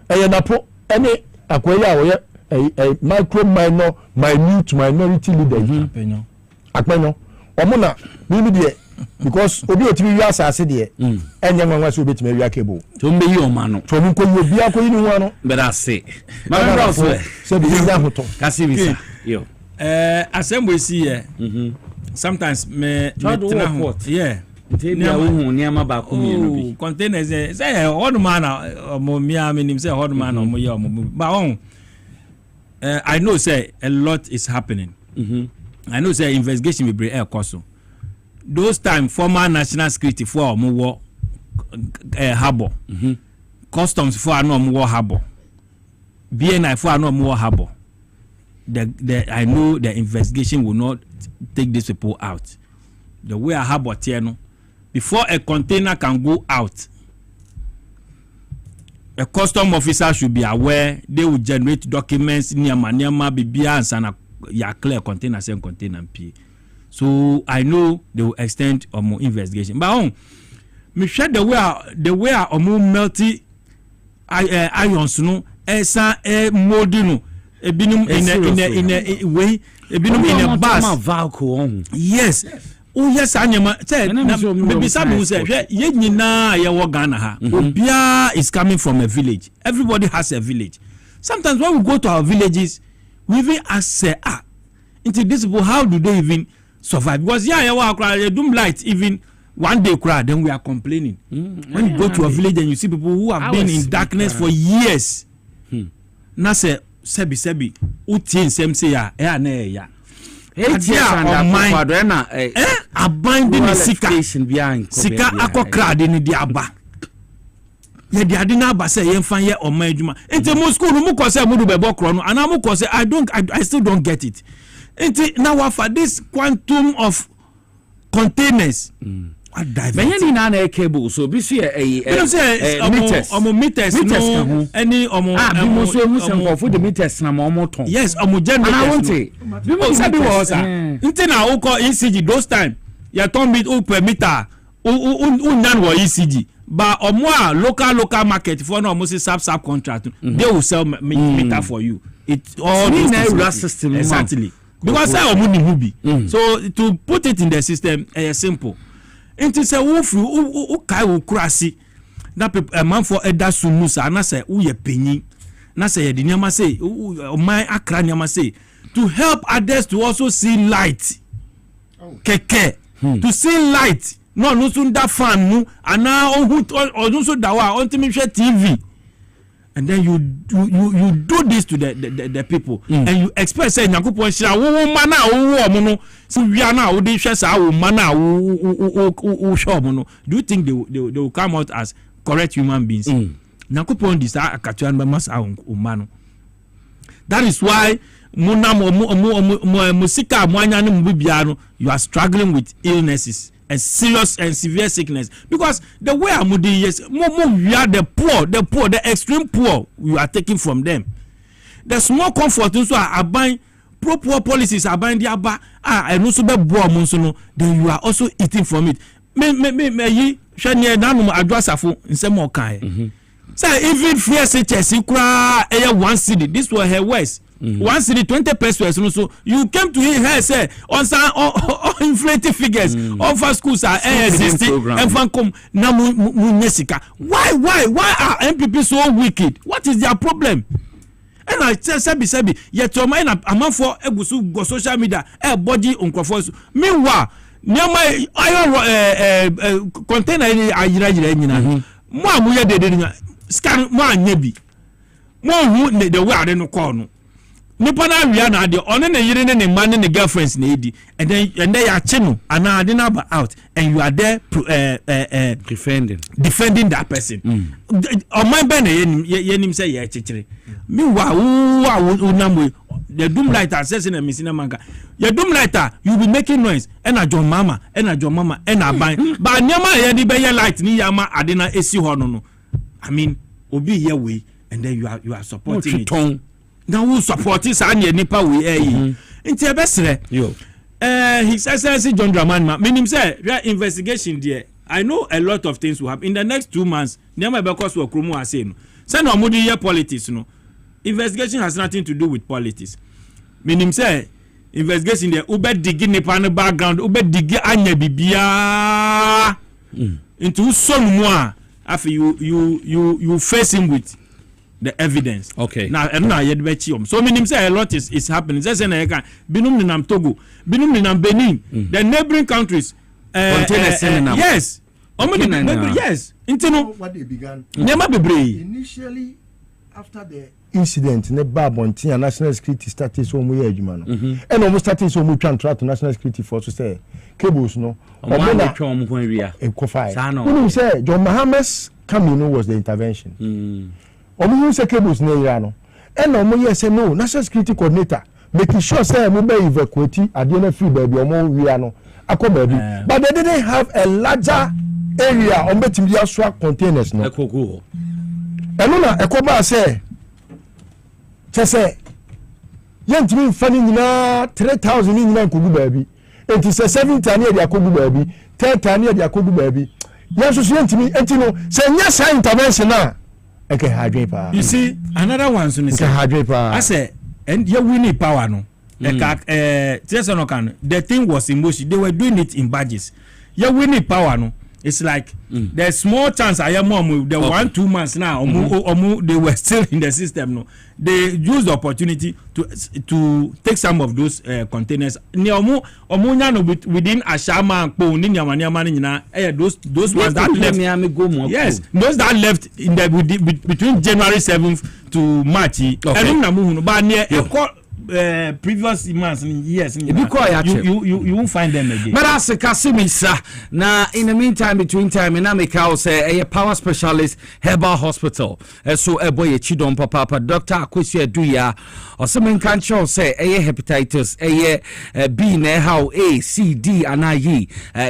And Napo any Aquila a micro minute minority leader. Akpeno. Omona, maybe dear. Because Obi TV as I said here, and young ones will be to me cable. To me, your man. From whom you be a queen, but I say, my brother said, Cassivisa. Yo. Assembly see here. Sometimes me yeah. Containers say old man say old man but I know say a lot is happening. I know say investigation will be air course. Those time former national security for war Herbal. Customs for no more Herbal. BNI for no more Herbal. I know the investigation will not take these people out. The way I have what here, before a container can go out, a custom officer should be aware. They will generate documents near Bibia and ya clear container same container P. So I know they will extend or more investigation. But me share the way or more melty ions no esa modino. Ebinum in a way, ebinum in a bus. Vacuum. Yes. oh yes anyama say maybe some who say ye nyina ye wo Ghana ha obia is coming from a village. Everybody has a village. Sometimes when we go to our villages we even ask say into these people, how do they even survive? Because they do light even one day crowd, then we are complaining. When you go to a village and you see people who have been in darkness for years. Na say sebi uti nsem say ya na abandon sika akokra de ni di aba ye di ade na aba say ye mfa ye oman adwuma enti mo school mu ko say mo do bebo kro no ana mo ko say I still don't get it. Enti now for this quantum of containers Many na cable so be see meters no any for the meters na mo ton. Yes, generators. Bi mo sabi wo sa. Nti na wo call ECG those time. Ya ton bit per meter. Nan wo ECG. But local market for no mo sub contract. They will sell meter for you. It all the system exactly. Because I omu ni hubi. So to put it in the system simple. Into say wo kai wo kurasi na a man for eda sunu sa na say wo ye penyin na say ye de nyama say o man akra nyama say to help others to also see light keke to see light no so that fan nu ana ohun so dawa on timi hwe TV. And then you do this to the people and you expect say Nyankopon shira wo mana wo omo no so wia na wo dey hwe sa wo mana wo show omo no. Do you think they will come out as correct human beings? Nyankopon dis akatuan ba mas wo no. That is why musika mo anya no mbibia no you are struggling with illnesses and serious and severe sickness because the way amudi yes we are the poor the extreme poor you are taking from them. The small comfort so are buying pro-poor policies are buying their aba and also be bo monso no then you are also eating from it. Me yi hwene na no adwasafo nsem okan say even fear HS kura 1 city this was her worst. 1 city 20 pesos so you came to hear say on inflated figures of schools are existing and fan come na munyesika. Why are MPP so wicked? What is their problem? And I say sebi yet your mind among for egusu go social media body onkrofo meanwhile nyama iron container ayira nyina mo amuye de scan mo anyebi mo hu the way ade no call no nipa na wia na ade one na yire ne man ne girlfriends na edi and then ya chenu ana ade na out and you are there defending that person. On my ben yenim say ye chechire meanwhile unamwe the doom lighter says in a missing manka your doom lighter you be making noise and a John mama and a ban but nyama ye di be light ni yama ade na esi ho no. I mean obi here way and then you are supporting it. Now who support this and nipa we into a bestre His Excellency John Dramani meaning say investigation there. I know a lot of things will happen in the next 2 months. Never because we kromo ase no. Say no modi here politics no. Investigation has nothing to do with politics. Meaning say investigation there ube digi nipa no background ube digi anya bibia into so more after you face him with the evidence. Okay. Now so meaning say a lot is happening. Just say na binum ni nam Togo, binum ni nam Benin, the neighboring countries. Yes. Yes. What they began. Initially, after the incident, ne Babonti and national security started so much adwuma no. And almost started so much transfer to national security force to say cables no. When say John Mohammed's coming was the intervention. Omo say cables na ira no and omo yes say no national security coordinator making sure say mo be evacuate ade na free baby omo wia no akọ baby but they didn't have a larger area on betimi dia so containers no ekoko eno na ekoba say yentimi mfani nyina 3000 nyina nkogu baby enti say 70 na dia kogu baby 10 na dia kogu baby yeso so yentimi enti no say nya sa intervention na okay, you see, another one soon is I say, and you winning power no. the thing was in motion. They were doing it in badges. Yeah, we need power, no. It's like there's small chance I am the 1-2 months now. They were still in the system. No, they used the opportunity to take some of those containers. Within Ashama and those ones that left. Yes, those that left in the between January 7th to March. Previous months years you won't find them again. But as a Kasimisa now in the meantime between time and Amika say a power specialist Herbal Hospital so a boy chidon papa Dr. Akwesi Aduya or some cancer say a hepatitis a B ne how A C D and I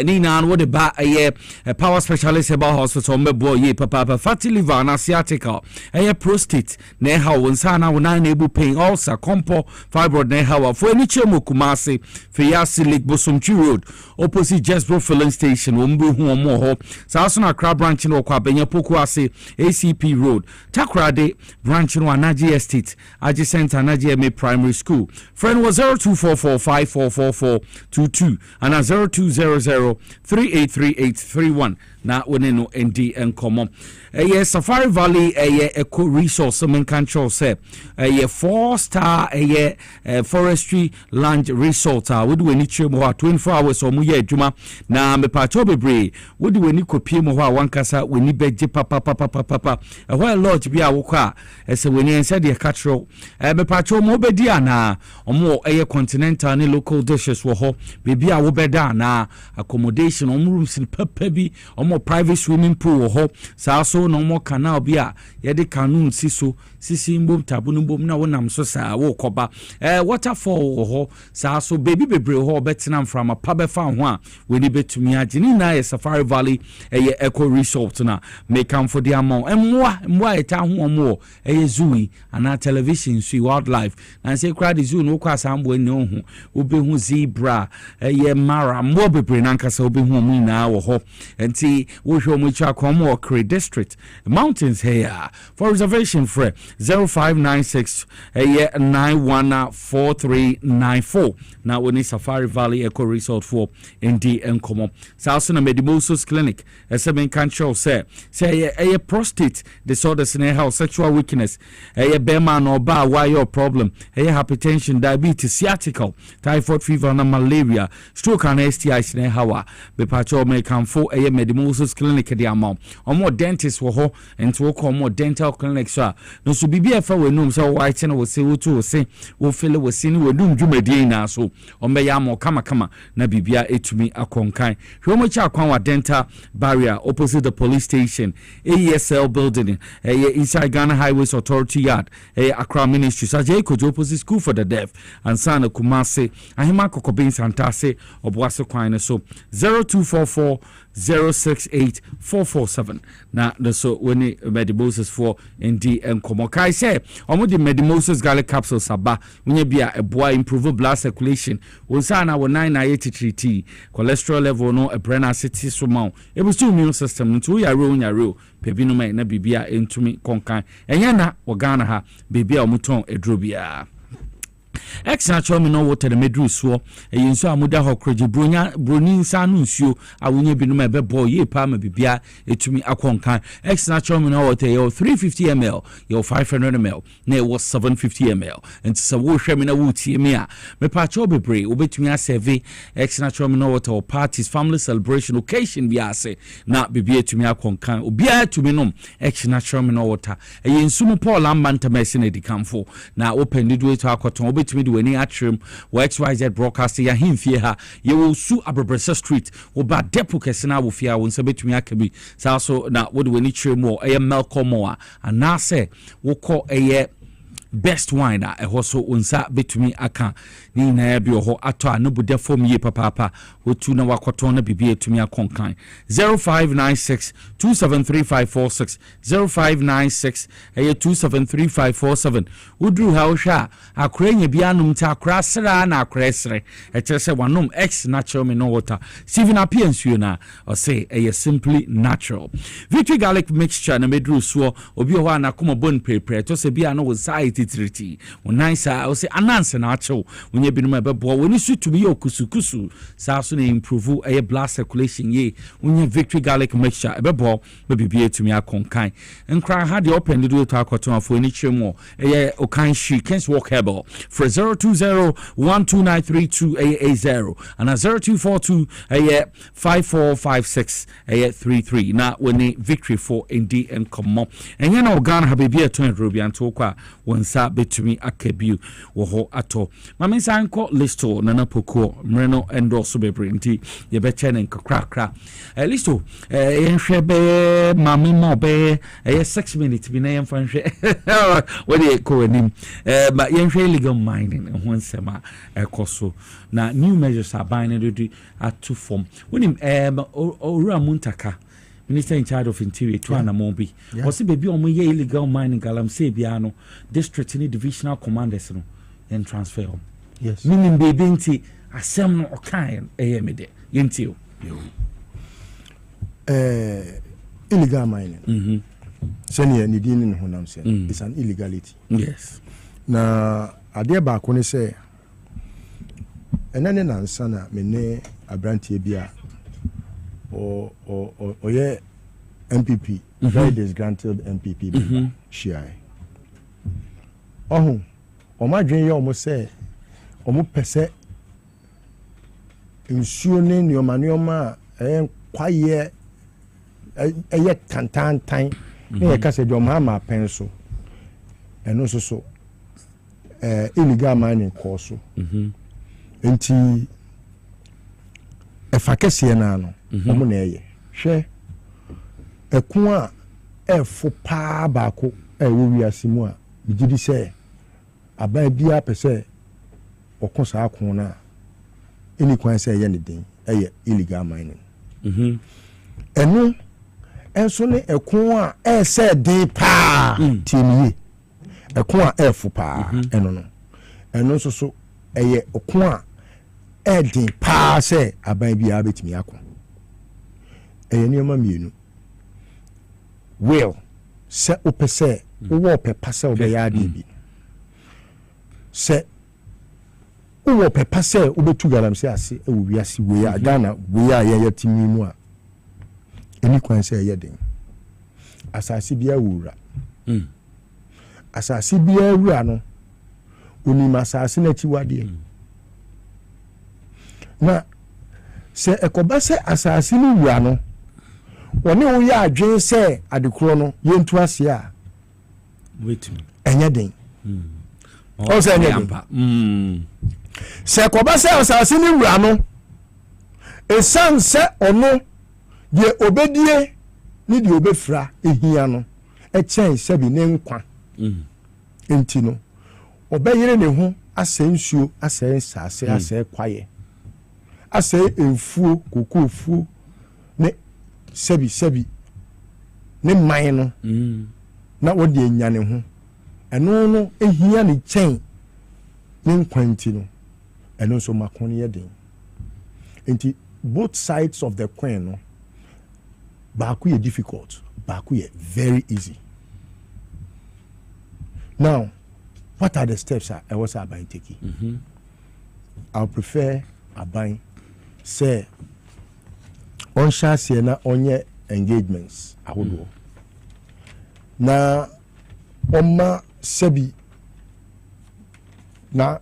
Nina and what about a power specialist Herbal Hospital me boy ye papa fatty liver and sciatica a prostate ne how unsana when I able pain also compo fibroid ne hawa for any chemo Kumasi Fayasi Lake Bosomchi Road opposite Jesbro filling station Umbu Huomo ho Sasuna Crab branch no kwa Benya Pokuase ACP Road Takrade branch no Anaji Estate adjacent Anaji MA Primary School. Friend was 0244544422 and 0200383831 na wone no ND and common. Safari Valley eco resource men control say 4-star forestry land resort we do any chemo 24 hours or muye adwuma na me pa cho bebre we do any kopie mo ho a wankasa we ni beje papa why lodge bia wo kwa ese we ni ense de catro me pa cho mo bedi ana omo continental ni local dishes wo ho bebia wo beda na accommodation rooms in papa bi omo private swimming pool wo ho sa so no more canal bia ye de canoe sisi mbom tabunu mbom na wonam so sa wo koba waterfall wo ho sa so baby bebre ho betinam from a pub fa ho a we ni betumi agini na Safari Valley eco resort na make am for the amount mwa eta ho omo zui ana television sui wildlife and say crowd zoo no kwa sambo ni ho obehu zebra mara mwa bebre nankasa obehu mu na wo ho enti wo hwe mu cha komo Cree district mountains here for reservation for 0596 914394 now we need Safari Valley Eco Resort for ND and Komo South na Medimosus Clinic seven control say a prostate disorders in a house sexual weakness a bema no ba why your problem hypertension diabetes sciatica typhoid fever and malaria stroke and STIs in a hawa be pacho may come for a Medimosus Clinic the amount or more dentists were ho and to work on more dental clinics no so bibia fa we num so white na we say wo to say wo feel we sin we dum dwumadi na so o me ya mo kama na bibia etumi akonkan hwe mo cha kwan wa dental barrier opposite the police station AESL building inside Ghana Highways Authority yard Accra Ministry saje ko opposite school for the deaf and sana Kumasi ahima kokobin santase obwase kwan so 0244 068447 na so when Medimosis for ND and Komokai say omo the Medimosis garlic capsules aba wenye bia eboa improve blood circulation wonsana wo 983T cholesterol level no ebrana city so ma e boost immune system nto yare pebi no mai na bibia entumi konkan enya na Ghana ha bibia omuton edrobia Extra me no water the medru so yinso amuda hokroje broni nsa no nsuo awonye binum ebebo ye pa ma bibia etumi akonkan extra me no water yo 350 ml yo 500 ml na it was 750 ml and so wo hwe me na wo tie me a me pa cho bebre obetumi aseve extra me no water parties family celebration occasion bi ase na bibia etumi akonkan obia etumi nom extra me no water yinso mu Paul amanta mesi na dikamfo na open the way to akoton obetumi do any atrium XYZ broadcast ya himfie ha ye will su Abrabesa Street oba depo kesena wo fia won se betumi akabi sa so na wo do any trim mo Melcomo ana se wo call best wine a so unsa betumi aka ni na bi ho ato anobude fom ye papa otu na wakoton na bibia etumi akonkan 0596 273546 0596 273547 udru ha wo hwa akranya bia num ta akrasra na akrasre se wanom x natural me no water Stephen Apiensuo na o say simply natural victory garlic mixture na medru so obi ho anakoma bon prepare to se bia no society tiriti wonai sa o se ananse na achew wonye binum ebebo woni su to be okusukusu sa so na improve blood circulation ye wonye victory garlic mixture ebebo be bibie tumi akonkan nkra ha de open the door to akoton afo ni chemo okan shi Kens walk Herbal for 02012932880 and 0242545633 na woni victory for indi and come enye na organ ha bibie to Nairobi anto kwa wonsa betumi akabiu wo ho ato mame san ko listo nana poko mreno endorse bebre nti ye be chene nkakra listo yenhwe be mame mo be 6 minutes bi na yenhwe wodi ko anim but yenhwe legal mining ho nsema ekoso na new measures are binding to form wonim owura muntaka Minister in charge of Interior, Tuana Mobi. Was it baby on my illegal mining galam say biano, district in divisional commanders and transfer. Yes. Meaning baby inti assem no kind AMD. Yentio. Illegal mining. Senior Nidin in Honamsen. It's an illegality. Yes. Na ade ba ko ne say enane na nsana mene abrantie bia or yeah, MPP, very disgruntled MPP, Shia. Oh, my dream, you almost say, almost per se, ensuring your manioma, and quiet, a yet cantan time, a cassette your mamma pencil, and also so illegal mining course. Enti efakese na no omo na eye hwe ekun a efo pa baako ewo wiase mu a bigidi se aban bia pese okosa akon na eni kwan se eye ne den eye illegal mining enu enso ne ekun a ese den pa tiemiye ekun a efo pa eno no eno so eye okun a edin pa se aban bia betimi akon eye nioma mienu will se opese wo pepa se obeya de bi se wo pepa se obetu galam se ase e wo wiase we ya Ghana we ya ye timi mu a eni kwan se ye den asase bia wura asase bia wura no oni masase na chiwade na se ekoba se asase ni wura no woni wo ya adwen se adekro no yentu ase a wait enye den o se enye den se ekoba se asase ni wura no esan se ono de obedie ni de obefra ehia no echen se bi ne nkwa enti no obeyire ne ho ase nsuo ase nsase ase kwaye ase enfuo kokofuo ne sebi ne man no na wodi enya ne ho eno no ehia ne chen ne nkwanti no eno so makon ye den enti both sides of the coin no baaku ye difficult baaku ye very easy. Now what are the steps I was about taking? I'll prefer aban say on shasi na onye engagements ahodo na oma sebi na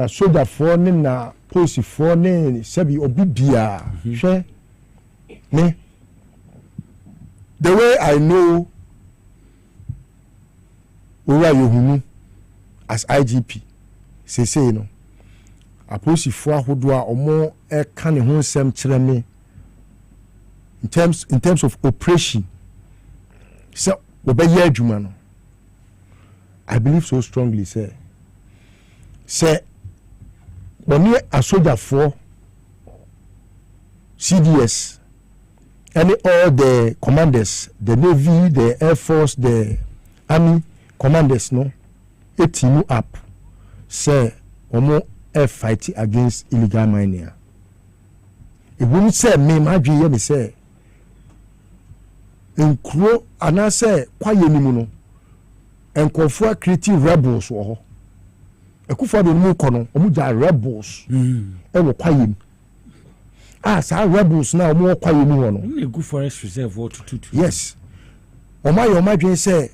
soldier for ne na police for ne sebi obibia hwe me the way I know Ora Yohunu as IGP say no aposifo ahodo a omo e ka ne ho nsem kire me in terms of operation so obeye adwuma no I believe so strongly say when a soldier for CDS and all the commanders, the Navy, the Air Force, the Army commanders no team up say omo fight against illegal mining. It wouldn't say me madwi me say nkro ana say kwaye ni mu no nkofo creative rebels wo ho ekufo do mu kono omu ja rebels e wo kwayem sa rebels na omu kwayem ho no na egu forest reserve wo tutu yes omo dwen se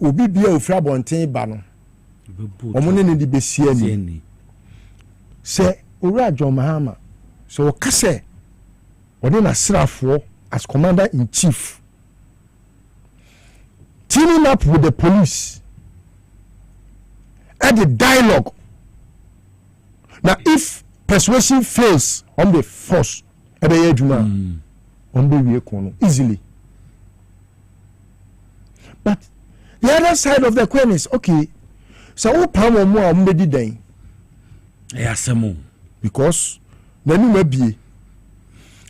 obi bia ofra bonten ba no omo ne di besie ni se owura John Mahama so kase odi na srafo as commander in chief teaming up with the police at the dialogue. Now if persuasion fails on the force on the easily. But the other side of the coin is okay. So who power more mbedi den? Yes, because then may be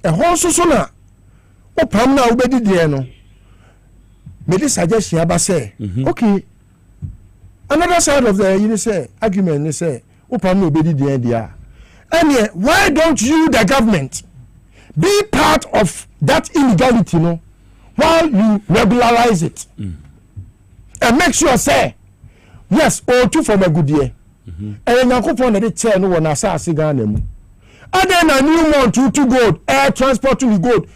a horse so na who power na ubedi den no. May this suggestion about say okay. Another side of the argument you say open obedi the idea. And why don't you the government be part of that illegality no while you regularize it and make sure say yes or two from a good year and yakopon na dey tell no na asase Ghana mu other na new month to gold air transport to gold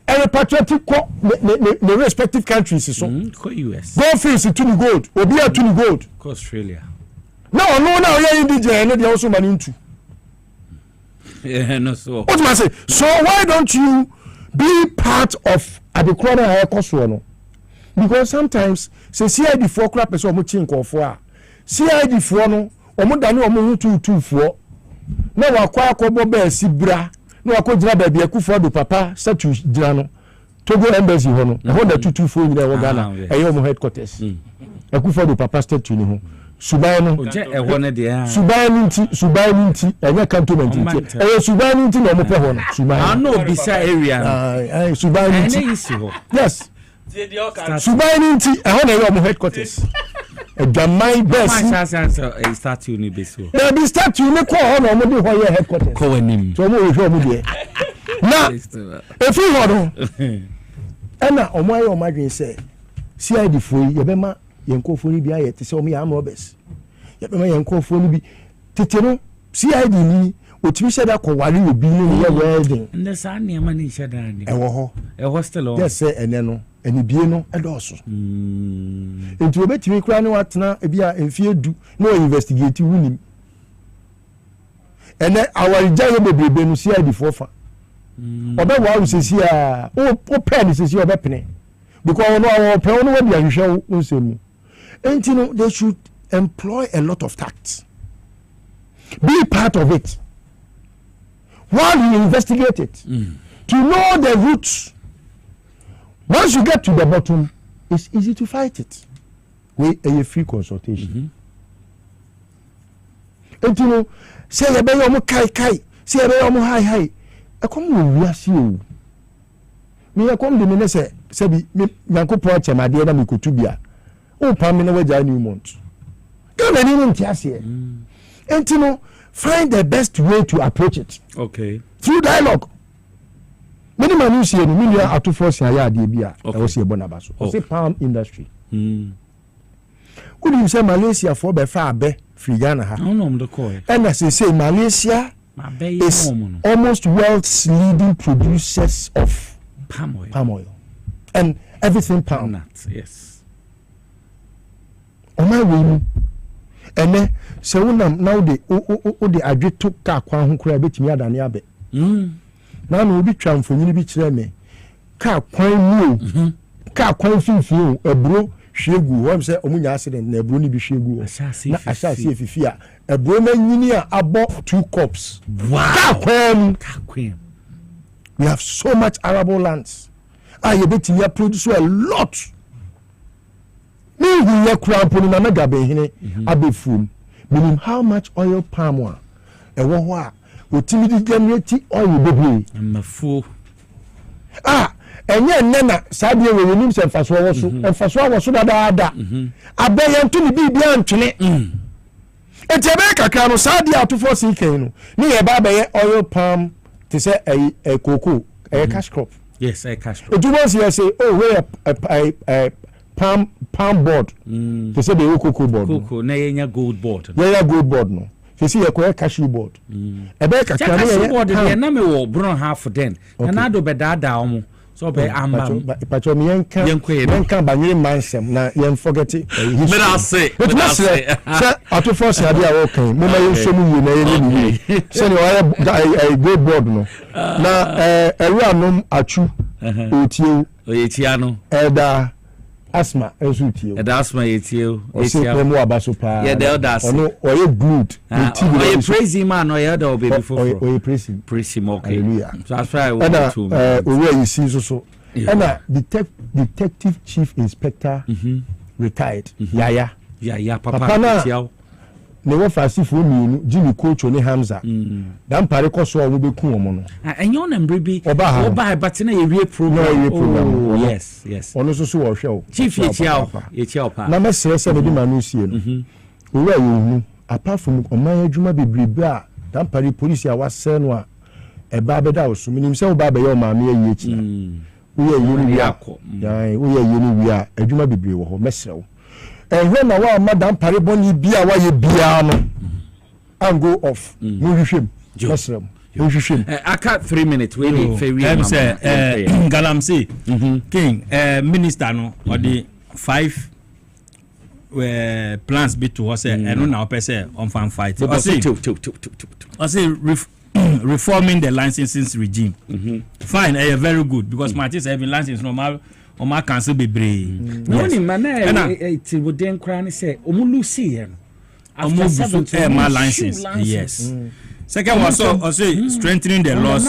and patriotic the respective countries so US go fees to the gold obi to the gold Australia now you indigene no dey also man into no so what must say so why don't you be part of adequate higher cost no because sometimes say CID for crap person omo chin ko for CID for no omo dane omo hutu for na wakwa akobo ba sibra na wakojira ba bia kufo do papa statue jira no Togo embassy ho no ho da tutu for nyina wo Ghana eyo omo headquarters akufo do papa statue ni ho suban no oje eho ne de a suban nti enya cantonment nti suban nti na omo pe ho no suban no bisa area suban nti yes suban nti eho na eyo omo headquarters Jamai best statue ni beso there be statue ni ko ho na omo de ho ye headquarters ko wanim so omo we omo de na if you hold ena omo ayo omo adwen say CID foi ye be ma yenkofo ni bia ye te se omo ya robbers ye be ma yenkofo ni bi tete no CID ni otimi sheda ko wari obi ni ye wedding nda sa ne ma ni sheda ni e wo ho e hostel o yes say ene no eni bie no edoso enti obetimi kura ni watena e bia enfie du no investigate wunim ene awarija ye bebrebe no CID fofa obe wa usesi a o pen sesi obe pene because no pen no we bia hwehwe unsemu enti no they should employ a lot of tact be part of it while you investigate it to know the roots. Once you get to the bottom, it's easy to fight it with a free consultation. And you know, say a bayo mo kai, say a bayo mo high. I come with you. Me I come the minute say be me yanko poache ma de na me kotubia. O pa me na we ja new month. Come any in tiase. And you know, find the best way to approach it. Okay. Through dialogue. Many man you see no million out of force ya de bia e wo se bonaba so say palm industry could you say Malaysia for be fa abe free Ghana ha no the call and as say Malaysia is almost world's leading producers of palm oil and everything palm nuts yes o my way and say unam now the o the adweto ka kwan ho kura betimi adane abe na no bi twa mfonyini bi kire me ka kwan mu ka kwan finfin ebro hwegu wo say omunya accident na ebro ni bi hwegu na asase efifi a ebro na nyini a abo 2 cups ka kwan we have so much arable lands you betimi produce a lot me hu ye krampo na mega be hene abefum meaning how much oil palm oil ewo ho a otimi di generate oil bebre amafu enye nena sabe we nim se mfaso wo so mfaso wo so dada abaye nto ni bibia ntwene etebe kakra no sabe atofo sikan no ni ye ba baye oil palm te se cocoa cash crop yes cash crop it was here say oh we palm board they say the cocoa board cocoa na yenya gold board gold board no they say your cashew board ebe ka kan cashew board dey na me wo bron half then na do be da omo so be amba pacho me yenka banyere mansem na yen forget it me da say say auto force ya dia wo kan mo ma yen so mu na yen ni say no I gold board no na eru anom achu otie no eda asthma esutie eda asthma etie etie mo abaso pa yeah the others ono oye glued oye praise man oye da baby for oye praise him okay so that's why I want to owe you see so and detective chief inspector retired yaya papa na ne wo fasi fo mienu Jimmy Coach oni Hamza dan pare koso o be ku omo no enyo na mbre oba but na ye program yes ono so wo hwe o chief ye pa na mesere se be ma no sie no wo wa yo apart from oman adwuma bebrebe a dan pare police a wase no a eba beda wo so minim se wo ba be yo ma me ayi echi wo ye yiri wo ye yiri wi a adwuma bebrebe wo ho mesere wo when na madam pariboni bia wa ye bia no and go off no hwehwem mesrem no hwehwem aka 3 minutes we dey fair am say galamsey king minister no or the 5 plans be to us eno na opese on fan fight I say reforming the licensing regime fine very good because my team have been licensed normal o ma cancel bebre no ni mana it would then cry say omulusi here after 7 my license yes second was also strengthening the laws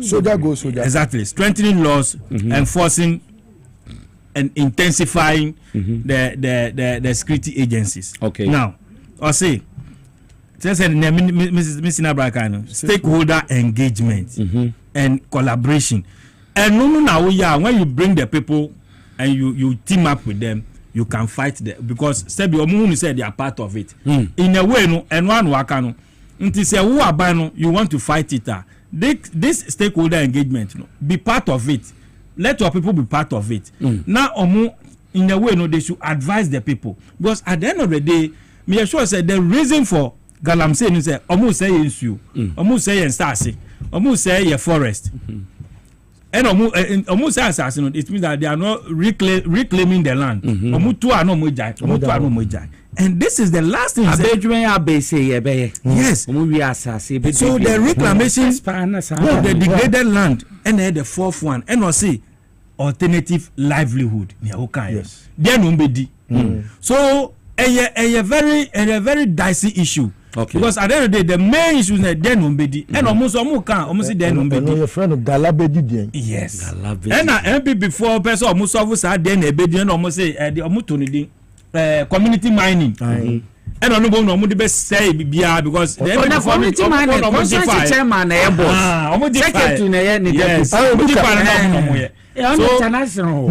so that goes so that exactly strengthening laws enforcing and intensifying the security agencies okay now I say just said Mr. Nabrakano stakeholder engagement and collaboration. And no now when you bring the people and you team up with them, you can fight them because Sebi Omuhunu said they are part of it. In a way, no, and one wakano. Until say who abano, you want to fight it. This stakeholder engagement, no, be part of it. Let your people be part of it. Now Omu, in a way, no, they should advise the people because at the end of the day, me sure said the reason for Galamsey is say Omu say issue, Omu say in Stasi, Omu say your forest. And almost assassin, it means that they are not reclaiming the land. And this is the last thing. Yes. So the reclamation of the degraded land and the fourth one, and also alternative livelihood. Yes. So a very dicey issue. Okay. Because at the end of the day, the main issue is that then umbedi and almost then umbedi. Your friend of Galabedi. Yes. Galabedi. And MP before person almost of us then ebedi and almost say the omutuni community mining. And on no the best say bia because the community mining constitution chairman na boss. Secretary na ye ni deputy. International.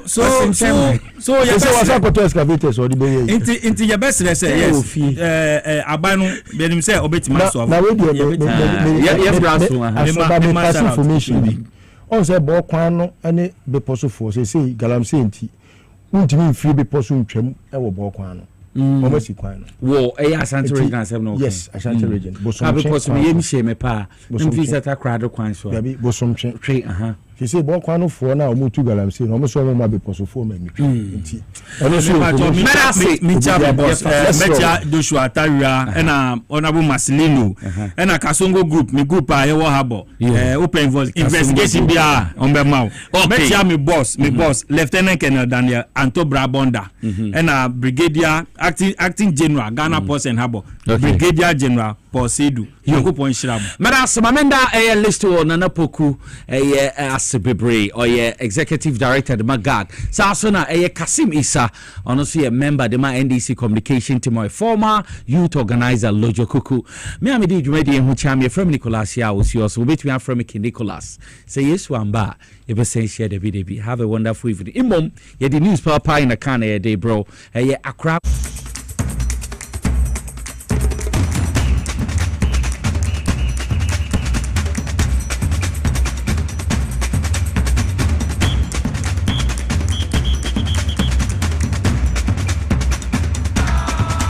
So yes. So what's up to excavators or the bay? Into your best say yes. Abanu benim say obetima so. Na we dey information. On say bo kwan no ane be poso for say Galamsey nti. Untimi free be poso ntwam e wo bo kwan no. Almost kwan no. Wo Ashanti region asem no. Yes, Ashanti region. Bosom because me yemi sheme pa. Mfi seta krado kwan so. Yabi bosom twe he say bo kwano fo na omo tu Galamsey no omo so mo ma be poso fo ma mi nti ono so mecha boss mecha Joshua Tawia and honorable Marcelino and Kasongo group me group a Herbal open investigation bia on be maw mecha me boss Lieutenant Colonel Daniel Anto Brabonda and brigadier acting general Ghana Post and Herbal brigadier general Paul Sedu Yokopon Shirab Mara Samamenda list on Nanapoku Asibebre or executive director the Magad Sasona Kasim Isa honestly a member the NDC communication team or former youth organizer Lojo Kuku me amedi dwumadi hu cham from Nicholas ya was yours we between from Nicholas say yes wamba you be say share the video have a wonderful evening imom ye the news papa in the can day bro Accra